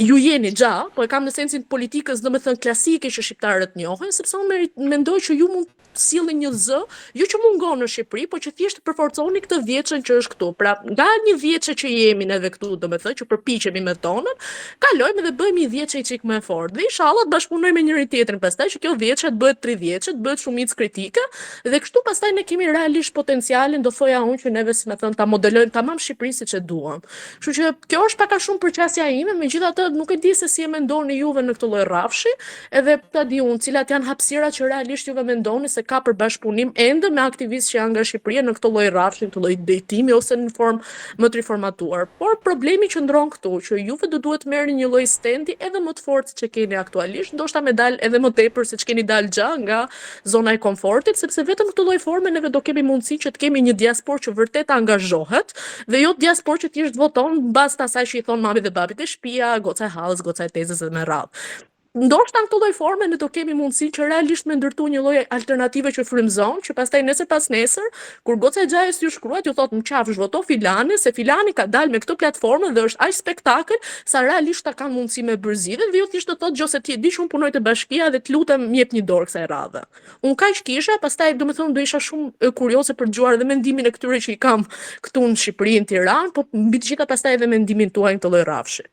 ju jeni gja, po e kam në sensin politikës domethënë klasike që shqiptarët njohin, sepse unë mendoj që ju mund sillni një zë, jo që mungon në Shqipëri, po që thjesht përforconi këtë vjeçën që është këtu. Pra, nga një vjeçë që jemi neve këtu, domethënë që përpiqemi me tonën, kalojmë dhe bëjmë një vjeçë çik më fort. Dhe inshallah të bashkëpunojmë me njëri tjetrin pastaj që kjo vjeçë të bëhet 3 vjeçë, të bëhet shumicë kritike dhe kështu pastaj ne kemi realisht potencialin, do thoja unë që neve, si më thënë, ta modelojmë tamam Shqipërinë siç e duam. Kështu që kjo është pak a shumë përqasja ime, megjithatë nuk e di se si e mendoni juve në këtë lloj rrafshi, edhe ta di unë cilat janë hapësirat që realisht juve mendoni se ka për bashkëpunim ende me aktivistë që janë nga Shqipëria në këtë lloj rrafshi, këtë lloj drejtimi ose në formë më të riformatuar. Por problemi qëndron këtu, që juve do duhet merrni një lloj stendi edhe më të fortë që keni aktualisht, ndoshta me dal edhe më tepër se ç'keni dal gja nga zona e komfortit, sepse vetëm këtë lloj forme neve do kemi mundësi që të kemi një diasporë që vërtet angazhohet dhe jo diasporë që thjesht voton mbas asaj që i thon mami dhe babit e shtëpia, goca e hallës, goca e tezës dhe me radhë. Ndoshta në këtë lloj forme ne do kemi mundësi që realisht me ndërtu një lloj alternative që frymëzon, që pastaj nesër pas nesër, kur goca e xhajës ju shkruat, ju thotë më qafsh voto filani, se filani ka dalë me këtë platformë dhe është aq spektakël sa realisht ta kanë mundësi me bërzive dhe jo thjesht të thotë gjose ti e di shumë punoj te bashkia dhe të lutem më jep një dorë kësaj radhe. Unë kaq kisha, pastaj domethënë do isha shumë kurioze për të dëgjuar edhe mendimin e këtyre që i kam këtu në Shqipëri, në Tiranë, po mbi të gjitha pastaj edhe mendimin tuaj në këtë lloj rrafshi.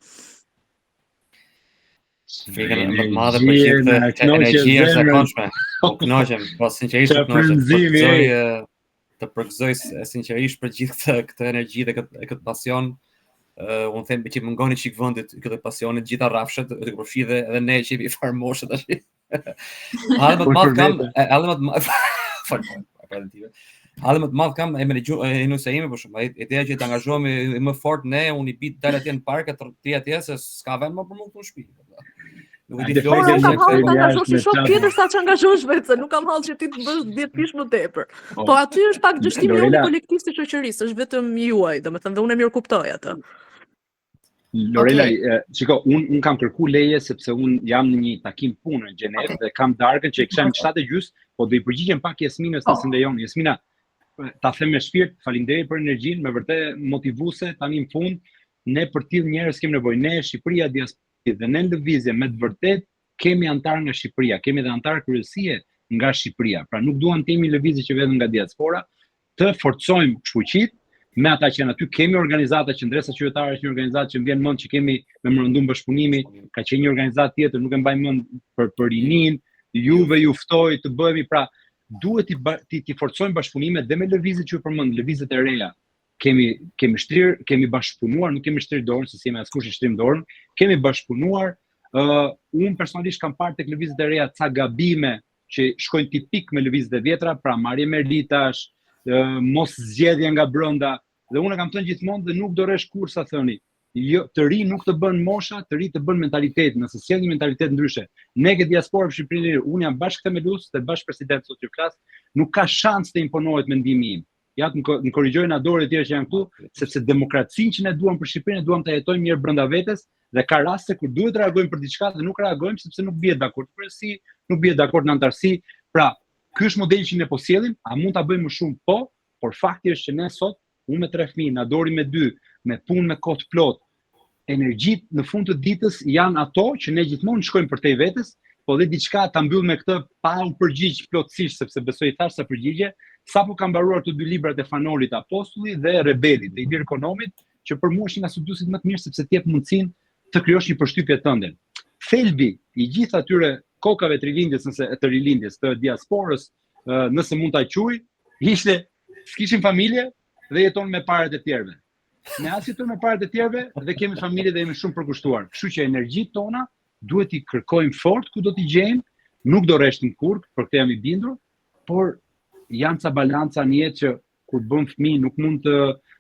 Frikën më të madhe për gjithë energjia e zakonshme. Po kënaqem, po sinqerisht po kënaqem. Të përgëzoj sinqerisht për gjithë këtë energji dhe këtë pasion. Unë them që mungoni çik vendit këtë pasionit gjitha rrafshet, të përfshirë edhe ne që jemi far moshë tash. Edhe më të madh kam, edhe më të madh kam e menaxhuar ime për shkak ideja që të angazhohemi më fort ne, unë i bit dal atje në park të atje se s'ka vend më për mua këtu në shtëpi. Nuk i di Flori se ka angazhuar shumë tjetër sa që angazhohesh vetë, se nuk kam hall që ti të bësh 10 fish më tepër. Po aty është pak dështimi i kolektivit të shoqërisë, është vetëm juaj, domethënë dhe unë e mirë kuptoj atë. Lorela, shiko, unë kam kërku leje sepse unë jam në një takim punë në Gjenev dhe kam darkën që e kisha në 7:30, po do i përgjigjem pak Jasminës nëse lejon. Jasmina, ta them me shpirt, faleminderit për energjinë, me vërtet motivuese tani në fund. Ne për tillë njerëz kemi nevojë, ne Shqipëria diasporë dhe ne lëvizje me të vërtet kemi antar nga Shqipëria, kemi edhe antar kryesie nga Shqipëria. Pra nuk duam të jemi lëvizje që vetëm nga diaspora, të forcojmë fuqitë me ata që janë aty. Kemi organizata qendresa qytetare, është një organizatë që më vjen mend që kemi memorandum bashkëpunimi, ka qenë një organizatë tjetër, nuk e mbaj mend për rinin, juve ju ftoj të bëhemi, pra duhet ti forcojmë bashkëpunimet dhe me lëvizjet që ju përmend, lëvizjet e reja. Kemi shtrirë, kemi bashkëpunuar, nuk kemi shtrirë dorën, se si me askush i shtrim dorën, kemi bashkëpunuar. Unë personalisht kam parë tek lëvizjet e reja ca gabime që shkojnë tipik me lëvizjet e vjetra, pra marrje meritash, mos zgjedhje nga brenda, dhe unë kam thënë gjithmonë dhe nuk do rresh kur sa thëni. Jo, të ri nuk të bën mosha, të ri të bën mentalitet, nëse sjell një mentalitet ndryshe. Ne që diaspora në Shqipëri, unë jam bashkëthemelues dhe bashkëpresident sot klas, nuk ka shans të imponohet mendimi im. Ja të më korrigjojnë Adore e tjerë që janë këtu, sepse demokracinë që ne duam për Shqipërinë, duam ta jetojmë mirë brenda vetes dhe ka raste kur duhet të reagojmë për diçka dhe nuk reagojmë sepse nuk bie dakord kryesi, nuk bie dakord në antarësi. Pra, ky është modeli që ne po sjellim, a mund ta bëjmë më shumë? Po, por fakti është që ne sot, unë me 3 fëmijë, Adori me 2, me punë me kohë plot, energjitë në fund të ditës janë ato që ne gjithmonë shkojmë për te vetes, po dhe diçka ta mbyll me këtë pa u përgjigj plotësisht, sepse besoj thash sa përgjigje, sapo kam mbaruar të 2 librat e Fanolit Apostulli dhe Rebelit, dhe i bir ekonomit, që për mua është nga studiusit më të mirë sepse të jep mundësinë të krijosh një përshtypje tënde. Thelbi i gjithë atyre kokave të rilindjes, nëse të rilindjes, të diasporës, nëse mund ta quaj, ishte s'kishin familje dhe jeton me parat e tjerëve. Ne as jetojmë me parat e tjerëve dhe kemi familje dhe jemi shumë përkushtuar. Kështu që energjitë tona duhet i kërkojmë fort ku do t'i gjejmë, nuk do rreshtim kurrë, për këtë jam i bindur, por janë ca balanca në jetë që kur bën fëmijë nuk mund të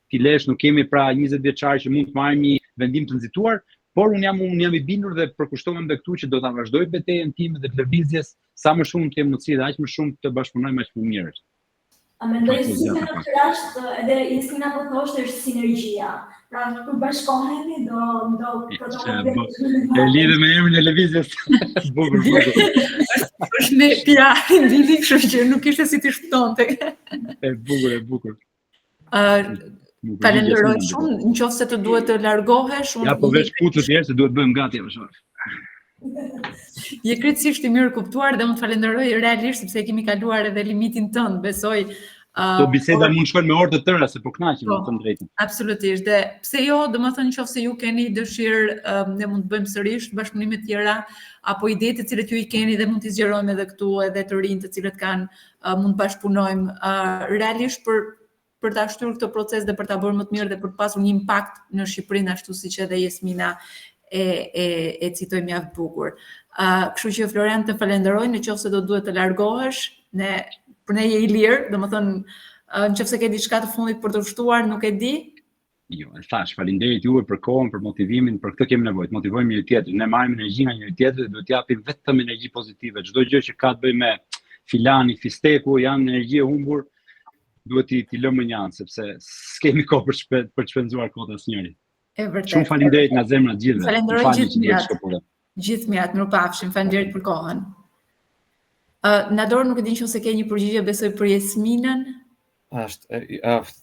t'i lesh, nuk kemi pra 20 vjeçar që mund të marrim një vendim të nxituar, por unë jam i bindur dhe përkushtohem edhe këtu që do ta vazhdoj betejën time dhe të lëvizjes sa më shumë të kem mundësi dhe aq më shumë të bashkëpunojmë aq më mirë. A mendoj se në këtë rast edhe Jasmina po thoshte është sinergjia. Pra kur bashkohemi do e lidhe me emrin e lëvizjes. Bukur. Është me pira ndili, kështu që nuk ishte si ti shpëtonte. E bukur. Falenderoj shumë, nëse të duhet të largohesh, ja po veç putët tjerë se duhet bëjmë gati më shumë. Je krejtësisht i mirë kuptuar dhe unë të falenderoj realisht sepse kemi kaluar edhe limitin tënd, besoj. Po biseda mund shkojnë me orë të tëra se po kënaqem me të drejtën. Absolutisht. Dhe pse jo, domethënë nëse ju keni dëshirë, ne mund të bëjmë sërish bashkëpunime të tjera apo ide të cilat ju i keni dhe mund t'i zgjerojmë edhe këtu edhe të rinj të cilët kanë mund bashkëpunojmë realisht për ta shtyr këtë proces dhe për ta bërë më të mirë dhe për të pasur një impakt në Shqipërinë ashtu siç edhe Jasmina e citoj mjaft bukur. Kështu që Florian të falenderoj, nëse do duhet të largohesh, për ne je i lirë, domethënë nëse ke diçka të fundit për të shtuar, nuk e di. Jo, e thash, faleminderit juve për kohën, për motivimin, për këtë kemi nevojë, të motivojmë njëri tjetrin. Ne marrim energji nga njëri tjetri dhe duhet t'i japim vetëm energji pozitive. Çdo gjë që ka të bëjë me filani, fisteku, janë energji e humbur, duhet t'i lëmë një anë, sepse s'kemi kohë për të shpenzuar kohë asnjëri. E vërtet. Shumë faleminderit nga zemra të gjithëve. Falenderoj gjithë mirë, mirupafshim, faleminderit për kohën. Nador, nuk e di nëse ke një përgjigje, besoj për Jasminën.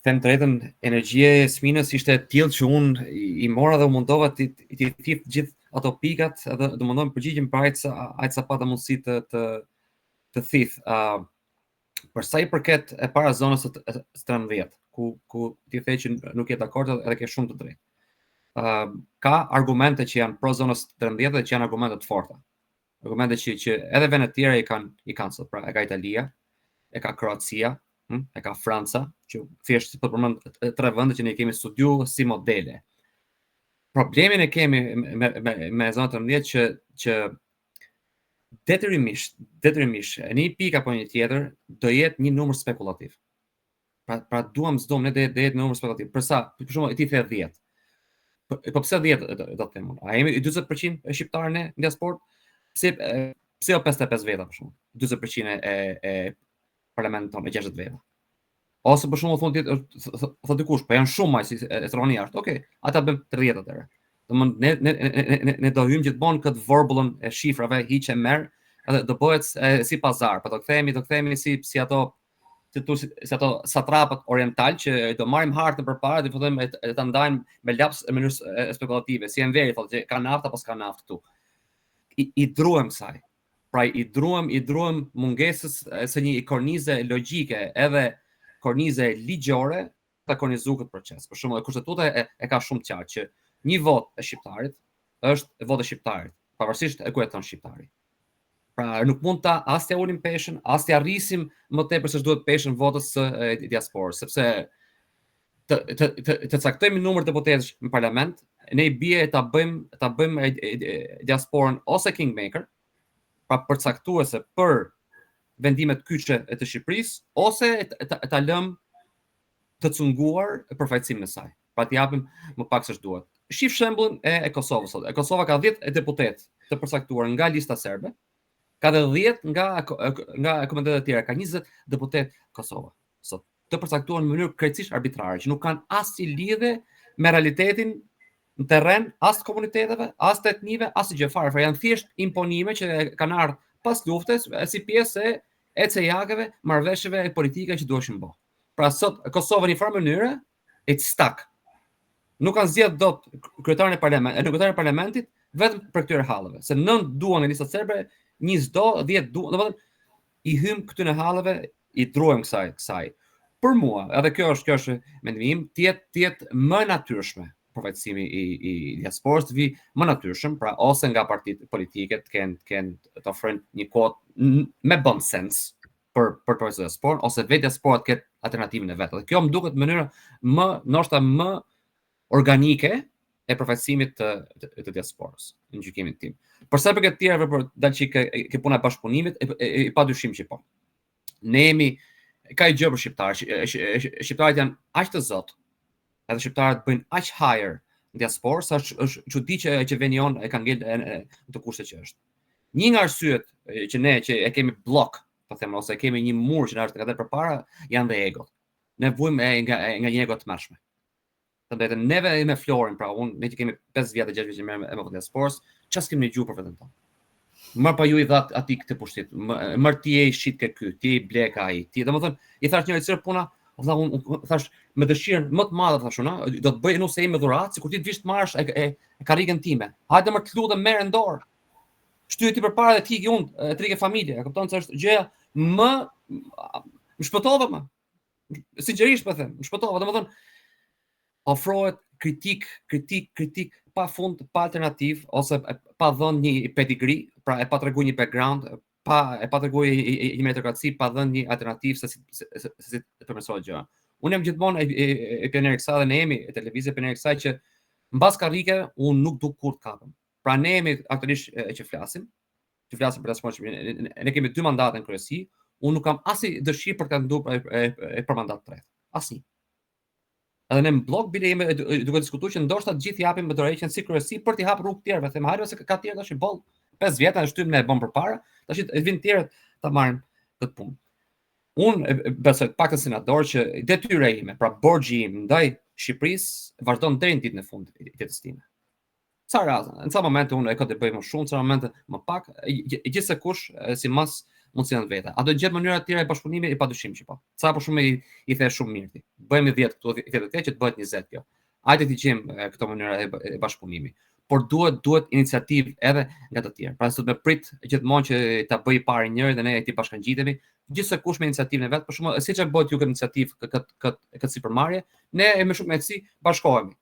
Them të drejtën, energjia e Jasminës ishte e tillë që unë i mora dhe u mundova t'i thith gjithë ato pikat, edhe do mundova të përgjigjem për aq sa pata mundësi të thith. Për sa i përket e para zonës së 13, ku ti the që nuk je dakord edhe ke shumë të drejtë. ka argumente që janë pro zonës 13 dhe që janë argumente të forta. Argumente që edhe vendet tjera i kanë sot, pra e ka Italia, e ka Kroacia, e ka Franca, që thjesht po përmend 3 vende që ne kemi studiu si modele. Problemin e kemi me zonën 13 që detyrimisht një pikë apo një tjetër do jetë një numër spekulativ. Pra duam ne do jetë një numër spekulativ. Për sa, për shembull, ti the 10. Po pse 10 do të them unë? A jemi 40% e shqiptarë në diasporë? Pse jo 55 veta për shembull? 40% e parlamentit tonë, 60 veta. Ose për shembull thotë dikush, po janë shumë më si e troni jashtë. Okej, ata bëm 30 atëherë. Domthonë ne do hyjmë gjithmonë këtë vorbullën e shifrave, hiq e merr, edhe do bëhet si pazar, po do kthehemi si ato satrapët oriental që do marrim hartën përpara dhe fillojmë ta ndajmë me laps në mënyrë spekulative, si Enveri thotë që ka naftë apo s'ka naftë këtu. I druhem kësaj. Pra i druhem mungesës së një kornize logjike edhe kornize ligjore ta kornizu këtë proces. Për shembull, kushtetuta e ka shumë qartë që një votë e shqiptarit është votë e shqiptarit, pavarësisht e ku jeton shqiptari. Pra nuk mund ta as t'ja ulim peshën, as t'ja rrisim më tepër se ç'duhet peshën votës së diasporës, sepse të caktojmë numër deputetësh në parlament, ne i bie ta bëjmë diasporën ose kingmaker, pra përcaktuese për vendimet kyçe të Shqipërisë, ose ta lëm të cunguar përfaqësimin e saj. Pra t'i japim më pak se ç'duhet. Shif shembullin e Kosovës sot. Kosova ka 10 deputet të përcaktuar nga lista serbe, ka dhe 10 nga komunitetet e tjera, ka 20 deputet Kosova sot, të përcaktuar në mënyrë krejtësisht arbitrare, që nuk kanë asnjë lidhje me realitetin në terren, as të komuniteteve, as të etnive, as të gjë fare. Pra janë thjesht imponime që kanë ardhur pas luftës si pjesë e ECA-keve, marrëveshjeve politike që duheshin bë. Pra sot Kosova në një farë mënyrë it's stuck. Nuk kanë zgjedh dot kryetarin e parlamentit vetëm për këtyre halleve, se 9 duan në listat serbe, 20 do, 10 duan, domethënë i hym këtyre halleve, i druhem kësaj. Për mua, edhe kjo është mendimi im, të jetë më natyrshme përfaqësimi i diasporës, të vi më natyrshëm, pra ose nga partitë politike të ofrojnë një kohë me bon sens për përfaqësues diasporën, ose vetë diaspora të ketë alternativën e vet. Dhe kjo më duket mënyra ndoshta më organike e përfaqësimit të diasporës, në gjykimin tim. Për sa i përket tjerëve për dalë që ke puna e bashkëpunimit, e padyshim që po. Ne jemi ka i gjë për shqiptarë. Shqiptarët janë aq të zot, edhe shqiptarët bëjnë aq hajër në diasporë, sa është çudi që veni on e kanë ngel në të kushte që është. Një nga arsyet që ne që e kemi blok, po them, ose kemi një mur që na është katër përpara, janë dhe egot. Ne vujmë nga një ego të mëshme. Të neve me Florin, pra ne që kemi 5 vjet e 6 vjet që merrem me diasporës, çfarë kemi dëgjuar për veten tonë. Më pa ju i dhat atij këtë pushtet. Më ti e shit ke ky, ti bleka ai, ti. Domethënë, i thash njëri çfarë puna, unë thash me dëshirën më të madhe thash unë, do të bëj nëse jemi dhuratë, sikur ti të vish të marrësh e karrikën time. Hajde më të lutem merr në dorë. Shtyje ti përpara dhe ti unë, trike familje, e kupton se është gjëja më shpëtova më. Sinqerisht po them, shpëtova, domethënë ofrohet kritik pa fund, pa alternativë, ose pa dhënë një pedigri, pra e pa treguar një background, e pa treguar një meritokraci, pa dhënë një alternativë se si të përmirësohet gjëra. Unë jam gjithmonë e pioneri kësaj dhe ne jemi e televizë pioneri kësaj që mbas karrike unë nuk duk kur të kapem. Pra ne jemi aktualisht që flasim për diasporën, ne kemi 2 mandate në kryesi, unë nuk kam asnjë dëshirë për të nduar për mandat të tretë. Asnjë. Edhe në blog bile jemi duke diskutuar që ndoshta të gjithë japim me dorëheqjen si kryesi për t'i hapur rrugë të tjerëve. Them hajde se ka të tjerë tash i boll 5 vjet tash shtym ne e bëm përpara, tash vin të tjerët ta marrin këtë punë. Unë besoj të paktën senator që detyra ime, pra borxhi im ndaj Shqipërisë vazhdon deri në ditën e fundit të jetës time. Sa raza, në ca momente unë e ka të bëj më shumë, ca momente më pak, gjithsekush simas mundësinë veta. A do të gjet mënyra të tjera e bashkëpunimit? I padyshim që po. Sa për shumë i the shumë mirë ti. Bëjmë 10 këtu, 10 që të bëhet 20 kjo. Hajde të gjejmë këto mënyra e bashkëpunimit. Por duhet iniciativë edhe nga të tjerë. Pra sot me prit gjithmonë që ta bëj parë njëri dhe ne ti bashkangjitemi, gjithsekush me iniciativën e vet, për shembull, siç e bëhet ju këtë iniciativë këtë sipërmarrje, ne me shumë mundësi bashkohemi.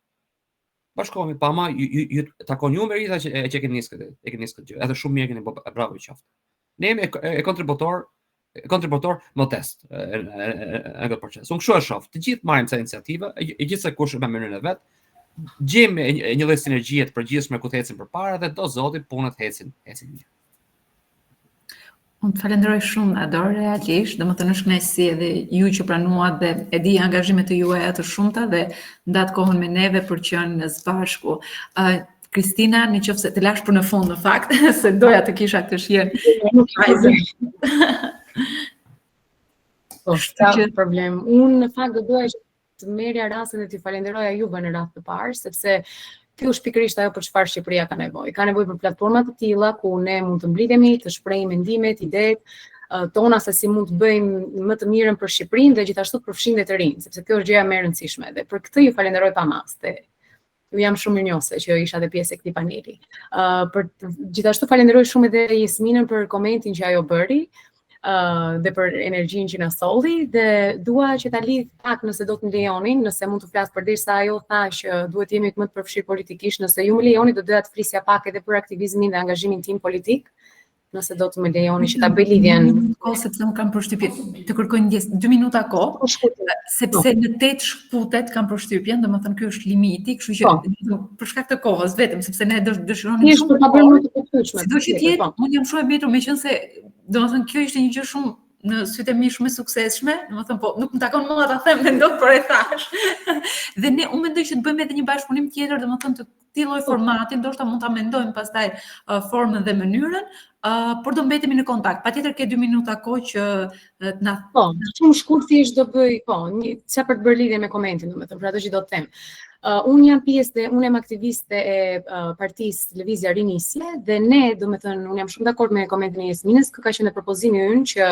Bashkohemi, pa ama ju takon ju Merita që e keni nisë këtë gjë. Edhe shumë mirë keni bërë, bravo i qoftë. Ne jemi e kontributor modest në këtë proces. Unë kështu e shoh, të gjithë marrin ca iniciativë, e gjithse kush me mënyrën e vet, gjejmë një lloj sinergjie të përgjithshme ku të ecim përpara dhe do zoti punët ecin mirë. Unë të falenderoj shumë Ador realisht, domethënë është kënaqësi edhe ju që pranuat dhe e di angazhimet e juaja të shumta dhe ndatë kohën me neve për që janë së bashku. Kristina, nëse të lash për në fund në fakt, se doja të kisha këtë shihen. Ka problem. Unë në fakt do doja që të merrja rastin dhe t'i falenderoja juve në radhë të parë, sepse kjo është pikërisht ajo për çfarë Shqipëria ka nevojë. Ka nevojë për platforma të tilla ku ne mund të mblidhemi, të shprehim mendimet, idetë tona se si mund të bëjmë më të mirën për Shqipërinë dhe gjithashtu për fëmijët e rinj, sepse kjo është gjëja më e rëndësishme. Dhe për këtë ju falenderoj pamas. Ju jam shumë mirënjohëse që isha dhe pjesë e këtij paneli. Gjithashtu falenderoj shumë edhe Jesminën për komentin që ajo bëri. Dhe për energjinë që na solli dhe dua që ta lidh pak nëse do të më lejonin, nëse mund të flas përderisa ajo tha që duhet jemi më të përfshirë politikisht, nëse ju më lejoni do doja të flisja pak edhe për aktivizmin dhe angazhimin tim politik, nëse do të më lejoni që ta bëj lidhjen. Kohë sepse unë kam përshtypjen, të kërkoj 2 minuta kohë, sepse në 8 shkputet kam përshtypjen, domethënë ky është limiti, kështu që për shkak të kohës vetëm, sepse ne dëshironi shumë ta bëjmë më të kuptueshme. Sidoqë të jetë, unë jam shumë e betur meqense domethënë kjo ishte një gjë shumë në sytë e mi shumë e suksesshme, domethënë po nuk më takon më ta them mendoj por e thash. Dhe ne unë mendoj që të bëjmë edhe një bashkëpunim tjetër, domethënë të këtij lloj formati, ndoshta mund ta mendojmë pastaj formën dhe mënyrën, por do mbetemi në kontakt. Patjetër ke 2 minuta kohë që na shumë shkurt thjesht do bëj, çfarë për të bërë lidhje me komentin, domethënë për ato që do të them. Unë jam pjesë dhe unë jam aktiviste e partisë Lëvizja Rinisje dhe ne, domethënë, unë jam shumë dakord me komentin e Jesminës, ka qenë propozimi ynë që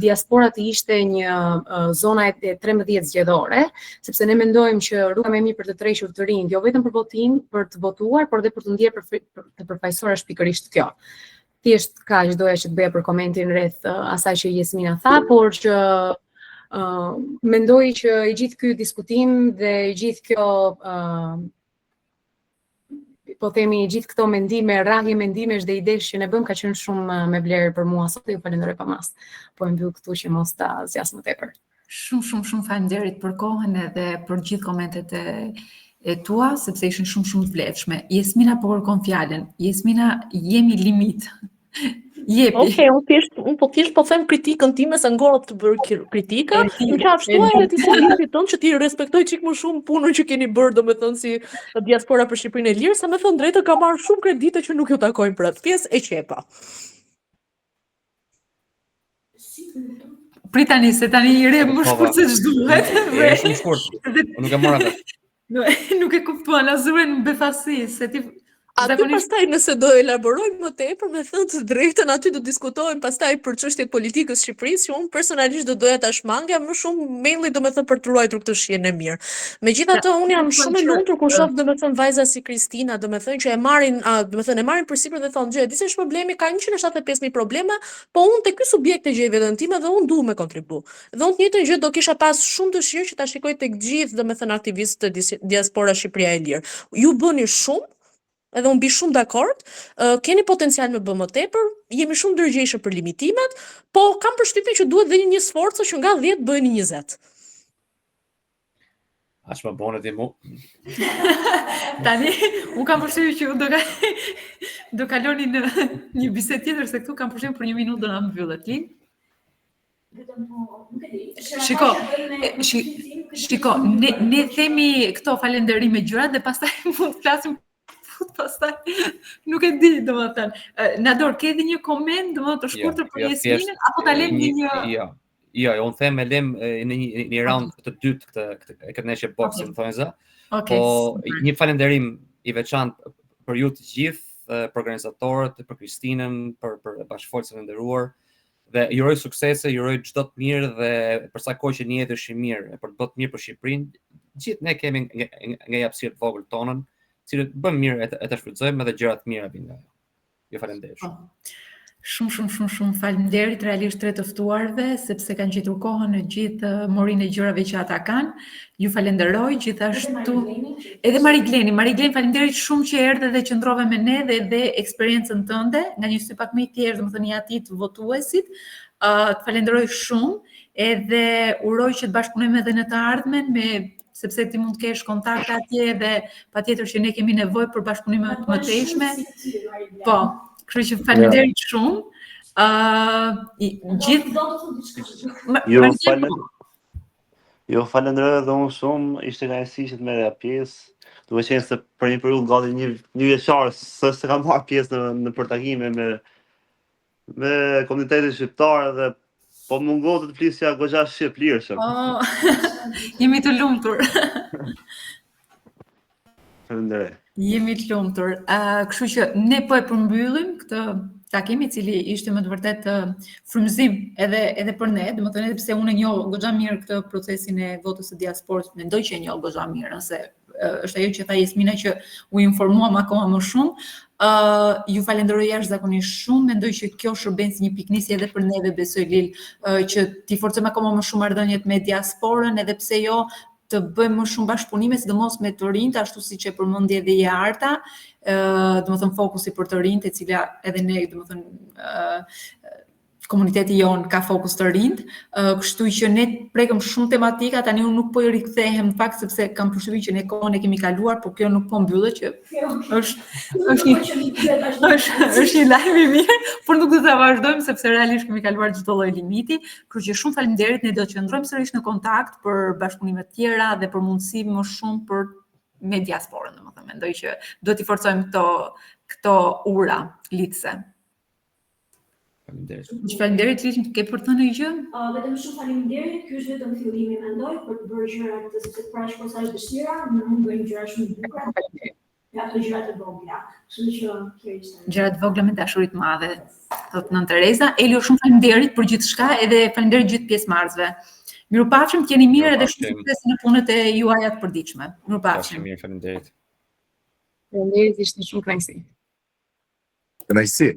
diaspora të ishte një zona e 13 zgjedhore, sepse ne mendojmë që rruga më e mirë për të tërhequr të rinj, jo vetëm për votim, për të votuar, por edhe për të ndjerë të përfaqësuar është pikërisht kjo. Thjesht kaq doja që të bëja për komentin rreth asaj që Jesmina tha, por që mendoj që i gjithë ky diskutim dhe i gjithë kjo po themi i gjithë këto mendime, rrahje mendimesh dhe idesh që ne bëm ka qenë shumë me vlerë për mua sot dhe ju falenderoj pamas. Po e mbyll këtu që mos ta zgjas më tepër. Shumë faleminderit për kohën edhe për gjithë komentet e tua, sepse ishin shumë të vlefshme. Jesmina po kërkon fjalën. Jesmina, jemi limit. Jepi. Okej, unë po thjesht po them kritikën time se ngorët të bërë kritika, në qafshtuaj e ti politit tonë që ti respektoj çik më shumë punën që keni bërë, domethënë si diaspora për Shqipërinë e lirë, sa me thënë drejtë ka marrë shumë kredite që nuk ju takojnë për atë pjesë e qepa. Pritani se tani i re më shkurt se ç'duhet. Shumë shkurt. Nuk e mora vetë. Nuk e kuptuan azuren në befasi, se ti Aty pastaj nëse do elaborojmë më tepër, me thënë të drejtën, aty do diskutojmë pastaj për çështjet politikës së Shqipërisë, që unë personalisht do doja ta shmangja më shumë mainly domethënë për të ruajtur këtë shihen e mirë. Megjithatë unë jam shumë e lumtur kur shoh domethënë vajza si Kristina, domethënë që e marrin përsipër dhe thonë, "Gjë, di se është problemi, ka 175.000 probleme, po unë te ky subjekt e gjej veten time dhe unë duhem me kontribu." Dhe unë të njëjtën gjë do kisha pas shumë dëshirë që ta shikoj tek gjithë domethënë aktivistët të diaspora Shqipëria e lirë. Ju bëni shumë. Edhe unë bi shumë dakord, keni potencial me bë më tepër, jemi shumë ndërgjegjshëm për limitimet, po kam përshtypjen që duhet dhe një sforcë që nga 10 bëheni 20. Aq më bone ti mu. Tani, unë kam përshtypjen që do kaloni në një bisedë tjetër se këtu kam përshtypjen për 1 minutë do na mbyllet. Shiko, ne themi këto falënderime gjërat dhe pastaj mund të flasim pastaj nuk e di domethënë. Nador, ke edhe një koment domethënë të shkurtër për Jesminën apo ta lëm një Jo, unë them e lëm në një round të dytë këtë neshje boxing thonë za. Po një falënderim i veçantë për ju të gjithë, për organizatorët, për Kristinën, për bashkëfolësit e nderuar. Dhe ju uroj suksese, ju uroj çdo të mirë dhe për sa kohë që një jetë është i mirë, për të bërë të mirë për Shqipërinë, gjithë ne kemi nga hapësirë të vogël tonën, cilët bën mirë e të shfrytëzojmë edhe gjëra të mira vinë nga ajo. Ju falenderoj shumë. Shumë faleminderit realisht tre të ftuarve sepse kanë gjetur kohën në gjithë morinë e gjërave që ata kanë. Ju falenderoj gjithashtu edhe Marigleni, faleminderit shumë që erdhe dhe qëndrove me ne dhe eksperiencën tënde nga një sy pak më i thjeshtë, domethënë i atij të votuesit. Të falenderoj shumë edhe uroj që të bashkëpunojmë edhe në të ardhmen sepse ti mund të kesh kontakte atje dhe patjetër që ne kemi nevojë për bashkëpunime të mëtejshme. Po. Kështu që faleminderit shumë. Jo, falenderoj edhe unë shumë, ishte kënaqësi që të merrja pjesë, duke qenë se për një periudhë gati një vjeçar se kam marrë pjesë në përtakime me komunitetin shqiptar dhe po mungon të flisja goxha shqip lirshëm. Jemi të lumtur. Faleminderit. Jemi të lumtur. Kështu që ne po e përmbyllim këtë takim i cili ishte më të vërtet frymëzim edhe për ne, domethënë edhe pse unë e njoh goxha mirë këtë procesin e votës së diasporës, mendoj që e njoh goxha mirë, se është ajo që tha Jasmina që u informuam akoma më shumë. Ju falenderoj jashtëzakonisht shumë, mendoj që kjo shërben si një piknisje edhe për neve, besoj Lil, që t'i forcojmë akoma më shumë marrëdhëniet me diasporën, edhe pse jo të bëjmë më shumë bashkëpunime, sidomos me të rinjt, ashtu siç e përmendi edhe Jarta, domethënë fokusi për të rinjt, e cila edhe ne, domethënë komuniteti jon ka fokus të rinjt, kështu që ne prekëm shumë tematika, tani unë nuk po i rikthehem në fakt sepse kam përshtypjen që ne kohën e kemi kaluar, por kjo nuk po mbyllet që është një lajm i mirë, por nuk do ta vazhdojmë sepse realisht kemi kaluar çdo lloj limiti, kështu që shumë faleminderit, ne do të qëndrojmë sërish në kontakt për bashkëpunime të tjera dhe për mundësi më shumë për me diasporën, domethënë mendoj që do t'i forcojmë këto ura lidhse. Faleminderit, Liç, ke për të thënë një gjë? Vetëm shumë faleminderit, ky është vetëm fillimi mendoj për të bërë gjërat sepse para shkosaj dëshira, ne mund bëjmë gjëra shumë të bukura. Ja, ato gjërat e vogla. Kështu që kjo ishte. Gjërat e vogla me dashuri të madhe, thot Nën Tereza. Elio, shumë faleminderit për gjithçka edhe faleminderit gjithë pjesëmarrësve. Mirupafshim, t'jeni mirë edhe shumë sukses në punët e juaja të përditshme. Mirupafshim. Faleminderit. Faleminderit, ishte shumë kënaqësi. Kënaqësi.